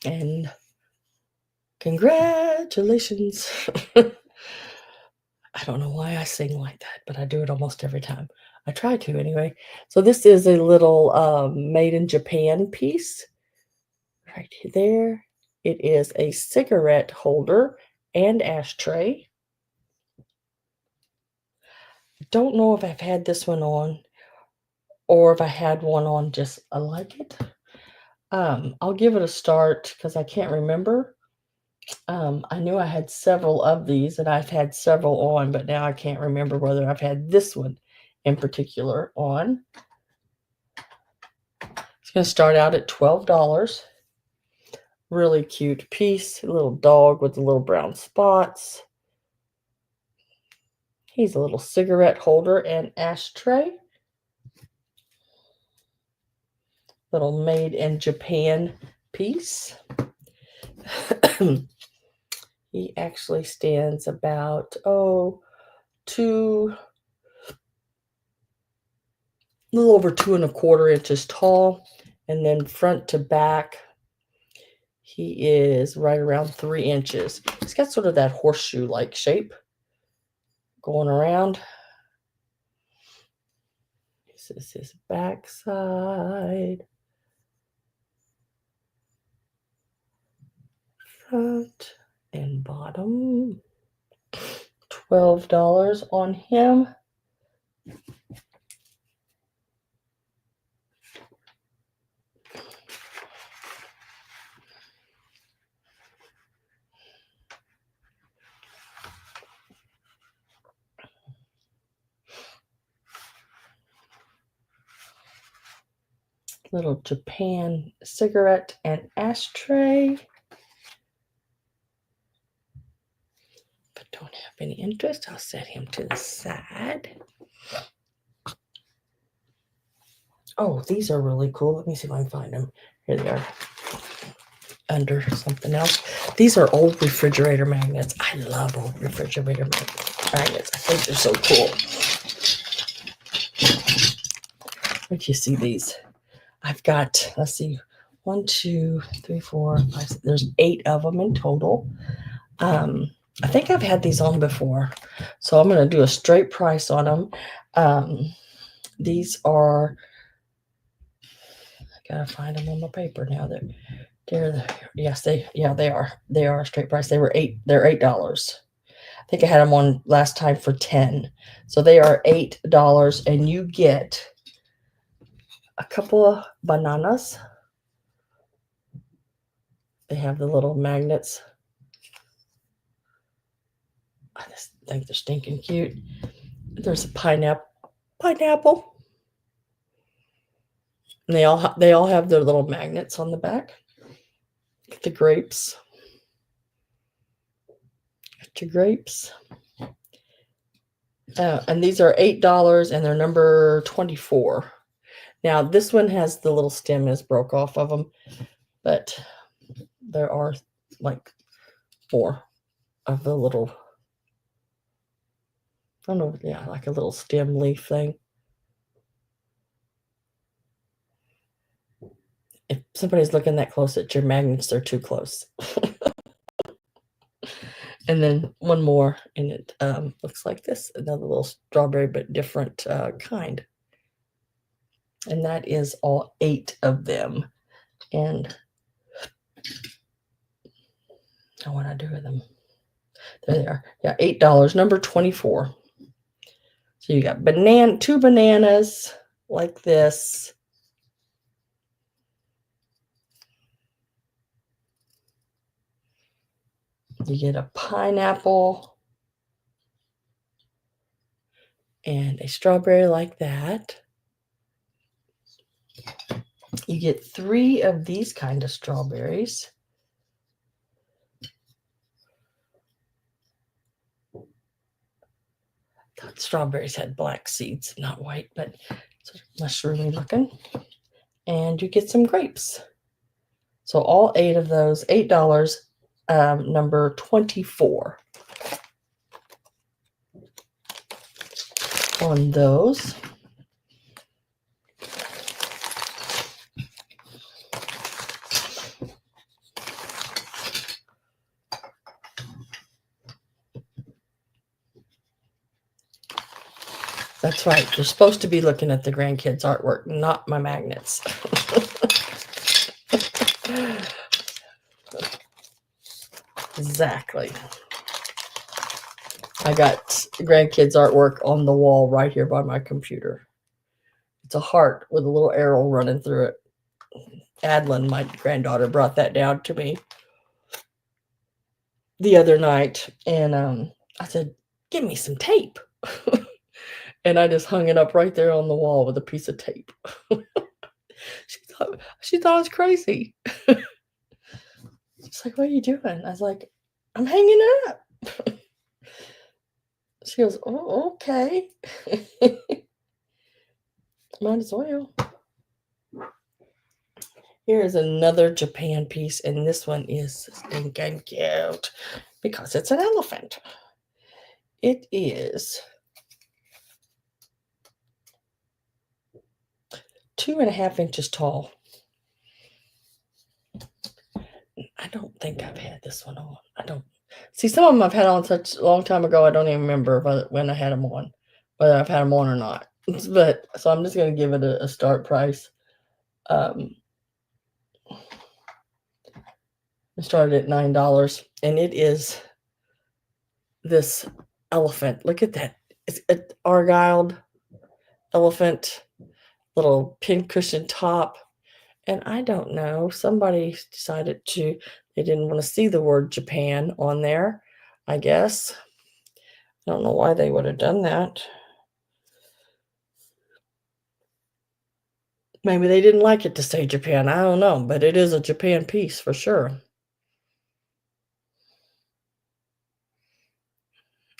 And congratulations. I don't know why I sing like that, but I do it almost every time. I try to anyway. So this is a little made in Japan piece right there. It is a cigarette holder and ashtray. I don't know if I've had this one on or if I had one on just I like it. I'll give it a start because I can't remember. I knew I had several of these and I've had several on, but now I can't remember whether I've had this one in particular on. It's going to start out at $12. Really cute piece. A little dog with the little brown spots. He's a little cigarette holder and ashtray. Little made in Japan piece. He actually stands about, a little over 2¼ inches tall. And then front to back, he is right around 3 inches. He's got sort of that horseshoe-like shape going around. This is his back side. Front and bottom. $12 on him. Little Japan cigarette and ashtray. If I don't have any interest, I'll set him to the side. Oh, these are really cool. Let me see if I can find them. Here they are. Under something else. These are old refrigerator magnets. I love old refrigerator magnets. I think they're so cool. Where'd you see these? I've got, let's see, 1, 2, 3, 4, 5, 6. There's 8 of them in total. I think I've had these on before, so I'm going to do a straight price on them. These are, I gotta find them on my paper now. Yes, they are. They are a straight price. They're $8. I think I had them on last time for 10, so they are $8, and you get a couple of bananas. They have the little magnets. I just think they're stinking cute. There's a pineapple. And they all have their little magnets on the back. The grapes. Got your grapes. And these are $8, and they're number 24. Now this one has the little stem is broke off of them, but there are like 4 of the little, I don't know, yeah, like a little stem leaf thing. If somebody's looking that close at your magnets, they're too close. And then one more, and it looks like this, another little strawberry, but different kind. And that is all 8 of them. And what I do with them? There they are. Yeah, $8, number 24. So you got 2 bananas like this. You get a pineapple and a strawberry like that. You get 3 of these kind of strawberries. strawberries had black seeds, not white, but sort of mushroomy looking. And you get some grapes. So all 8 of those, $8, number 24 on those. That's right. You're supposed to be looking at the grandkids' artwork, not my magnets. Exactly. I got grandkids' artwork on the wall right here by my computer. It's a heart with a little arrow running through it. Adeline, my granddaughter, brought that down to me the other night, and I said, "Give me some tape." And I just hung it up right there on the wall with a piece of tape. She thought I was crazy. She's like, "What are you doing?" I was like, "I'm hanging it up." She goes, "Oh, okay." Might as well. Here's another Japan piece, and this one is stinking cute because it's an elephant. It is 2.5 inches tall. I don't think I've had this one on. I don't see, some of them I've had on such a long time ago. I don't even remember when I had them on, whether I've had them on or not. But so I'm just going to give it a start price. I started at $9, and it is this elephant. Look at that. It's an argyled elephant, little pincushion top. And I don't know, somebody decided they didn't want to see the word Japan on there, I guess. I don't know why they would have done that. Maybe they didn't like it to say Japan. I don't know, but it is a Japan piece for sure.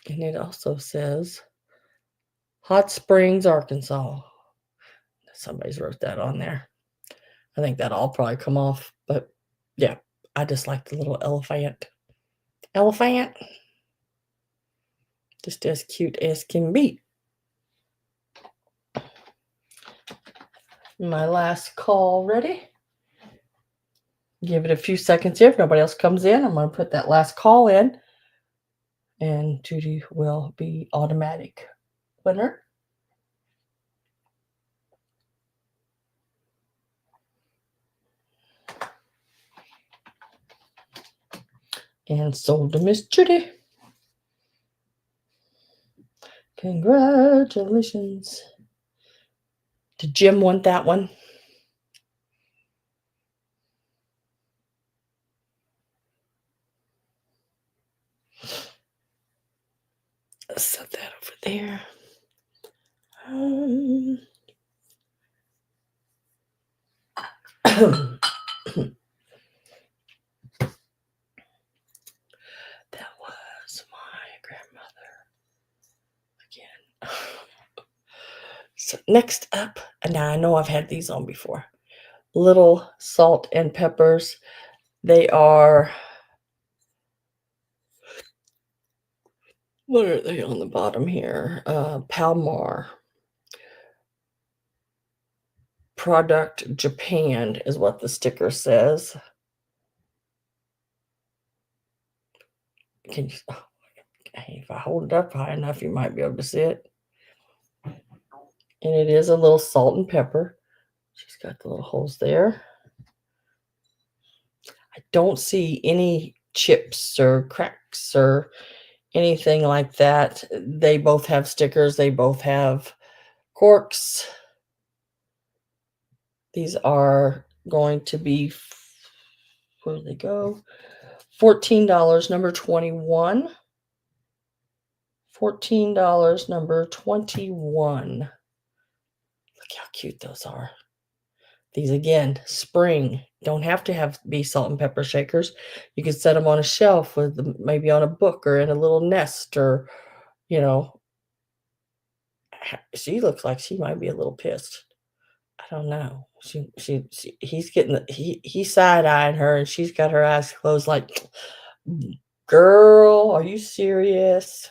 And it also says Hot Springs, Arkansas. Somebody's wrote that on there. I think that'll all probably come off, but yeah, I just like the little elephant. Elephant. Just as cute as can be. My last call ready. Give it a few seconds here. If nobody else comes in, I'm going to put that last call in, and Judy will be automatic winner. And sold to Miss Judy. Congratulations. Did Jim want that one? Let's set that over there. That was my grandmother again. So next up, and now I know I've had these on before. Little salt and peppers. They are, what are they on the bottom here? Palmar product Japan is what the sticker says. Can you, if I hold it up high enough, you might be able to see it. And it is a little salt and pepper. She's got the little holes there. I don't see any chips or cracks or anything like that. They both have stickers. They both have corks. These are going to be, where do they go? $14, number 21. $14, number 21. Look how cute those are. These, again, spring. Don't have to be salt and pepper shakers. You can set them on a shelf with maybe on a book or in a little nest, or, She looks like she might be a little pissed. I don't know. He's getting he's side-eyeing her, and she's got her eyes closed like, "Girl, are you serious?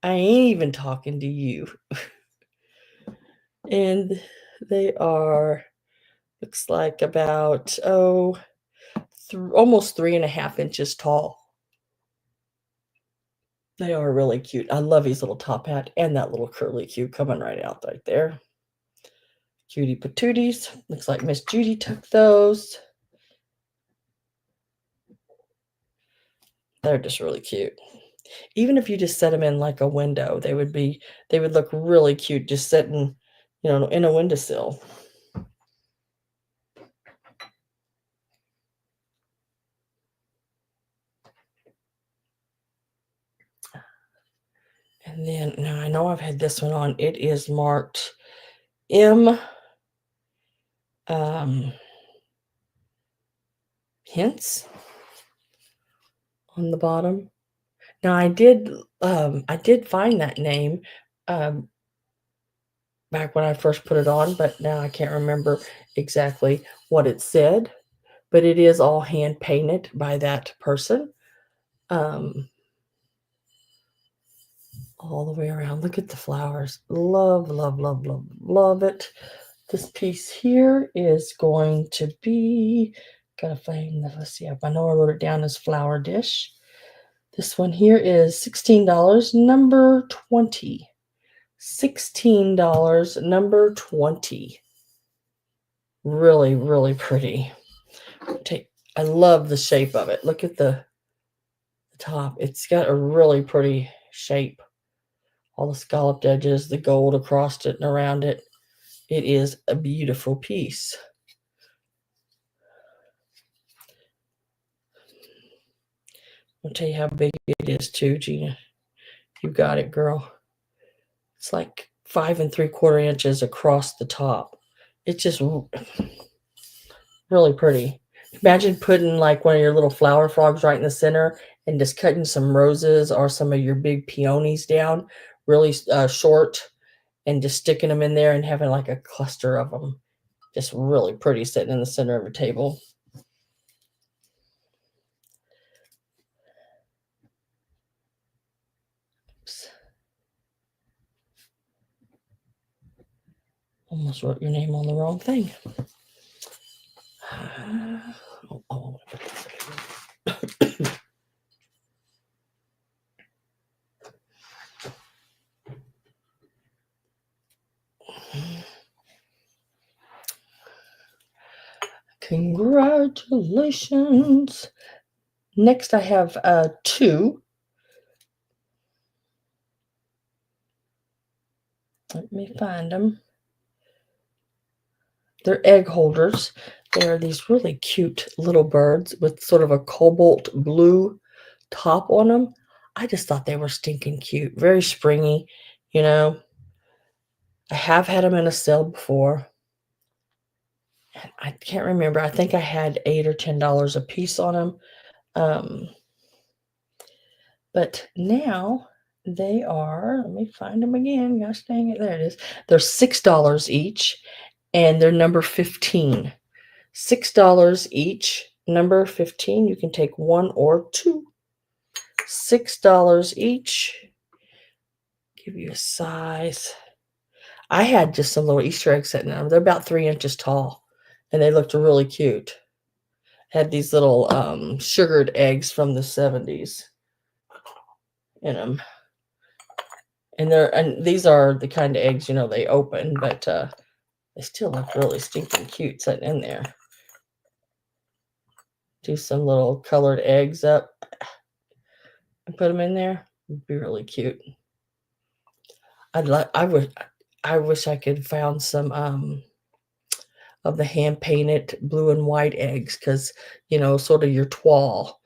I ain't even talking to you." And they are, looks like about, almost 3.5 inches tall. They are really cute. I love his little top hat and that little curly Q coming right there. Cutie patooties. Looks like Miss Judy took those. They're just really cute. Even if you just set them in like a window, they would look really cute just sitting, in a windowsill. And then now I know I've had this one on. It is marked M hints on the bottom. Now I did find that name back when I first put it on, but now I can't remember exactly what it said. But it is all hand painted by that person. All the way around. Look at the flowers. Love, love, love, love, love it. This piece here is going to be, gotta find, let's see, I know I wrote it down as flower dish. This one here is $16, number 20. $16, number 20. Really, really pretty. I love the shape of it. Look at the top. It's got a really pretty shape. All the scalloped edges, the gold across it and around it. It is a beautiful piece. I'll tell you how big it is too, Gina. You got it, girl. It's like 5 3/4 inches across the top. It's just really pretty. Imagine putting like one of your little flower frogs right in the center and just cutting some roses or some of your big peonies down really short and just sticking them in there and having like a cluster of them. Just really pretty sitting in the center of a table. Oops. Almost wrote your name on the wrong thing. Congratulations. Next I have two. Let me find them. They're egg holders. They are these really cute little birds with sort of a cobalt blue top on them. I just thought they were stinking cute. Very springy, I have had them in a sale before. And I can't remember. I think I had $8 or $10 a piece on them. But now they are, let me find them again. Gosh dang it, there it is. They're $6 each, and they're number 15. $6 each, number 15. You can take one or two. $6 each. Give you a size. I had just some little Easter eggs sitting there. They're about 3 inches tall, and they looked really cute. Had these little sugared eggs from the 70s in them. And these are the kind of eggs, they open, but they still look really stinking cute sitting in there. Do some little colored eggs up and put them in there. It'd be really cute. I wish I could found some of the hand painted blue and white eggs, because sort of your toile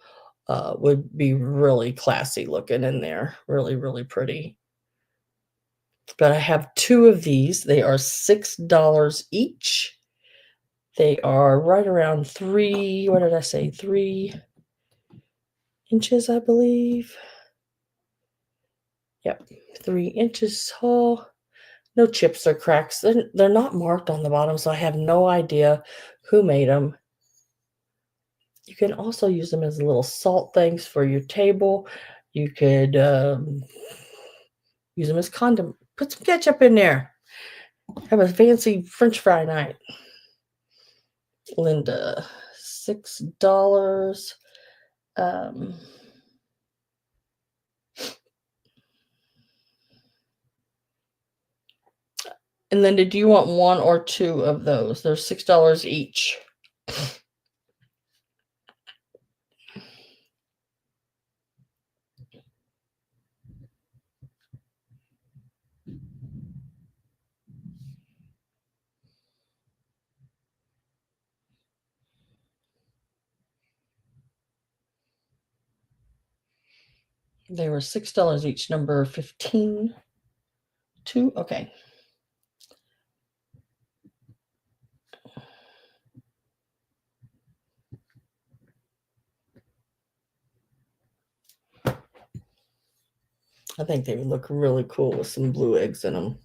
would be really classy looking in there. Really, really pretty. But I have two of these. They are $6 each. They are right around 3, what did I say? 3 inches, I believe. Yep, 3 inches tall. No chips or cracks. They're not marked on the bottom, so I have no idea who made them. You can also use them as little salt things for your table. You could use them as condiment. Put some ketchup in there. Have a fancy French fry night. Linda, $6. Um, and Linda, do you want one or two of those? They're $6 each. They were $6 each, number 15. Two? Okay. I think they would look really cool with some blue eggs in them.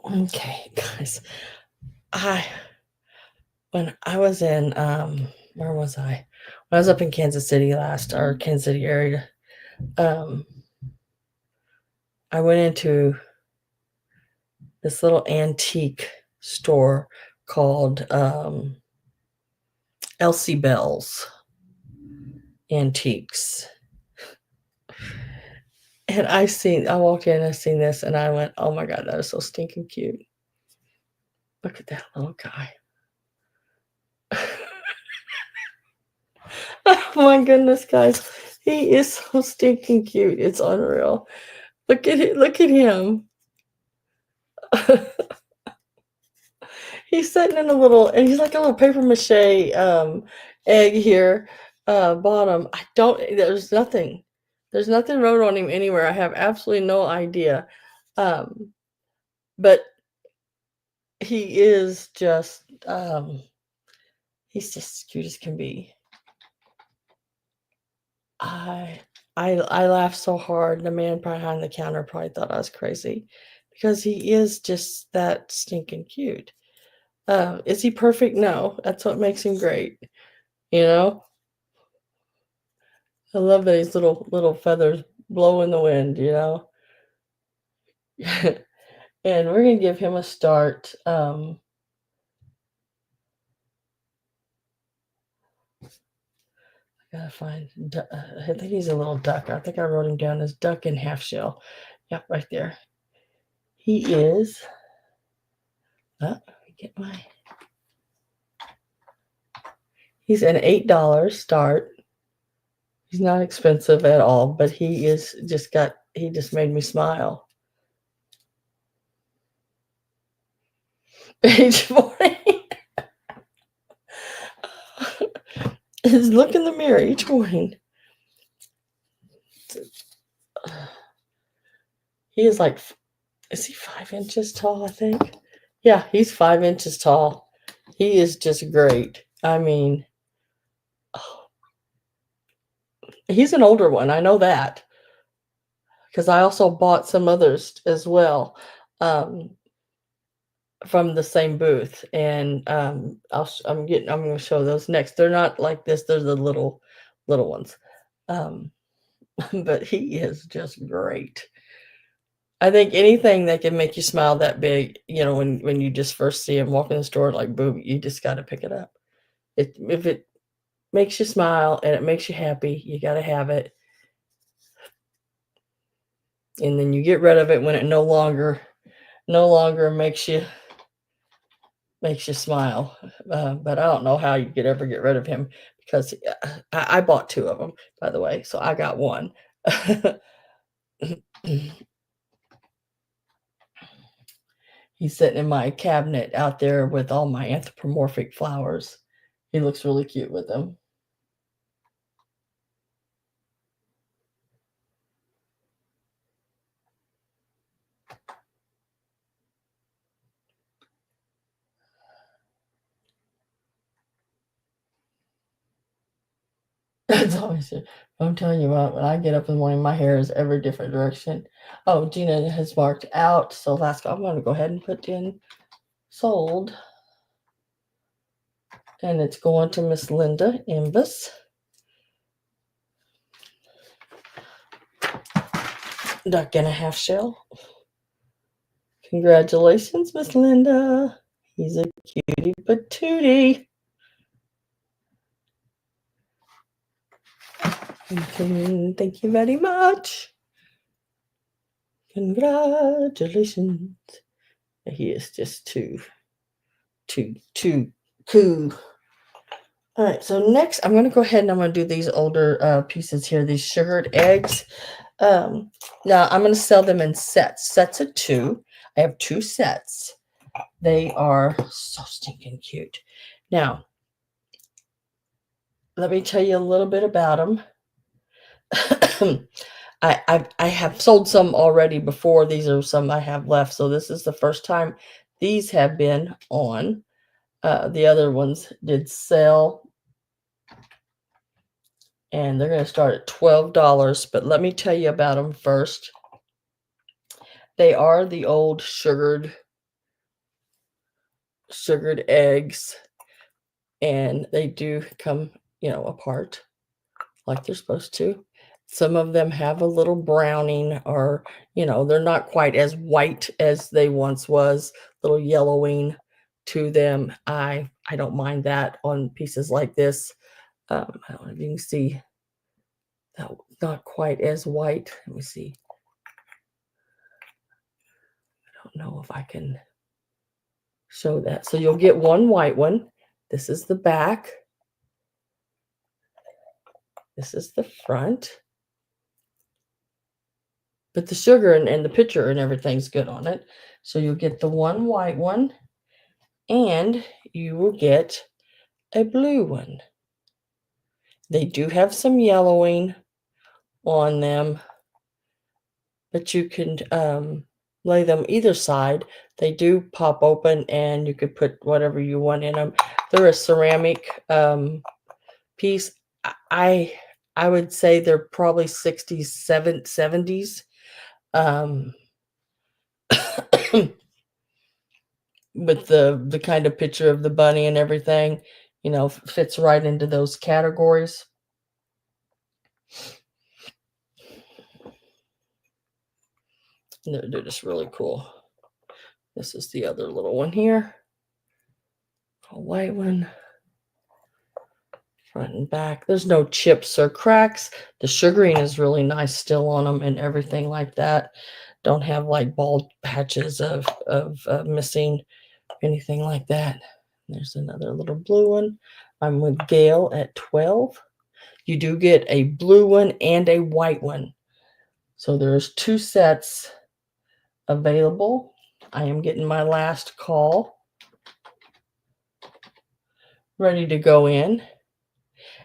Okay, guys. When I was in where was I? When I was up in Kansas City or Kansas City area, I went into this little antique store called Elsie Bell's Antiques. And I walked in, I seen this, and I went, oh my God, that is so stinking cute. Look at that little guy. Oh my goodness, guys. He is so stinking cute. It's unreal. Look at it. Look at him. He's sitting in and he's like a little paper mache egg here, bottom. There's nothing. There's nothing wrote on him anywhere. I have absolutely no idea. But he is just, he's just as cute as can be. I laughed so hard. The man behind the counter probably thought I was crazy because he is just that stinking cute. Is he perfect? No. That's what makes him great. You know? I love that his little feathers blow in the wind, you know? And we're gonna give him a start. I gotta find. I think he's a little duck. I think I wrote him down as duck and half shell. Yep, right there. He is. Get my. He's an $8 start. He's not expensive at all, but he just made me smile. Page 40. Look in the mirror each morning. He is he 5 inches tall, I think? Yeah, he's 5 inches tall. He is just great. I mean, he's an older one. I know that because I also bought some others as well from the same booth, and I'm going to show those next. They're not like this. They're the little ones, but he is just great. I think anything that can make you smile that big, when you just first see him walk in the store, like boom, you just got to pick it up. If it makes you smile and it makes you happy, you got to have it. And then you get rid of it when it no longer makes you smile. But I don't know how you could ever get rid of him because I bought 2 of them, by the way, so I got one. He's sitting in my cabinet out there with all my anthropomorphic flowers. He looks really cute with them. That's always it. I'm telling you what, when I get up in the morning, my hair is every different direction. Oh, Gina has marked out. So last call, I'm going to go ahead and put in sold. And it's going to Miss Linda Imbus. Duck and a half shell. Congratulations, Miss Linda. He's a cutie patootie. Thank you very much. Congratulations. He is just too cool. All right, so next I'm going to go ahead and I'm going to do these older pieces here, these sugared eggs. Now I'm going to sell them in sets of 2. I have 2 sets. They are so stinking cute. Now, let me tell you a little bit about them. I have sold some already before. These are some I have left. So this is the first time these have been on. The other ones did sell. And they're going to start at $12. But let me tell you about them first. They are the old sugared eggs. And they do come, apart like they're supposed to. Some of them have a little browning or, they're not quite as white as they once was, little yellowing to them. I don't mind that on pieces like this. I don't know if you can see that, not quite as white. Let me see. I don't know if I can show that. So you'll get one white one. This is the back. This is the front. But the sugar and the picture and everything's good on it. So you'll get the one white one, and you will get a blue one. They do have some yellowing on them, but you can lay them either side. They do pop open, and you could put whatever you want in them. They're a ceramic piece. I would say they're probably 60s, 70s. With the kind of picture of the bunny and everything, fits right into those categories. They're just really cool. This is the other little one here. A white one. Front and back. There's no chips or cracks. The sugaring is really nice still on them and everything like that. Don't have like bald patches of missing anything like that. There's another little blue one. I'm with Gail at 12. You do get a blue one and a white one. So there's 2 sets available. I am getting my last call ready to go in.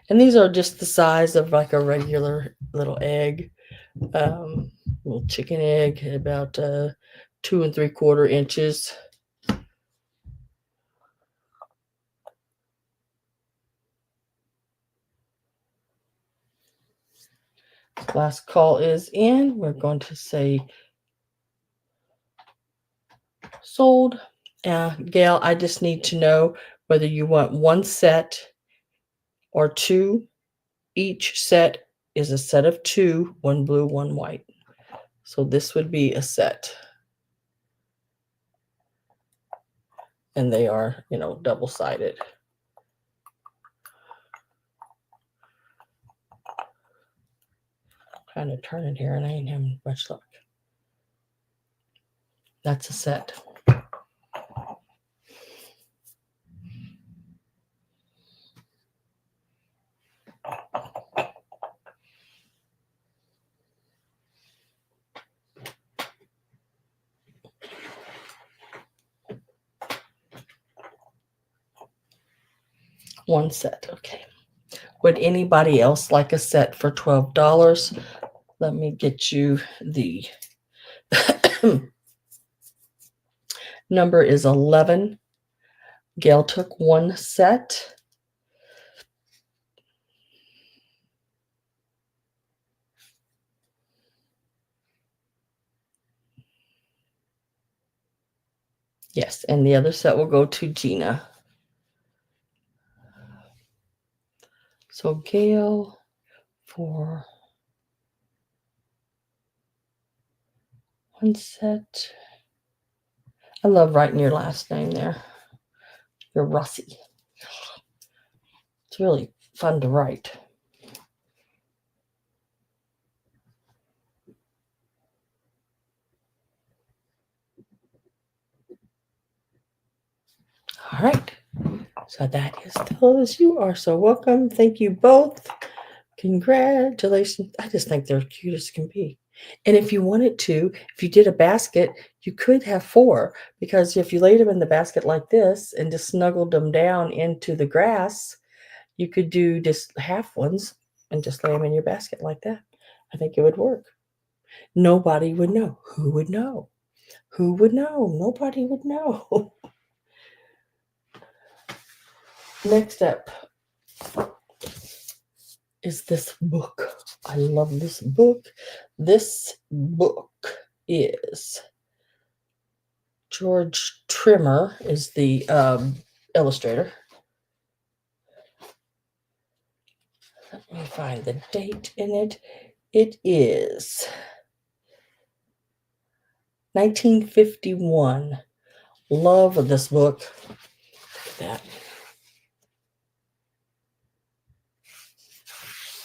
And these are just the size of like a regular little egg, little chicken egg, about 2 3/4 inches. Last call is in. We're going to say sold. Gail, I just need to know whether you want 1 set or 2. Each set is a set of 2, 1 blue, 1 white. So this would be a set. And they are, double-sided. Trying to turn it here and I ain't having much luck. That's a set. One set, okay. Would anybody else like a set for $12? Let me get you the number is 11. Gail took 1 set. Yes, and the other set will go to Gina. So Gail for one set. I love writing your last name there. You're Rossi. It's really fun to write. All right. So that is those. You are so welcome. Thank you both. Congratulations. I just think they're cute as can be. And if you wanted to, if you did a basket, you could have 4, because if you laid them in the basket like this and just snuggled them down into the grass, you could do just half ones and just lay them in your basket like that. I think it would work. Nobody would know. Who would know? Who would know? Nobody would know. Next up is this book. I love this book. This book is George Trimmer is the illustrator. Let me find the date in it. It is 1951. Love this book. Look at that.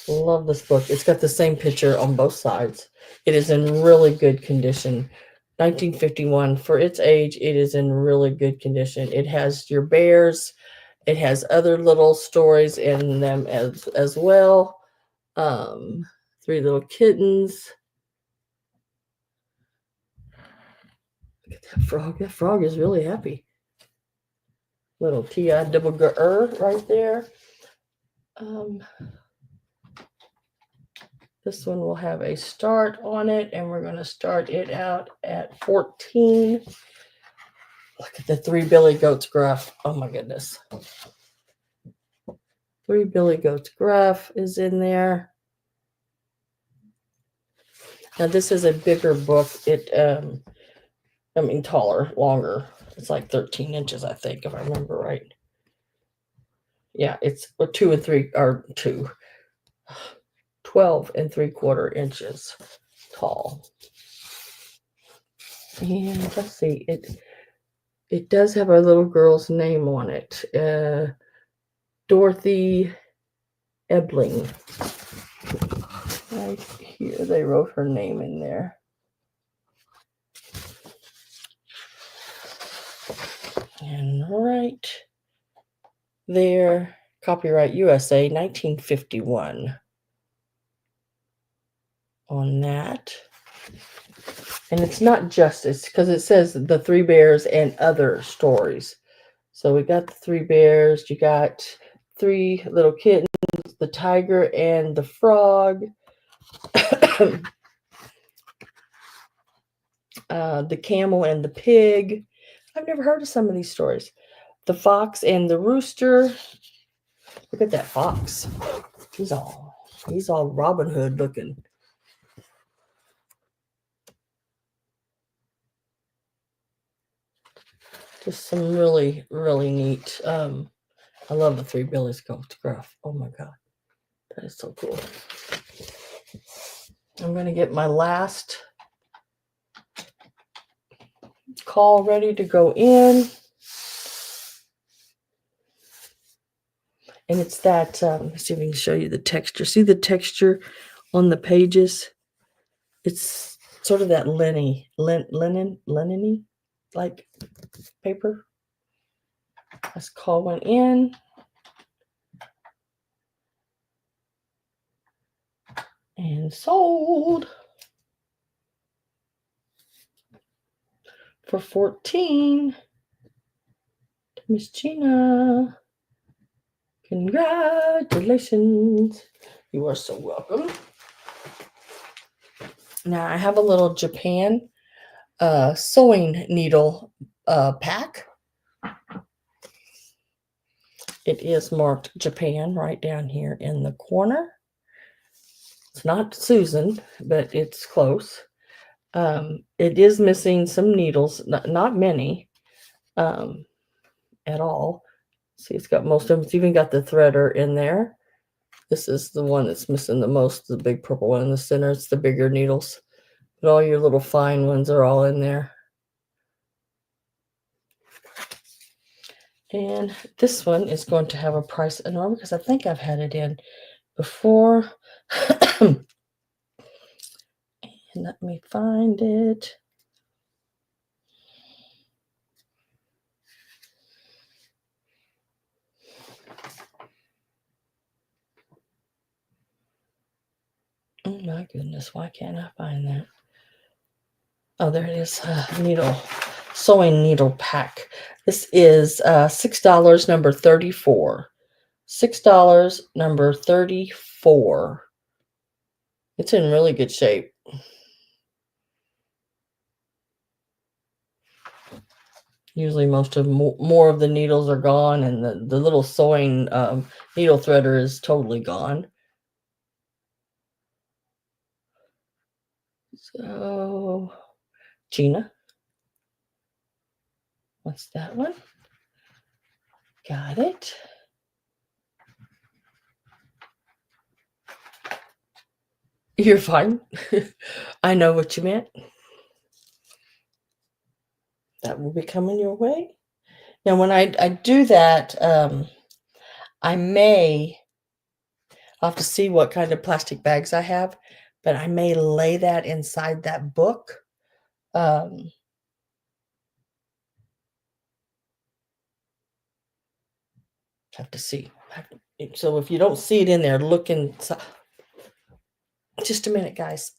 Love this book. It's got the same picture on both sides. It is in really good condition. 1951. For its age, it is in really good condition. It has your bears. It has other little stories in them as well. 3 little kittens. Look at that frog. That frog is really happy. Little T-I-double-G-R right there. This one will have a start on it, and we're going to start it out at 14. Look at the 3 billy goats gruff. Oh my goodness. 3 billy goats gruff is in there. Now this is a bigger book. Taller, longer. It's like 13 inches, I think, if I remember right. Yeah, it's 2 and 3 or 12 and 3/4 inches tall. And let's see, it does have a little girl's name on it. Dorothy Ebling. Right here, they wrote her name in there. And right there, copyright USA, 1951 on that. And it's not justice, because it says the 3 bears and other stories. So we got the 3 bears, you got 3 little kittens, the tiger and the frog, the camel and the pig. I've never heard of some of these stories. The fox and the rooster. Look at that fox. He's all Robin Hood looking. Just some really, really neat. I love the 3 billies goats gruff. Oh my God. That is so cool. I'm going to get my last call ready to go in. And it's that, let's see if we can show you the texture. See the texture on the pages? It's sort of that linen-y like paper. Let's call one in. And sold for 14. Miss Gina. Congratulations. You are so welcome. Now I have a little Japan sewing needle pack. It is marked Japan right down here in the corner. It's not Susan, but it's close. It is missing some needles, not many. at all. See, it's got most of them. It's even got the threader in there. This is the one that's missing the most, the big purple one in the center. It's the bigger needles. But all your little fine ones are all in there. And this one is going to have a price enormous because I think I've had it in before. And let me find it. Oh my goodness, why can't I find that? Oh, there it is. Sewing needle pack. This is $6, number 34. $6, number 34. It's in really good shape. Usually most of more of the needles are gone, and the little sewing needle threader is totally gone. So, Gina, what's that one? Got it. You're fine. I know what you meant. That will be coming your way. Now, when I do that, I may, I'll have to see what kind of plastic bags I have, but I may lay that inside that book. Have to see. So if you don't see it in there, look inside. Just a minute, guys.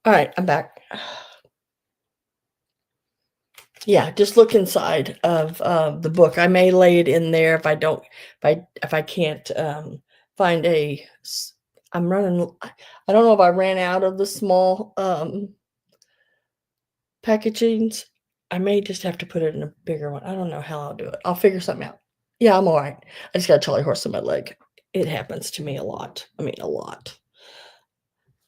All right, I'm back. Yeah, just look inside of the book. I may lay it in there if I don't, if I can't find a. I'm running. I don't know if I ran out of the small packagings. I may just have to put it in a bigger one. I don't know how I'll do it. I'll figure something out. Yeah, I'm all right. I just got a Charlie horse in my leg. It happens to me a lot. I mean, a lot.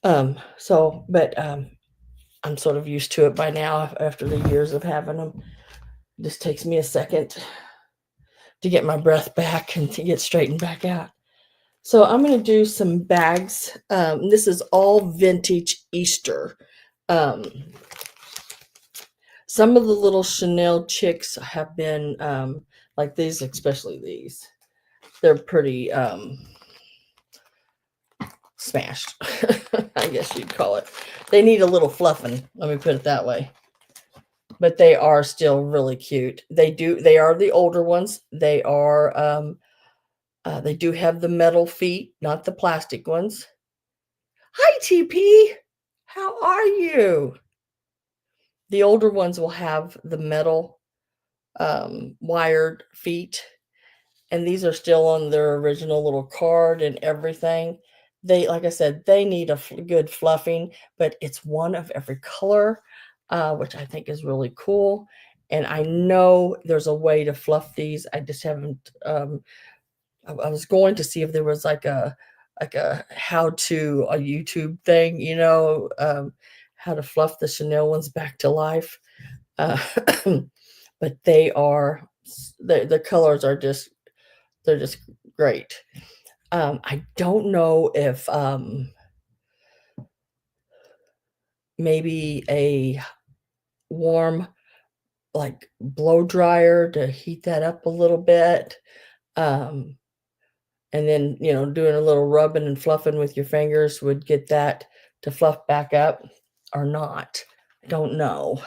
But I'm sort of used to it by now after the years of having them. It just takes me a second to get my breath back and to get straightened back out. So I'm going to do some bags. This is all vintage Easter. Some of the little Chanel chicks have been like these, especially these. They're pretty smashed, I guess you'd call it. They need a little fluffing, let me put it that way. But they are still really cute. They are the older ones. They are they do have the metal feet, not the plastic ones. Hi, TP. How are you? The older ones will have the metal wired feet, and these are still on their original little card and everything. They, like I said, they need a good fluffing, but it's one of every color, which I think is really cool. And I know there's a way to fluff these. I just haven't. I was going to see if there was like a how to a YouTube thing, how to fluff the Chanel ones back to life. Uh, but the colors are just they're just great. I don't know if maybe a warm like blow dryer to heat that up a little bit. Um, and then, doing a little rubbing and fluffing with your fingers would get that to fluff back up or not. I don't know.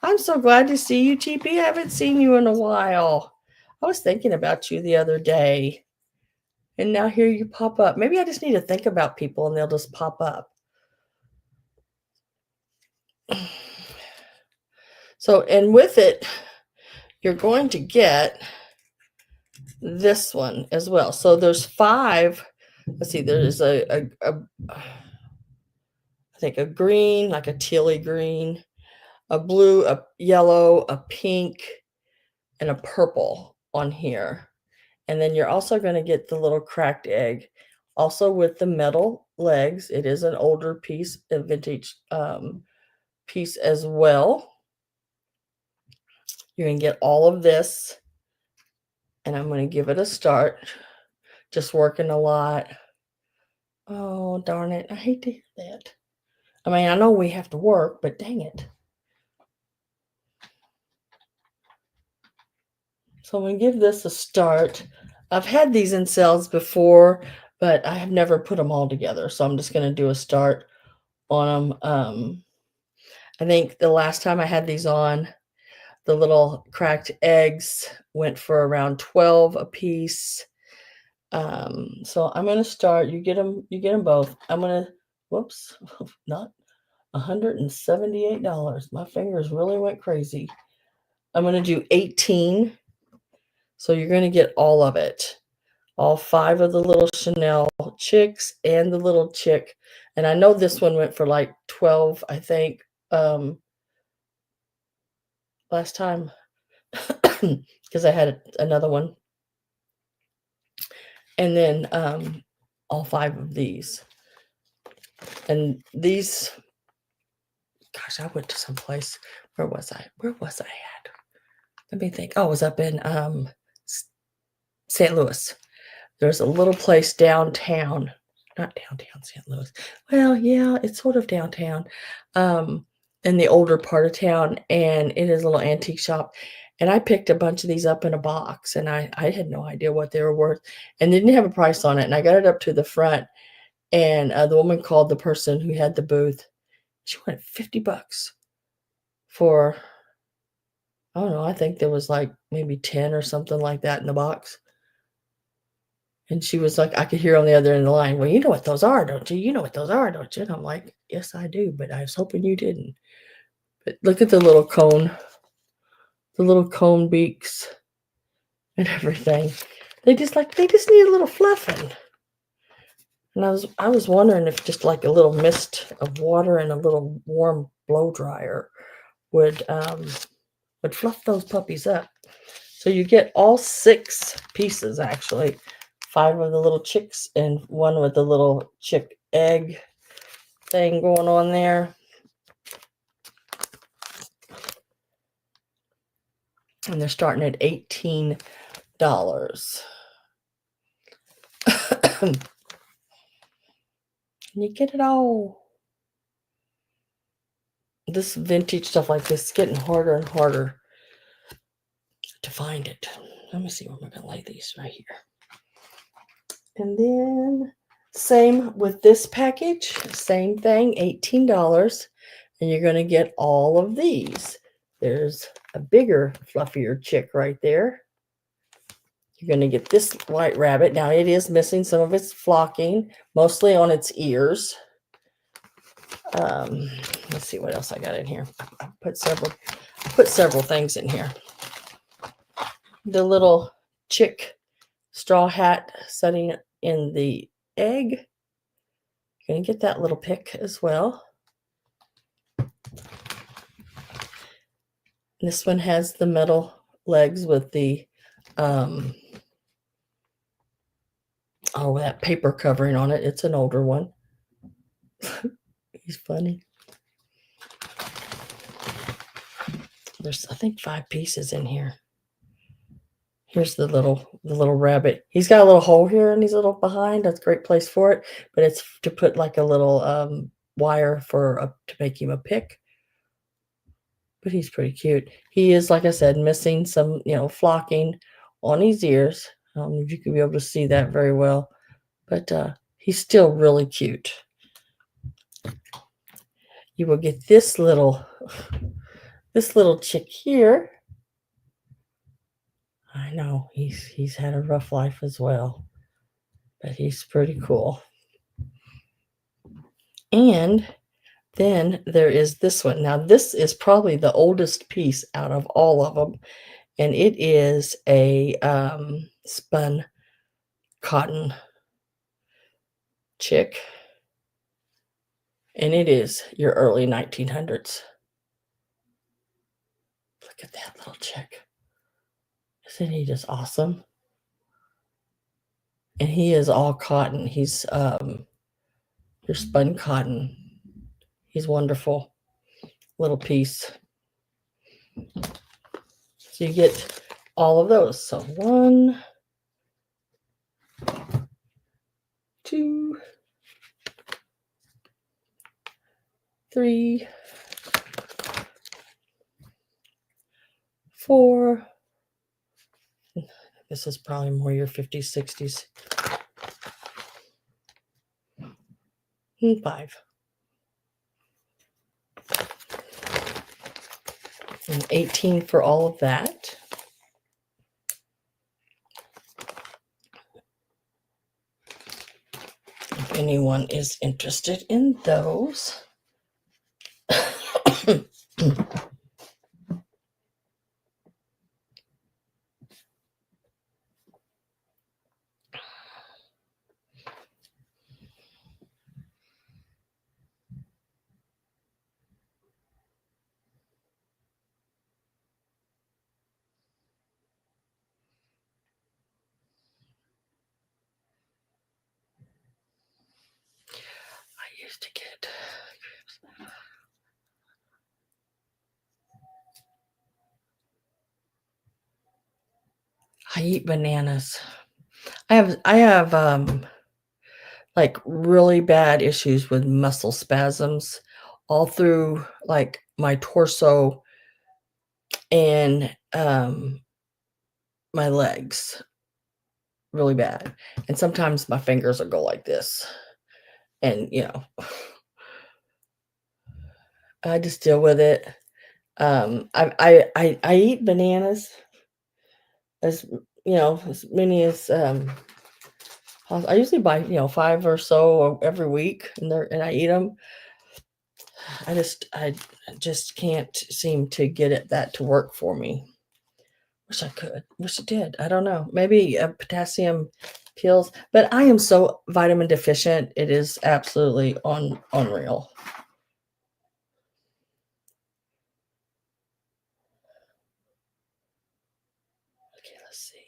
I'm so glad to see you, TP. I haven't seen you in a while. I was thinking about you the other day, and now here you pop up. Maybe I just need to think about people and they'll just pop up. So, and with it, you're going to get this one as well. So there's 5. Let's see, there's I think a green, like a tealy green, a blue, a yellow, a pink, and a purple on here. And then you're also going to get the little cracked egg, also with the metal legs. It is an older piece, a vintage piece as well. You're going to get all of this, and I'm going to give it a start. Just working a lot. Oh, darn it. I hate to hear that. I mean, I know we have to work, but dang it. So I'm going to give this a start. I've had these in sales before, but I have never put them all together. So I'm just going to do a start on them. I think the last time I had these on, the little cracked eggs went for around 12 a piece. So I'm going to start. You get them both. I'm going to, whoops, not $178. My fingers really went crazy. I'm going to do 18. So you're going to get all of it. All 5 of the little Chanel chicks and the little chick. And I know this one went for like 12, I think, last time, because I had another one. And then all 5 of these. And these, gosh, I went to some place. Where was I at? Let me think. Oh, I was up in St. Louis. There's a little place downtown, not downtown St. Louis. Well, yeah, it's sort of downtown, in the older part of town, and it is a little antique shop. And I picked a bunch of these up in a box, and I had no idea what they were worth, and they didn't have a price on it. And I got it up to the front, and the woman called the person who had the booth. She wanted $50 for, I don't know, I think there was like maybe 10 or something like that in the box. And she was like, I could hear on the other end of the line, well, you know what those are, don't you? You know what those are, don't you? And I'm like, yes, I do, but I was hoping you didn't. But look at the little cone beaks and everything. They just need a little fluffing. And I was wondering if just like a little mist of water and a little warm blow dryer would fluff those puppies up. So you get all 6 pieces, actually. 5 of the little chicks and 1 with the little chick egg thing going on there. And they're starting at $18. And you get it all. This vintage stuff like this is getting harder and harder to find it. Let me see where I'm going to lay these right here. And then same with this package, same thing, $18. And you're going to get all of these. There's a bigger, fluffier chick right there. You're going to get this white rabbit. Now it is missing some of its flocking, mostly on its ears. Let's see what else I got in here. I put several things in here. The little chick straw hat setting in the egg. You're going to get that little pick as well. This one has the metal legs with the that paper covering on it. It's an older one. He's funny. There's, I think, 5 pieces in here. Here's the little rabbit. He's got a little hole here and he's a little behind. That's a great place for it. But it's to put like a little wire to make him a pick. But he's pretty cute. He is, like I said, missing some, flocking on his ears. I don't know if you can be able to see that very well. But he's still really cute. You will get this little chick here. I know he's had a rough life as well, but he's pretty cool. And Then there is this one. Now, this is probably the oldest piece out of all of them, and it is a spun cotton chick, and it is your early 1900s. Look at that little chick. Isn't he just awesome? And he is all cotton. He's your spun cotton. He's wonderful. Little piece. So you get all of those. So 1, 2, 3, 4. This is probably more your 50s, 60s. And 5. And 18 for all of that. If anyone is interested in those. I used to get I eat bananas. I have like really bad issues with muscle spasms all through like my torso and my legs. Really bad. And sometimes my fingers will go like this. And I just deal with it. I eat bananas as as many as I usually buy 5 or so every week, and I eat them. I just can't seem to get that to work for me. Wish I could. Wish it did. I don't know. Maybe potassium pills, but I am so vitamin deficient. It is absolutely unreal. Okay, let's see.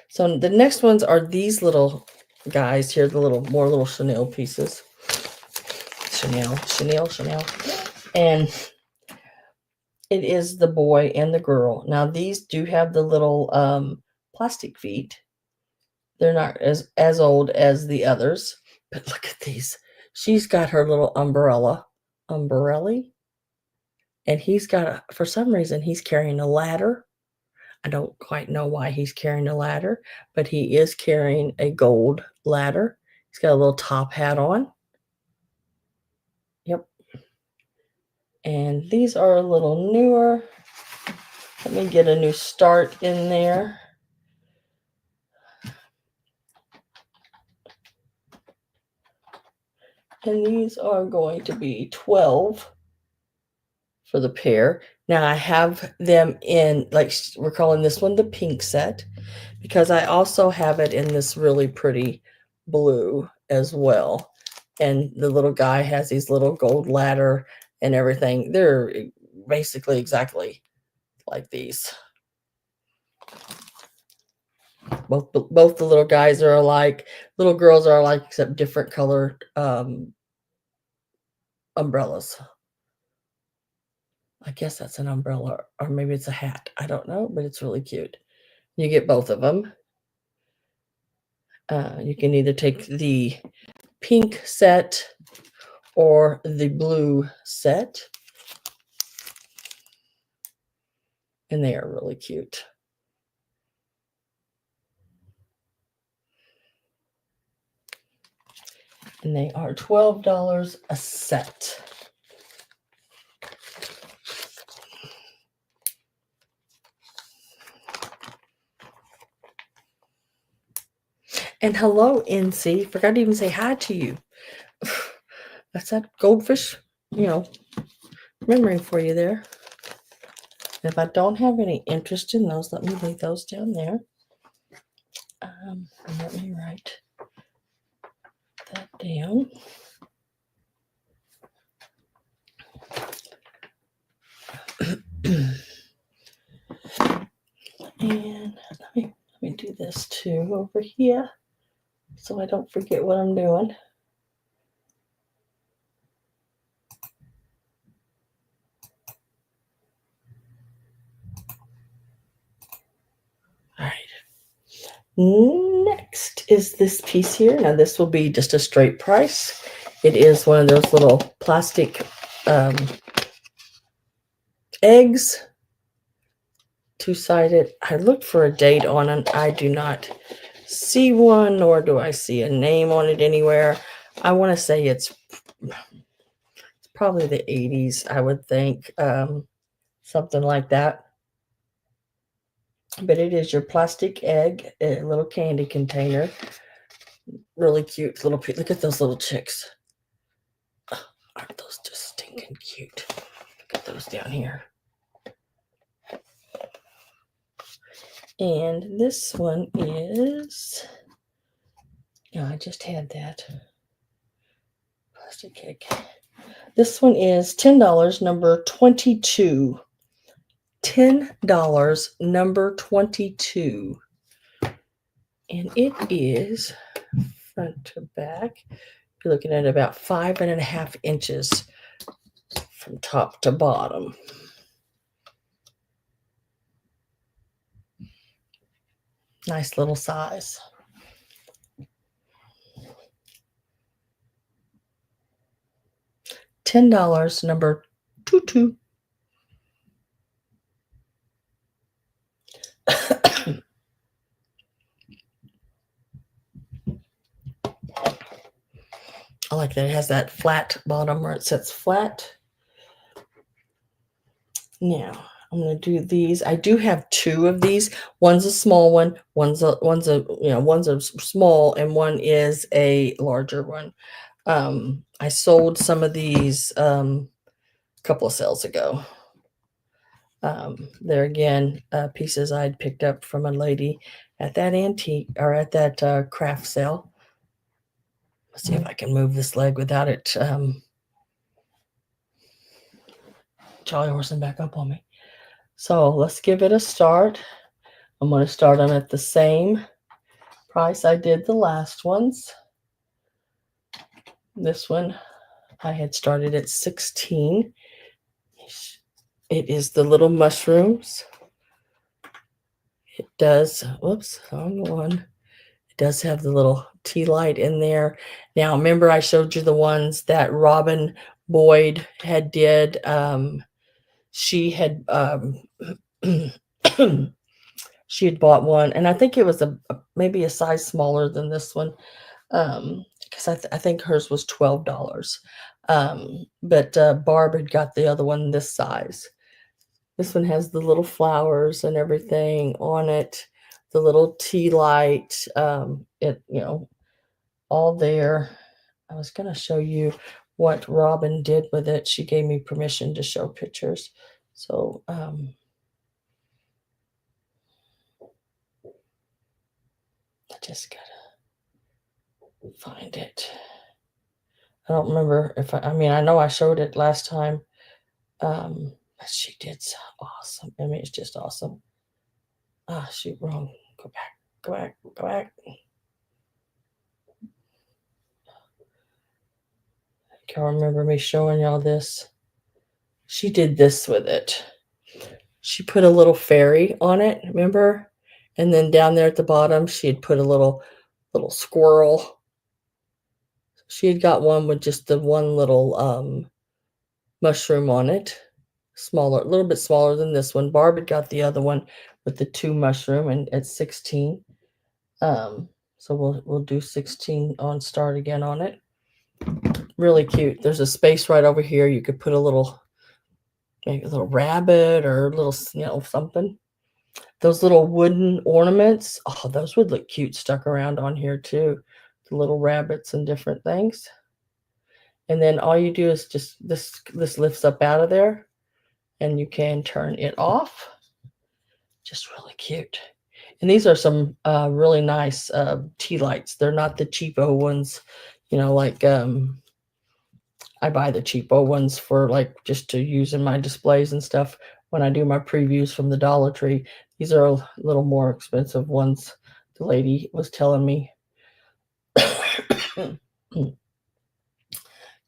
So the next ones are these little guys here, the more little Chanel pieces. Chanel. And it is the boy and the girl. Now these do have the little plastic feet. They're not as old as the others, but look at these. She's got her little umbrella, and he's got for some reason he's carrying a ladder. I don't quite know why he's carrying a ladder, but he is carrying a gold ladder. He's got a little top hat on. Yep. And these are a little newer. Let me get a new start in there. And these are going to be 12 for the pair. Now I have them in, like we're calling this one the pink set, because I also have it in this really pretty blue as well. And the little guy has these little gold ladder and everything. They're basically exactly like these. Both the little guys are alike. Little girls are alike, except different colored umbrellas. I guess that's an umbrella, or maybe it's a hat. I don't know, but it's really cute. You get both of them. You can either take the pink set or the blue set. And they are really cute. And they are $12 a set. And hello, NC. Forgot to even say hi to you. That's that goldfish, memory for you there. If I don't have any interest in those, let me lay those down there. And let me write that down. And let me do this too over here so I don't forget what I'm doing. All right. Next is this piece here. Now this will be just a straight price. It is one of those little plastic eggs, two-sided. I looked for a date on it. I do not see one, nor do I see a name on it anywhere. I want to say it's probably the 80s, I would think, something like that. But it is your plastic egg, a little candy container. Really cute little. Look at those little chicks. Oh, aren't those just stinking cute? Look at those down here. And this one is. I just had that plastic egg. This one is $10, number 22. $10, number 22. And it is front to back. You're looking at about 5.5 inches from top to bottom. Nice little size. $10, number 22. I like that it has that flat bottom where it sits flat. Now I'm going to do these. I do have two of these. One's a small one. One's a small, and one is a larger one. I sold some of these a couple of sales ago. There again, pieces I'd picked up from a lady at that antique or at that craft sale. Let's see if I can move this leg without it jolly horsing back up on me. So let's give it a start. I'm going to start them at the same price I did the last ones. This one I had started at 16. It is the little mushrooms. It does, whoops, wrong one. It does have the little tea light in there. Now, remember I showed you the ones that Robin Boyd had did. She had she had bought one, and I think it was maybe a size smaller than this one, because I think hers was $12. But Barb had got the other one this size. This one has the little flowers and everything on it, the little tea light, all there. I was going to show you what Robin did with it. She gave me permission to show pictures. So, I just got to find it. I don't remember if I know I showed it last time. But she did so awesome. I mean, it's just awesome. Shoot, wrong. Go back. I can't remember me showing y'all this. She did this with it. She put a little fairy on it, remember? And then down there at the bottom, she had put a little squirrel. She had got one with just the one little mushroom on it. Smaller, a little bit smaller than this one. Barb had got the other one with the 2 mushroom, and at 16. So we'll do 16 on start again on it. Really cute. There's a space right over here. You could put maybe a little rabbit or a little, something. Those little wooden ornaments. Oh, those would look cute stuck around on here too. The little rabbits and different things. And then all you do is just this lifts up out of there, and you can turn it off. Just really cute. And these are some really nice tea lights. They're not the cheapo ones, like I buy the cheapo ones for like just to use in my displays and stuff when I do my previews from the Dollar Tree. These are a little more expensive ones. The lady was telling me.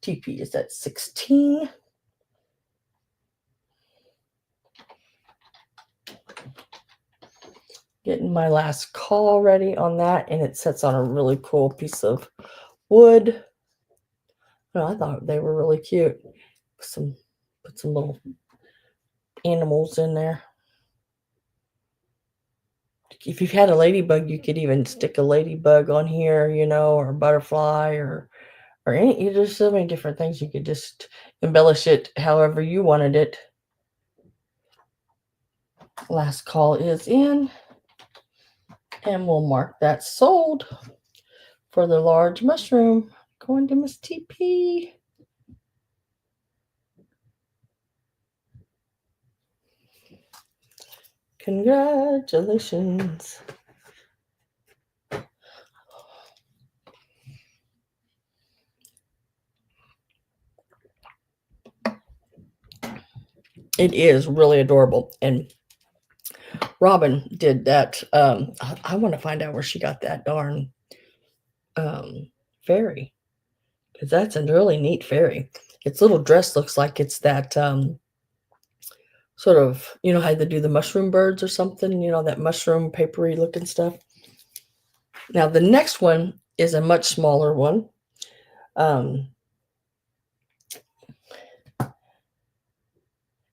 TP is at 16. Getting my last call ready on that, and it sits on a really cool piece of wood. I thought they were really cute. Put some little animals in there. If you've had a ladybug, you could even stick a ladybug on here, or a butterfly or any. There's so many different things you could just embellish it however you wanted it. Last call is in, and we'll mark that sold for the large mushroom. Going to Miss TP. Congratulations. It is really adorable. And Robin did that. I want to find out where she got that darn fairy, because that's a really neat fairy. Its little dress looks like it's that sort of, how they do the mushroom birds or something, that mushroom papery looking stuff. Now, the next one is a much smaller one.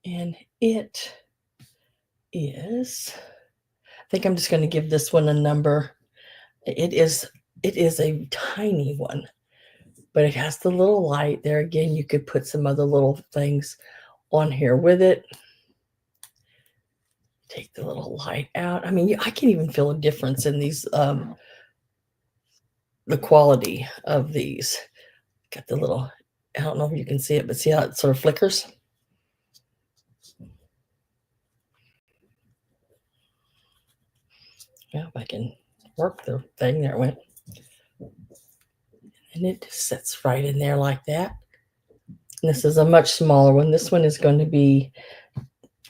And it is, I think I'm just going to give this one a number. It is a tiny one, but it has the little light there. Again, you could put some other little things on here with it. Take the little light out. I mean, I can even feel a difference in these, the quality of these. Got the little, I don't know if you can see it, but see how it sort of flickers? Yeah, if I can work the thing, there it went. And it just sits right in there like that. And this is a much smaller one. This one is going to be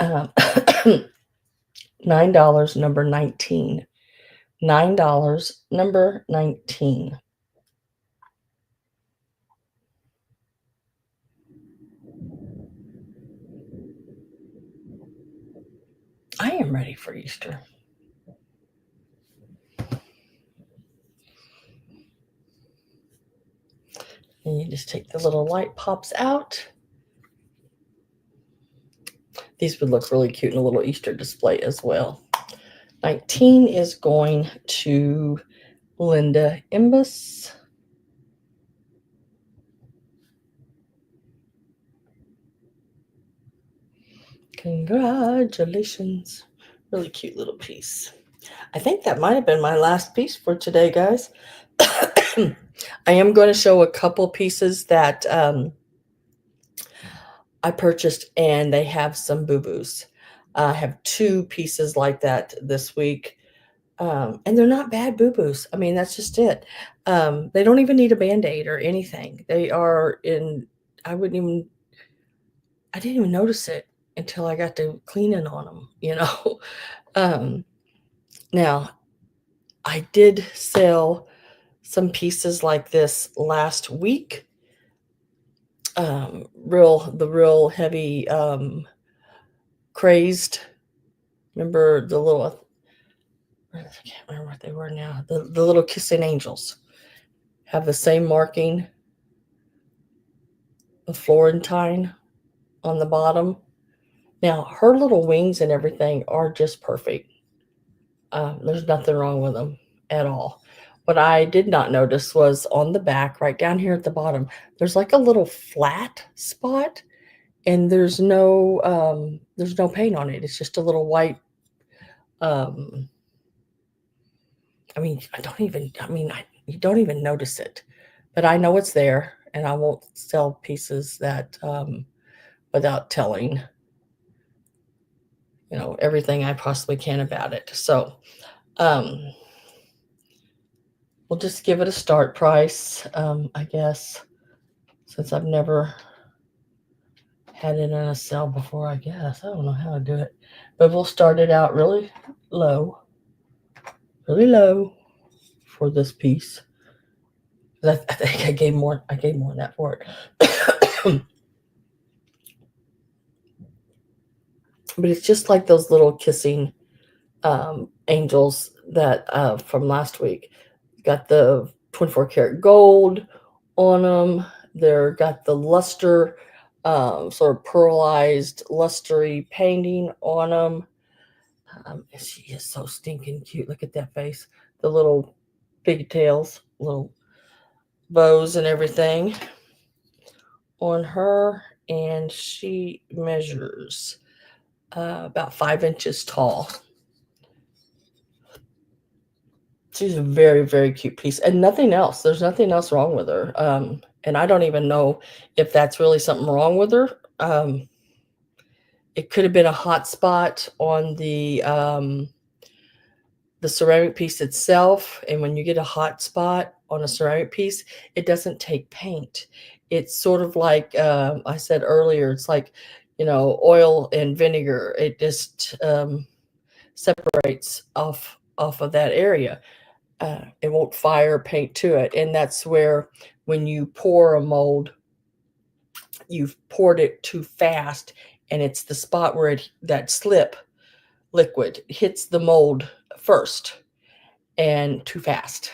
$9, number 19. $9, number 19. I am ready for Easter. And you just take the little light pops out. These would look really cute in a little Easter display as well. 19 is going to Linda Imbus. Congratulations. Really cute little piece. I think that might have been my last piece for today, guys. I am going to show a couple pieces that I purchased, and they have some boo-boos. I have 2 pieces like that this week. And they're not bad boo-boos. I mean, that's just it. They don't even need a Band-Aid or anything. They are in, I didn't even notice it until I got to cleaning on them. Now, I did sell some pieces like this last week. The real heavy, crazed. Remember the little, I can't remember what they were now. The little kissing angels have the same marking of Florentine on the bottom. Now, her little wings and everything are just perfect. There's nothing wrong with them at all. What I did not notice was on the back, right down here at the bottom, there's like a little flat spot, and there's no paint on it. It's just a little white. I mean, you don't even notice it, but I know it's there, and I won't sell pieces that without telling, everything I possibly can about it. So we'll just give it a start price, I guess, since I've never had it in a sale before, I guess. I don't know how to do it, but we'll start it out really low for this piece. I think I gave more than that for it. But it's just like those little kissing angels that from last week. Got the 24 karat gold on them. They're got the luster, sort of pearlized, lustery painting on them. She is so stinking cute. Look at that face. The little pigtails, little bows and everything on her. And she measures about 5 inches tall. She's a very, very cute piece, and nothing else. There's nothing else wrong with her. And I don't even know if that's really something wrong with her. It could have been a hot spot on the ceramic piece itself. And when you get a hot spot on a ceramic piece, it doesn't take paint. It's sort of like I said earlier. It's like oil and vinegar. It just separates off of that area. It won't fire paint to it. And that's where when you pour a mold, you've poured it too fast, and it's the spot where that slip liquid hits the mold first and too fast,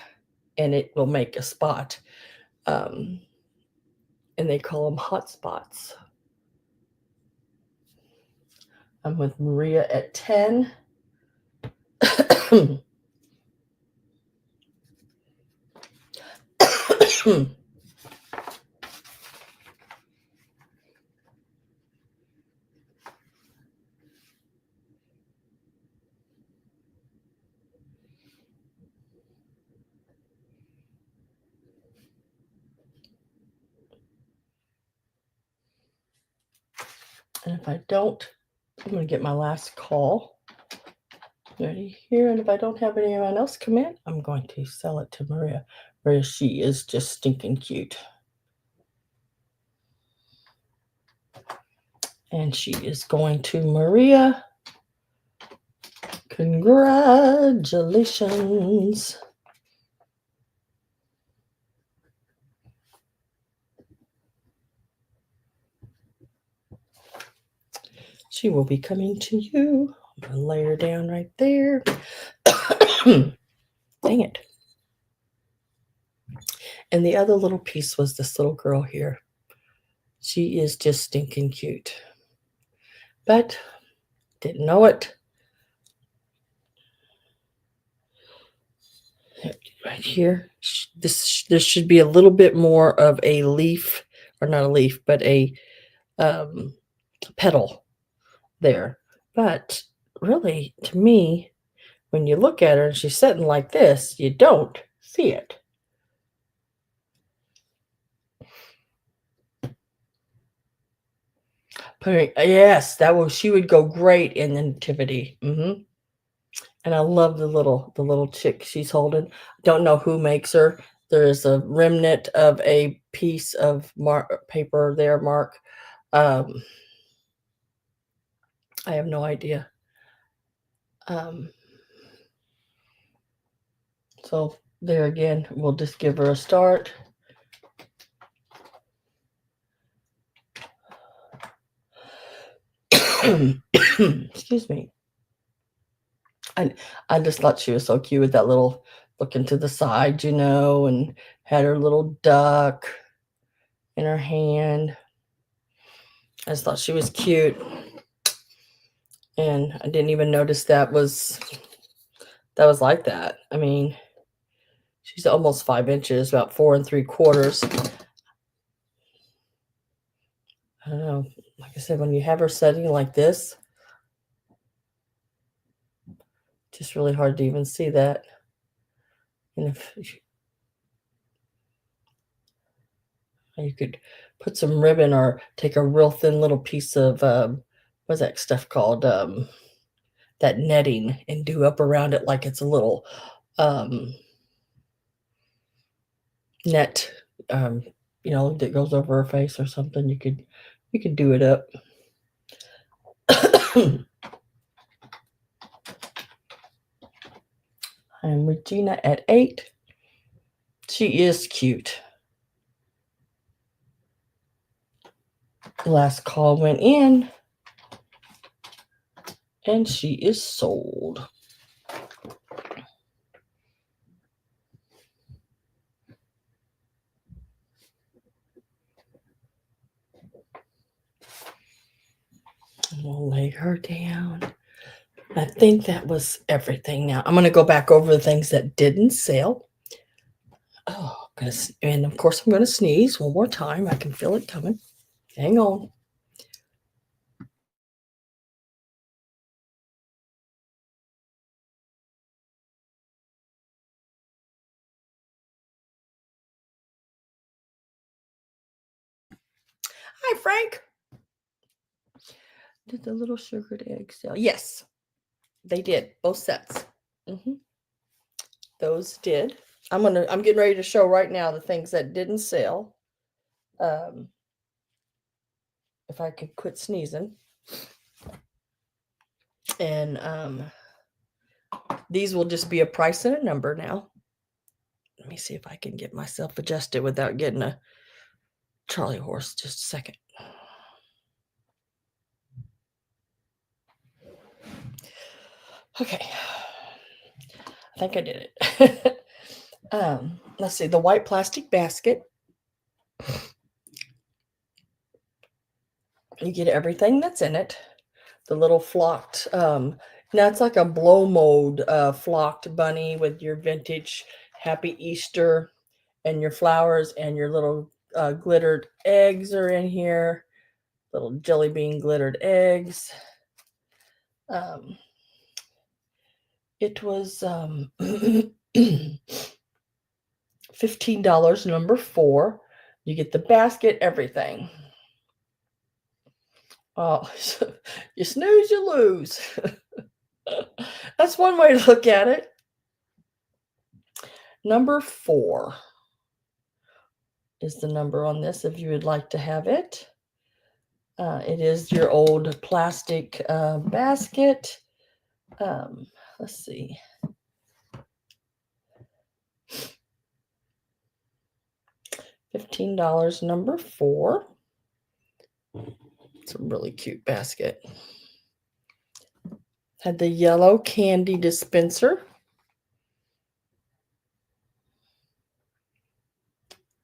and it will make a spot. And they call them hot spots. I'm with Maria at 10. And if I don't, I'm going to get my last call ready here. And if I don't have anyone else come in, I'm going to sell it to Maria. Maria, she is just stinking cute. And she is going to Maria. Congratulations. She will be coming to you. I'm going to lay her down right there. Dang it. And the other little piece was this little girl here. She is just stinking cute. But didn't know it. Right here, there should be a little bit more of a leaf, or not a leaf, but a petal there. But really, to me, when you look at her and she's sitting like this, you don't see it. Yes, she would go great in the nativity. And I love the little chick she's holding. Don't know who makes her. There is a remnant of a piece of paper there, Mark. I have no idea. So there again, we'll just give her a start. Excuse me. I just thought she was so cute with that little looking to the side, and had her little duck in her hand. I just thought she was cute. And I didn't even notice that was like that. I mean, she's almost 5 inches, about 4 3/4. I don't know. Like I said, when you have her setting like this, just really hard to even see that. And You could put some ribbon or take a real thin little piece of, what's that stuff called? That netting, and do up around it like it's a little net, that goes over her face or something. You could do it up. I'm Regina at 8. She is cute. Last call went in, and she is sold. We'll lay her down. I think that was everything. Now I'm going to go back over the things that didn't sell. Oh, goodness. And of course, I'm going to sneeze one more time. I can feel it coming. Hang on. Hi, Frank. Did the little sugared eggs sell? Yes, they did. Both sets. Those did. I'm getting ready to show right now the things that didn't sell. If I could quit sneezing. And these will just be a price and a number now. Let me see if I can get myself adjusted without getting a Charlie horse. Just a second. Okay. I think I did it. Let's see. The white plastic basket. You get everything that's in it. The little flocked, now it's like a blow mold flocked bunny with your vintage Happy Easter and your flowers, and your little glittered eggs are in here. Little jelly bean glittered eggs. It was $15, number 4. You get the basket, everything. Oh, you snooze, you lose. That's one way to look at it. Number 4 is the number on this if you would like to have it. It is your old plastic basket. Let's see. $15, number 4. It's a really cute basket. Had the yellow candy dispenser.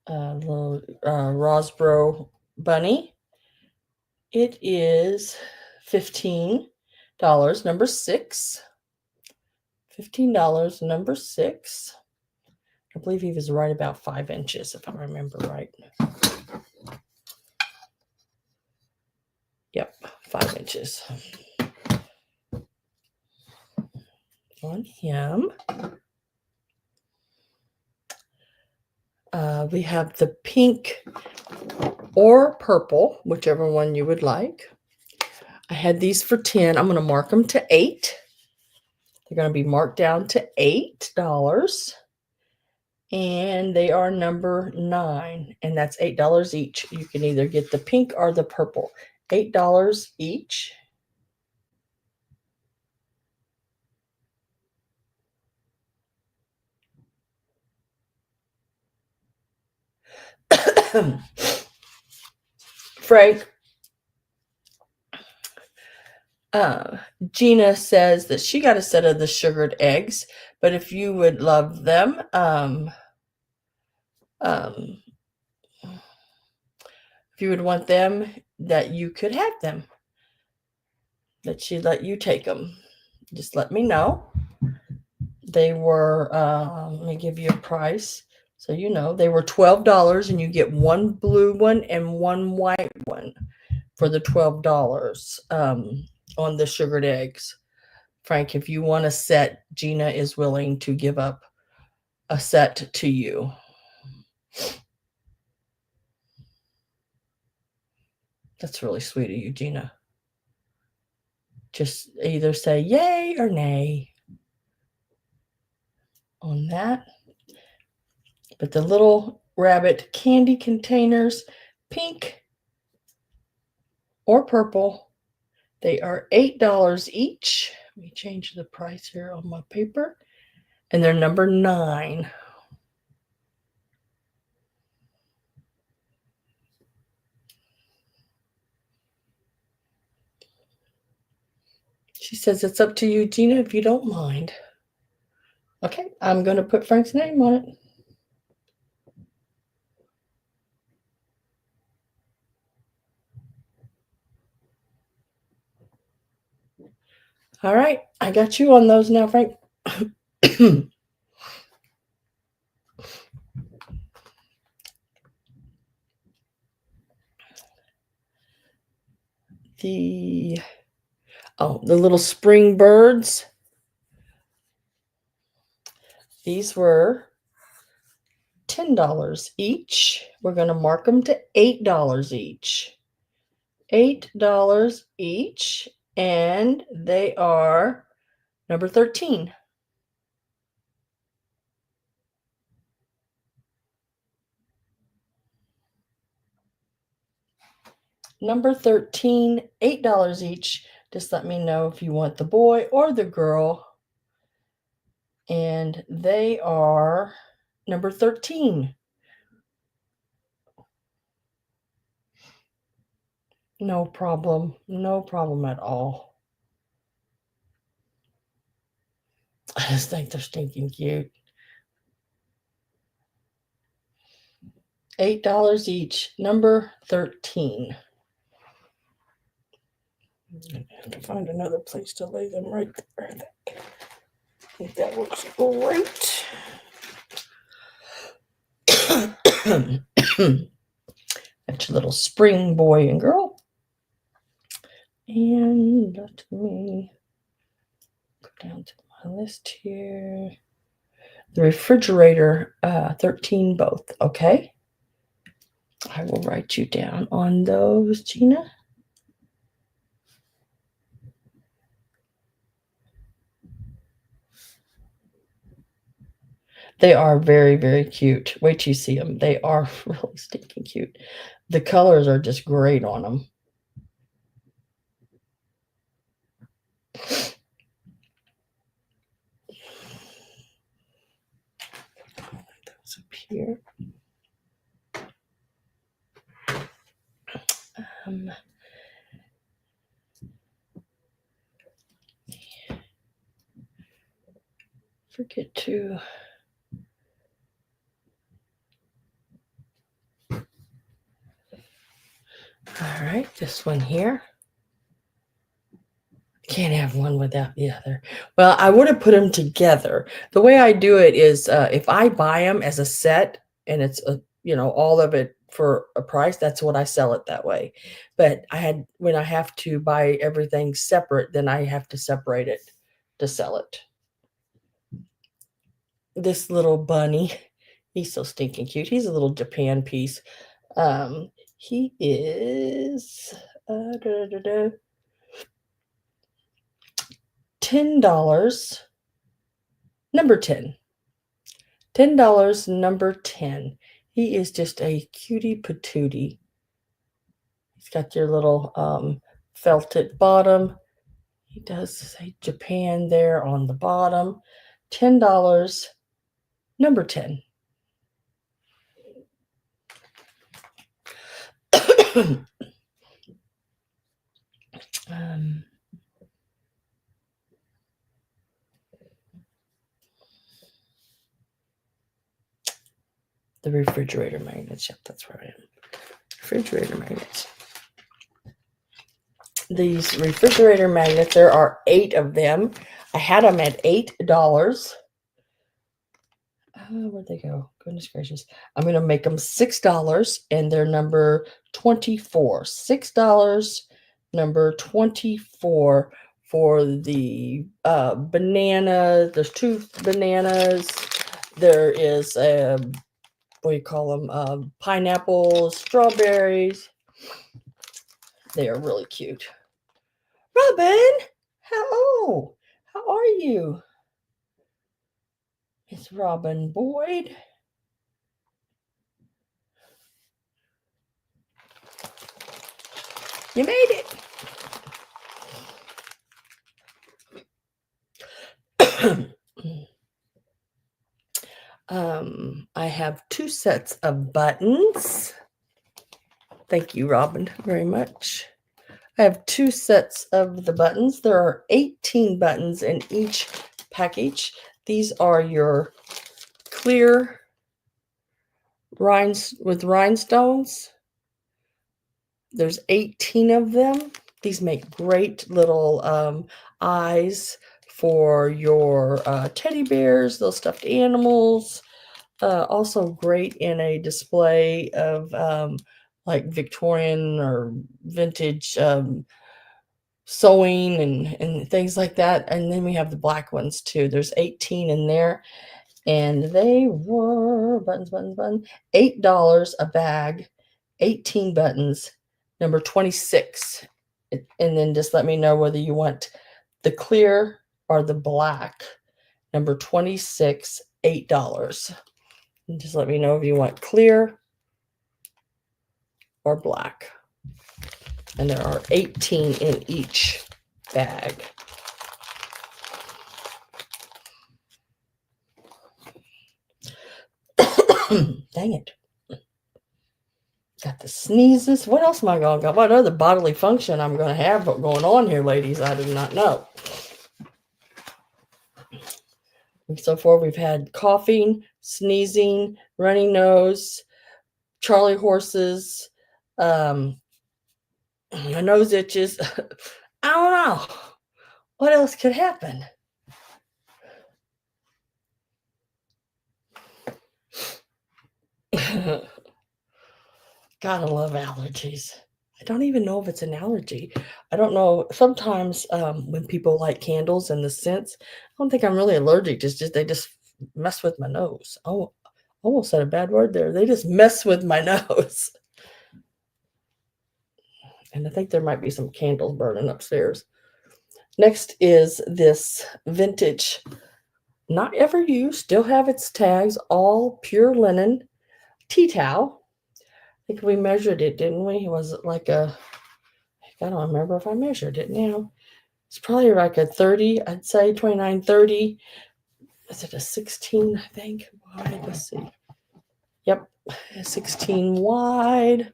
Little Rosbro bunny. It is $15, number 6. $15, number 6. I believe he was right about 5 inches, if I remember right. Yep, 5 inches on him. We have the pink or purple, whichever one you would like. I had these for 10. I'm going to mark them to 8. They're going to be marked down to $8. And they are number 9. And that's $8 each. You can either get the pink or the purple. $8 each. Frank, Gina says that she got a set of the sugared eggs, but if you would love them, if you would want them, that you could have them, that she'd let you take them. Just let me know. They were, let me give you a price. So you know, they were $12, and you get one blue one and one white one for the $12 on the sugared eggs. Frank, if you want a set, Gina is willing to give up a set to you. That's really sweet of you, Gina. Just either say yay or nay on that. But the little rabbit candy containers, pink or purple, they are $8 each. Let me change the price here on my paper. And they're number 9. She says it's up to you, Gina, if you don't mind. Okay, I'm going to put Frank's name on it. All right, I got you on those now, Frank. the little spring birds. These were $10 each. We're going to mark them to $8 each. $8 each, and they are number 13. Number 13, $8 each. Just let me know if you want the boy or the girl. And they are number 13. No problem. No problem at all. I just think they're stinking cute. $8 each. Number 13. I'm going to have to find another place to lay them right there. I think that works great. That's your little spring boy and girl. And let me go down to my list here. The refrigerator, 13 both, okay? I will write you down on those, Gina. They are very, very cute. Wait till you see them. They are really stinking cute. The colors are just great on them. Those up here. Forget to. All right, this one here. Can't have one without the other. Well, I would have put them together. The way I do it is if I buy them as a set and it's all of it for a price, that's what I sell it that way. But when I have to buy everything separate, then I have to separate it to sell it. This little bunny, he's so stinking cute. He's a little Japan piece. He is $10. Number 10. $10, number 10. He is just a cutie patootie. He's got your little felted bottom. He does say Japan there on the bottom. $10, number 10. The refrigerator magnets. Yep, that's where I am. Refrigerator magnets. These refrigerator magnets, there are 8 of them. I had them at $8. Where'd they go? Goodness gracious. I'm going to make them $6, and they're number 24. $6, number 24 for the banana. There's 2 bananas. There is what do you call them? Pineapples, strawberries. They are really cute. Robin, how are you? It's Robin Boyd. You made it. I have 2 sets of buttons. Thank you, Robin, very much. I have 2 sets of the buttons. There are 18 buttons in each package. These are your clear rhinestones. There's 18 of them. These make great little eyes for your teddy bears, little stuffed animals. Also great in a display of like Victorian or vintage sewing and things like that. And then we have the black ones too. There's 18 in there. And they were buttons, $8 a bag, 18 buttons, number 26. And then just let me know whether you want the clear or the black. Number 26, $8. And just let me know if you want clear or black. And there are 18 in each bag. Dang it. Got the sneezes. What else am I going to got? What other bodily function I'm going to have going on here, ladies? I do not know. So far, we've had coughing, sneezing, runny nose, Charlie horses, my nose itches. I don't know. What else could happen? Gotta love allergies. I don't even know if it's an allergy. I don't know. Sometimes when people light candles and the scents, I don't think I'm really allergic. Just they just mess with my nose. Oh, almost said a bad word there. They just mess with my nose. And I think there might be some candles burning upstairs. Next is this vintage, not ever used, still have its tags, all pure linen tea towel. I think we measured it, didn't we? Was it like I don't remember if I measured it now. It's probably like a 30, I'd say 29, 30. Is it a 16, I think? Wide, let's see. Yep, 16 wide.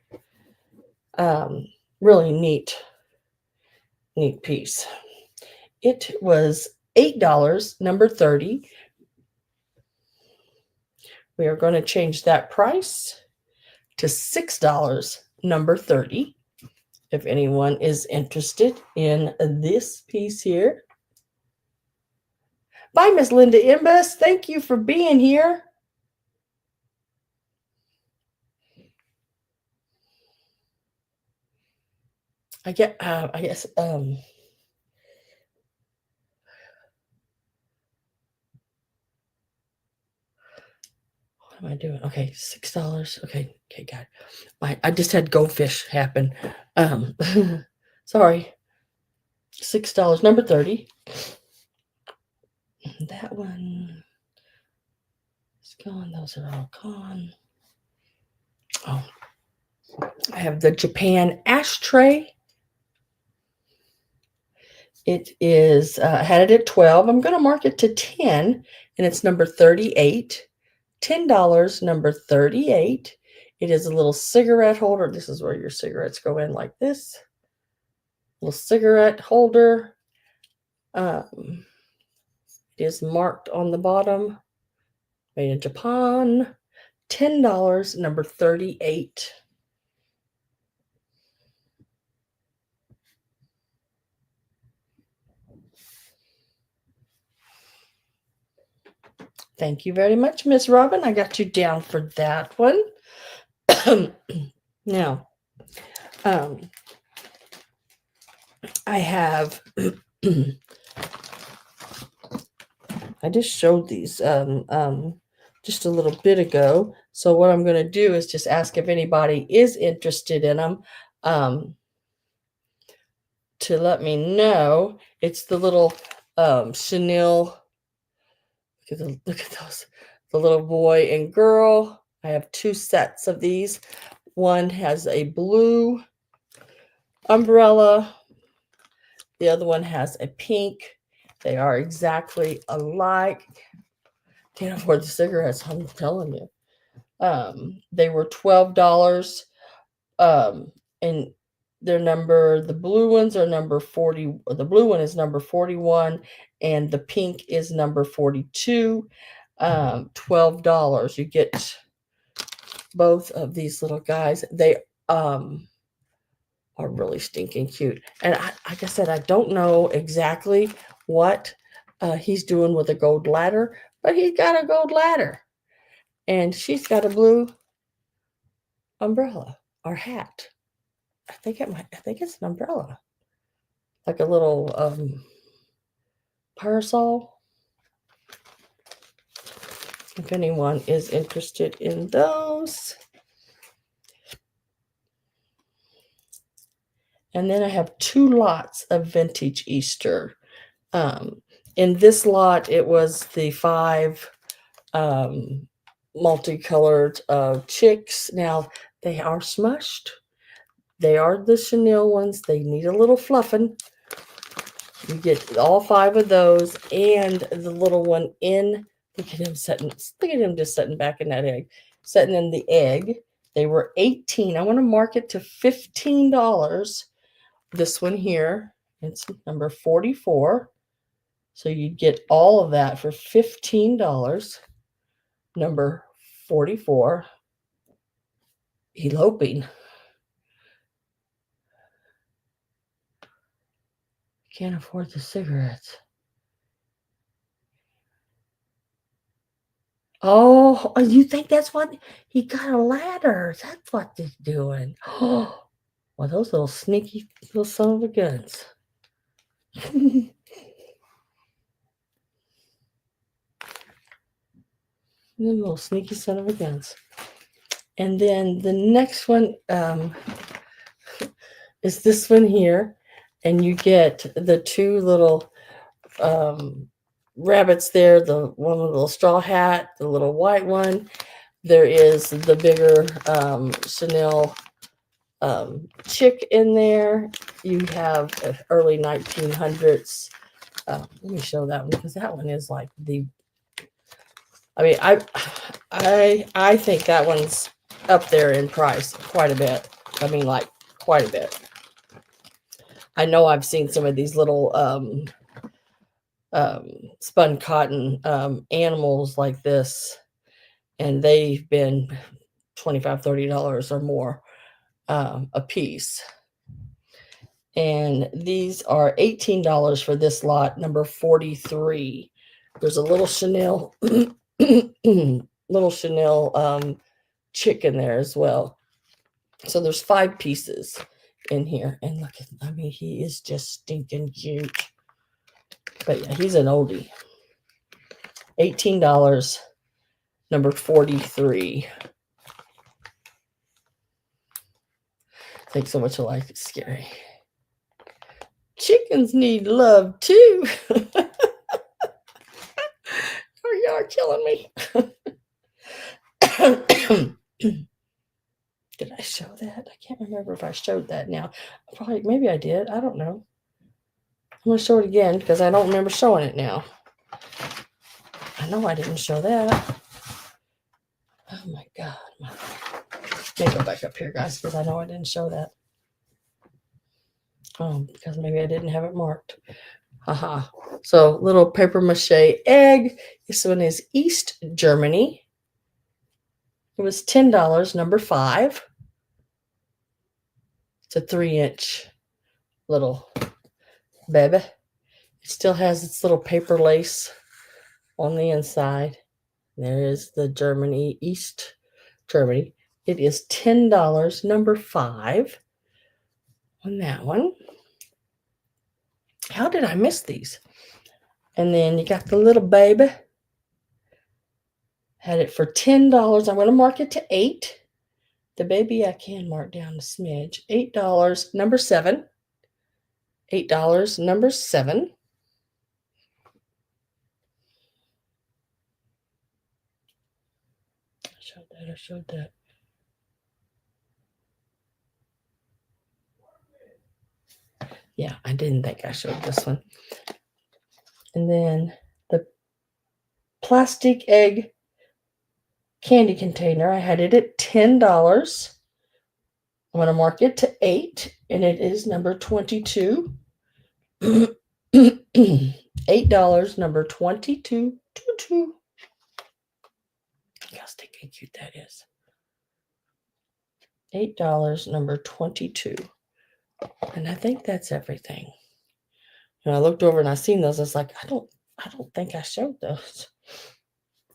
Really neat piece. It was $8, number 30. We are going to change that price to $6, number 30. If anyone is interested in this piece here. Bye, Miss Linda Imbus. Thank you for being here. I guess what am I doing? Okay, $6. Okay, got it. I just had goldfish happen. Sorry. $6, number 30. That one is gone. Those are all gone. Oh, I have the Japan ashtray. It is, I had it at 12. I'm going to mark it to 10, and it's number 38. $10, number 38. It is a little cigarette holder. This is where your cigarettes go in like this. Little cigarette holder. It is marked on the bottom. Made in Japan. $10, number 38. Thank you very much, Miss Robin. I got you down for that one. Now, I have, I just showed these just a little bit ago. So what I'm going to do is just ask if anybody is interested in them. to let me know. It's the little chenille. Look at those. The little boy and girl. I have 2 sets of these. One has a blue umbrella. The other one has a pink. They are exactly alike. Can't afford the cigarettes, I'm telling you. They were $12. And the blue ones are number 40. The blue one is number 41, and the pink is number 42. $12. You get both of these little guys. They are really stinking cute. And like I said, I don't know exactly what he's doing with a gold ladder, but he's got a gold ladder. And she's got a blue umbrella or hat. I think it's an umbrella. Like a little parasol. If anyone is interested in those. And then I have 2 lots of vintage Easter. In this lot, it was the 5 multicolored chicks. Now, they are smushed. They are the chenille ones. They need a little fluffing. You get all 5 of those and the little one in. Look at him just sitting back in that egg. Sitting in the egg. They were $18. I want to mark it to $15. This one here, it's number 44. So you get all of that for $15. Number 44. Eloping. Can't afford the cigarettes. Oh, you think that's what he got a ladder? That's what he's doing. Oh, well, those little sneaky little son of a guns. The little sneaky son of a guns. And then the next one is this one here. And you get the 2 little rabbits there. The one with the little straw hat, the little white one. There is the bigger chenille chick in there. You have early 1900s. Let me show that one because that one is like I think that one's up there in price quite a bit. I mean, like quite a bit. I know I've seen some of these little spun cotton animals like this, and they've been $25, $30 or more a piece. And these are $18 for this lot, number 43. There's a little chenille, chick in there as well. So there's 5 pieces in here. And look at, he is just stinking cute. But yeah, he's an oldie. $18, number 43. Thanks so much. I like it. Scary. Chickens need love too. Oh, y'all are killing me. Did I show that? I can't remember if I showed that now. Maybe I did. I don't know. I'm going to show it again because I don't remember showing it now. I know I didn't show that. Oh my God. Let me go back up here, guys, because I know I didn't show that. Oh, because maybe I didn't have it marked. Haha. So, little paper mache egg. This one is East Germany. It was $10, number 5. It's a 3-inch little baby. It still has its little paper lace on the inside. There is the Germany, East Germany. It is $10, number 5 on that one. How did I miss these? And then you got the little baby. Had it for $10. I'm going to mark it to 8. The baby I can mark down a smidge. $8, number 7. $8, number 7. I showed that. Yeah, I didn't think I showed this one. And then the plastic egg candy container, I had it at $10. I'm going to mark it to 8, and it is number 22. $8, number 22. Look how sticky and cute that is. $8, number 22. And I think that's everything. And I looked over and I seen those. I was like, I don't think I showed those.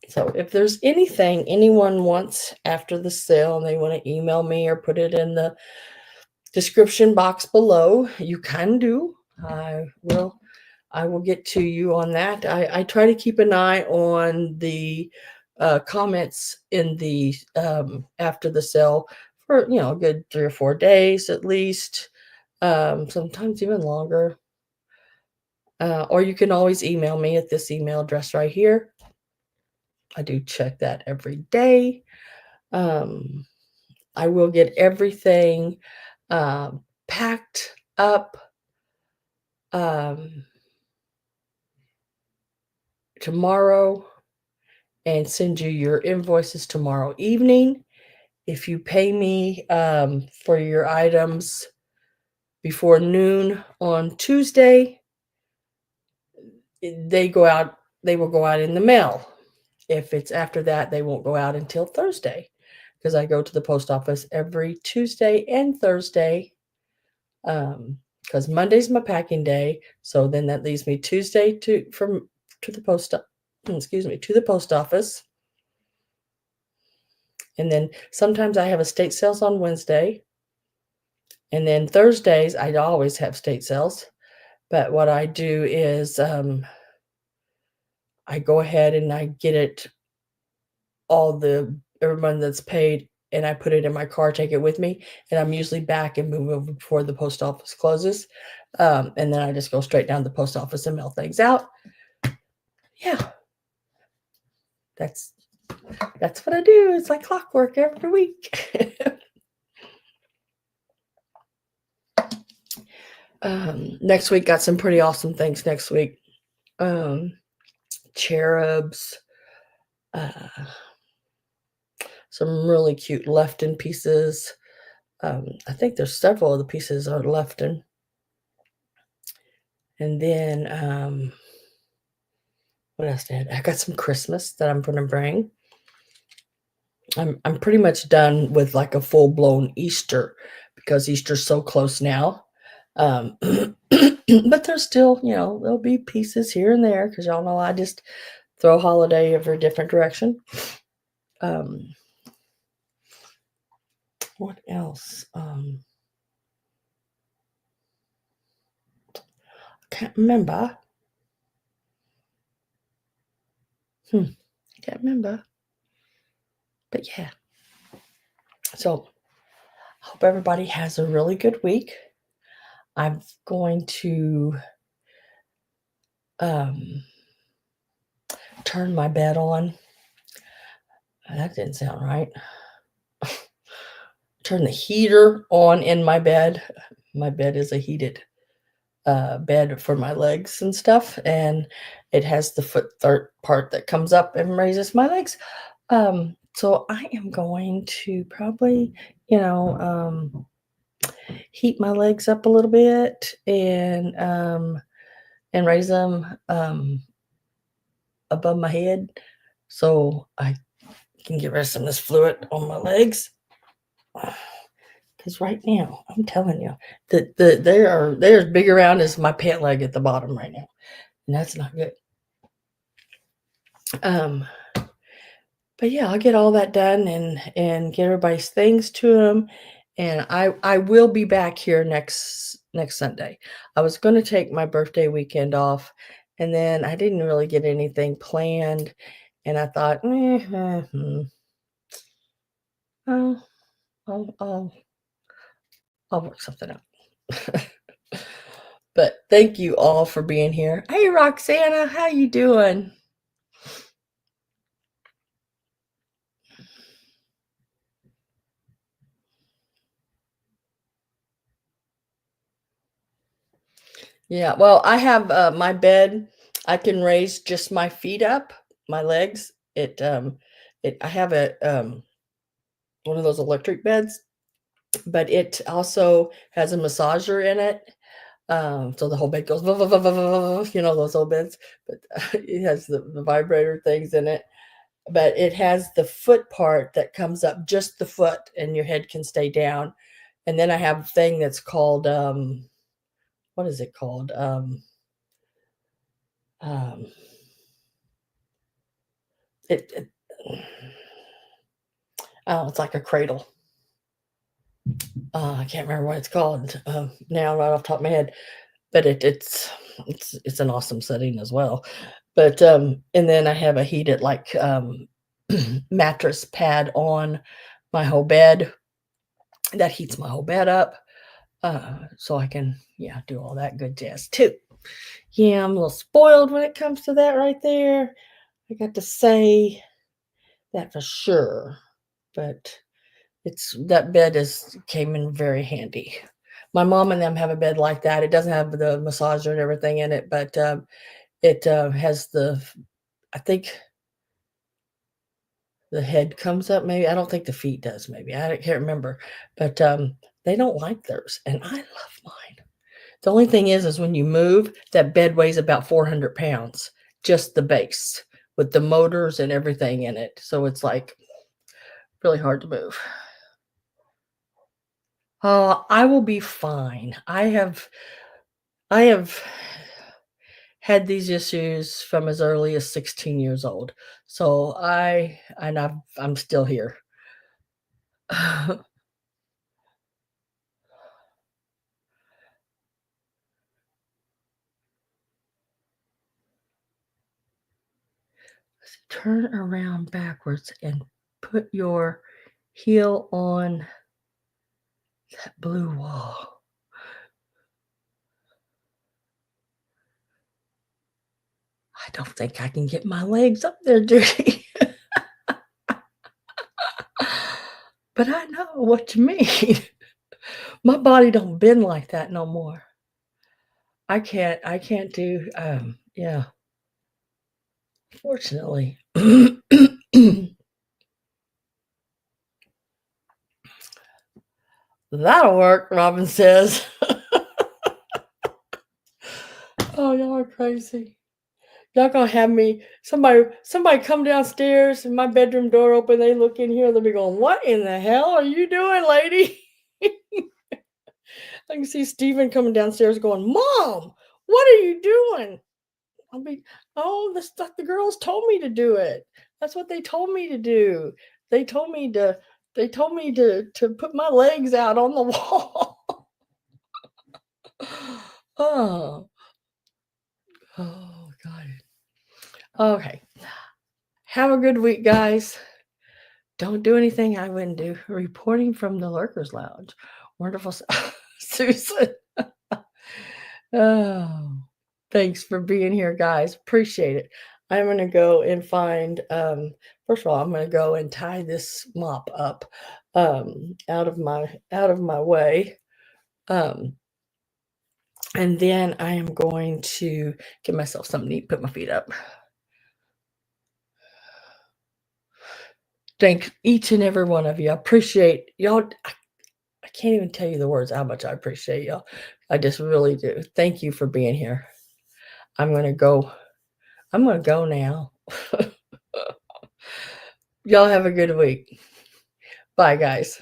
So if there's anything anyone wants after the sale and they want to email me or put it in the description box below, you can do. I will get to you on that. I try to keep an eye on the comments in the after the sale for a good 3 or 4 days at least, sometimes even longer. Or you can always email me at this email address right here. I do check that every day. I will get everything packed up tomorrow and send you your invoices tomorrow evening. If you pay me for your items before noon on Tuesday, they will go out in the mail. If it's after that, they won't go out until Thursday, because I go to the post office every Tuesday and Thursday, because Monday's my packing day. So then that leaves me Tuesday to the post office. And then sometimes I have estate sales on Wednesday. And then Thursdays, I always have state sales. But what I do is I go ahead and I get it, everyone that's paid, and I put it in my car, take it with me, and I'm usually back and move over before the post office closes. And then I just go straight down to the post office and mail things out. Yeah. That's what I do. It's like clockwork every week. Next week, got some pretty awesome things next week. Cherubs, some really cute left-in pieces. I think there's several of the pieces are left-in. And then, what else did I got? Some Christmas that I'm going to bring. I'm pretty much done with like a full-blown Easter, because Easter's so close now. But there's still, there'll be pieces here and there, because y'all know I just throw holiday every different direction. What else? Can't remember. Can't remember. But yeah. So, hope everybody has a really good week. I'm going to turn my bed on. That didn't sound right. Turn the heater on in my bed. My bed is a heated bed for my legs and stuff, and it has the foot part that comes up and raises my legs. So I am going to probably, heat my legs up a little bit and raise them above my head, so I can get rid of some of this fluid on my legs. Because right now, I'm telling you, they're as big around as my pant leg at the bottom right now, and that's not good. But yeah, I'll get all that done and get everybody's things to them, and I will be back here next Sunday. I was going to take my birthday weekend off, and then I didn't really get anything planned, and I thought, I'll work something out. But thank you all for being here. Hey, Roxana, how you doing? Yeah, well, I have my bed. I can raise just my feet up, my legs. I have a one of those electric beds, but it also has a massager in it. So the whole bed goes, you know, those old beds, but it has the vibrator things in it. But it has the foot part that comes up, just the foot, and your head can stay down. And then I have a thing that's called, what is it called? Um, it oh, it's like a cradle. I can't remember what it's called now, right off the top of my head. But it's an awesome setting as well. But and then I have a heated like mattress pad on my whole bed that heats my whole bed up, so I can do all that good jazz too. Yeah, I'm a little spoiled when it comes to that right there. I got to say that for sure. But it's that bed is came in very handy. My mom and them have a bed like that. It doesn't have the massager and everything in it, but it has I think the head comes up. Maybe I don't think the feet does. Maybe I can't remember, but they don't like theirs, and I love mine. The only thing is when you move, that bed weighs about 400 pounds, just the base with the motors and everything in it. So it's like really hard to move. I will be fine. I have had these issues from as early as 16 years old. So I'm still here. Turn around backwards and put your heel on that blue wall. I don't think I can get my legs up there, Judy. But I know what you mean. My body don't bend like that no more. I can't do yeah, fortunately. That'll work, Robin says. Oh, y'all are crazy. Y'all gonna have me somebody come downstairs and my bedroom door open, they look in here, they'll be going, "What in the hell are you doing, lady?" I can see Steven coming downstairs going, "Mom, what are you doing?" I'll be, "Oh, the stuff the girls told me to do it. That's what they told me to do. They told me to to put my legs out on the wall." Oh, oh God. Okay. Have a good week, guys. Don't do anything I wouldn't do. Reporting from the Lurkers Lounge. Wonderful, Susan. Oh, thanks for being here, guys. Appreciate it. I'm gonna go and find. First of all, I'm gonna go and tie this mop up out of my way, um, and then I am going to give myself something to eat. Put my feet up. Thank each and every one of you. I appreciate y'all. I can't even tell you the words how much I appreciate y'all. I just really do. Thank you for being here. I'm gonna go. I'm gonna go now. Y'all have a good week. Bye, guys.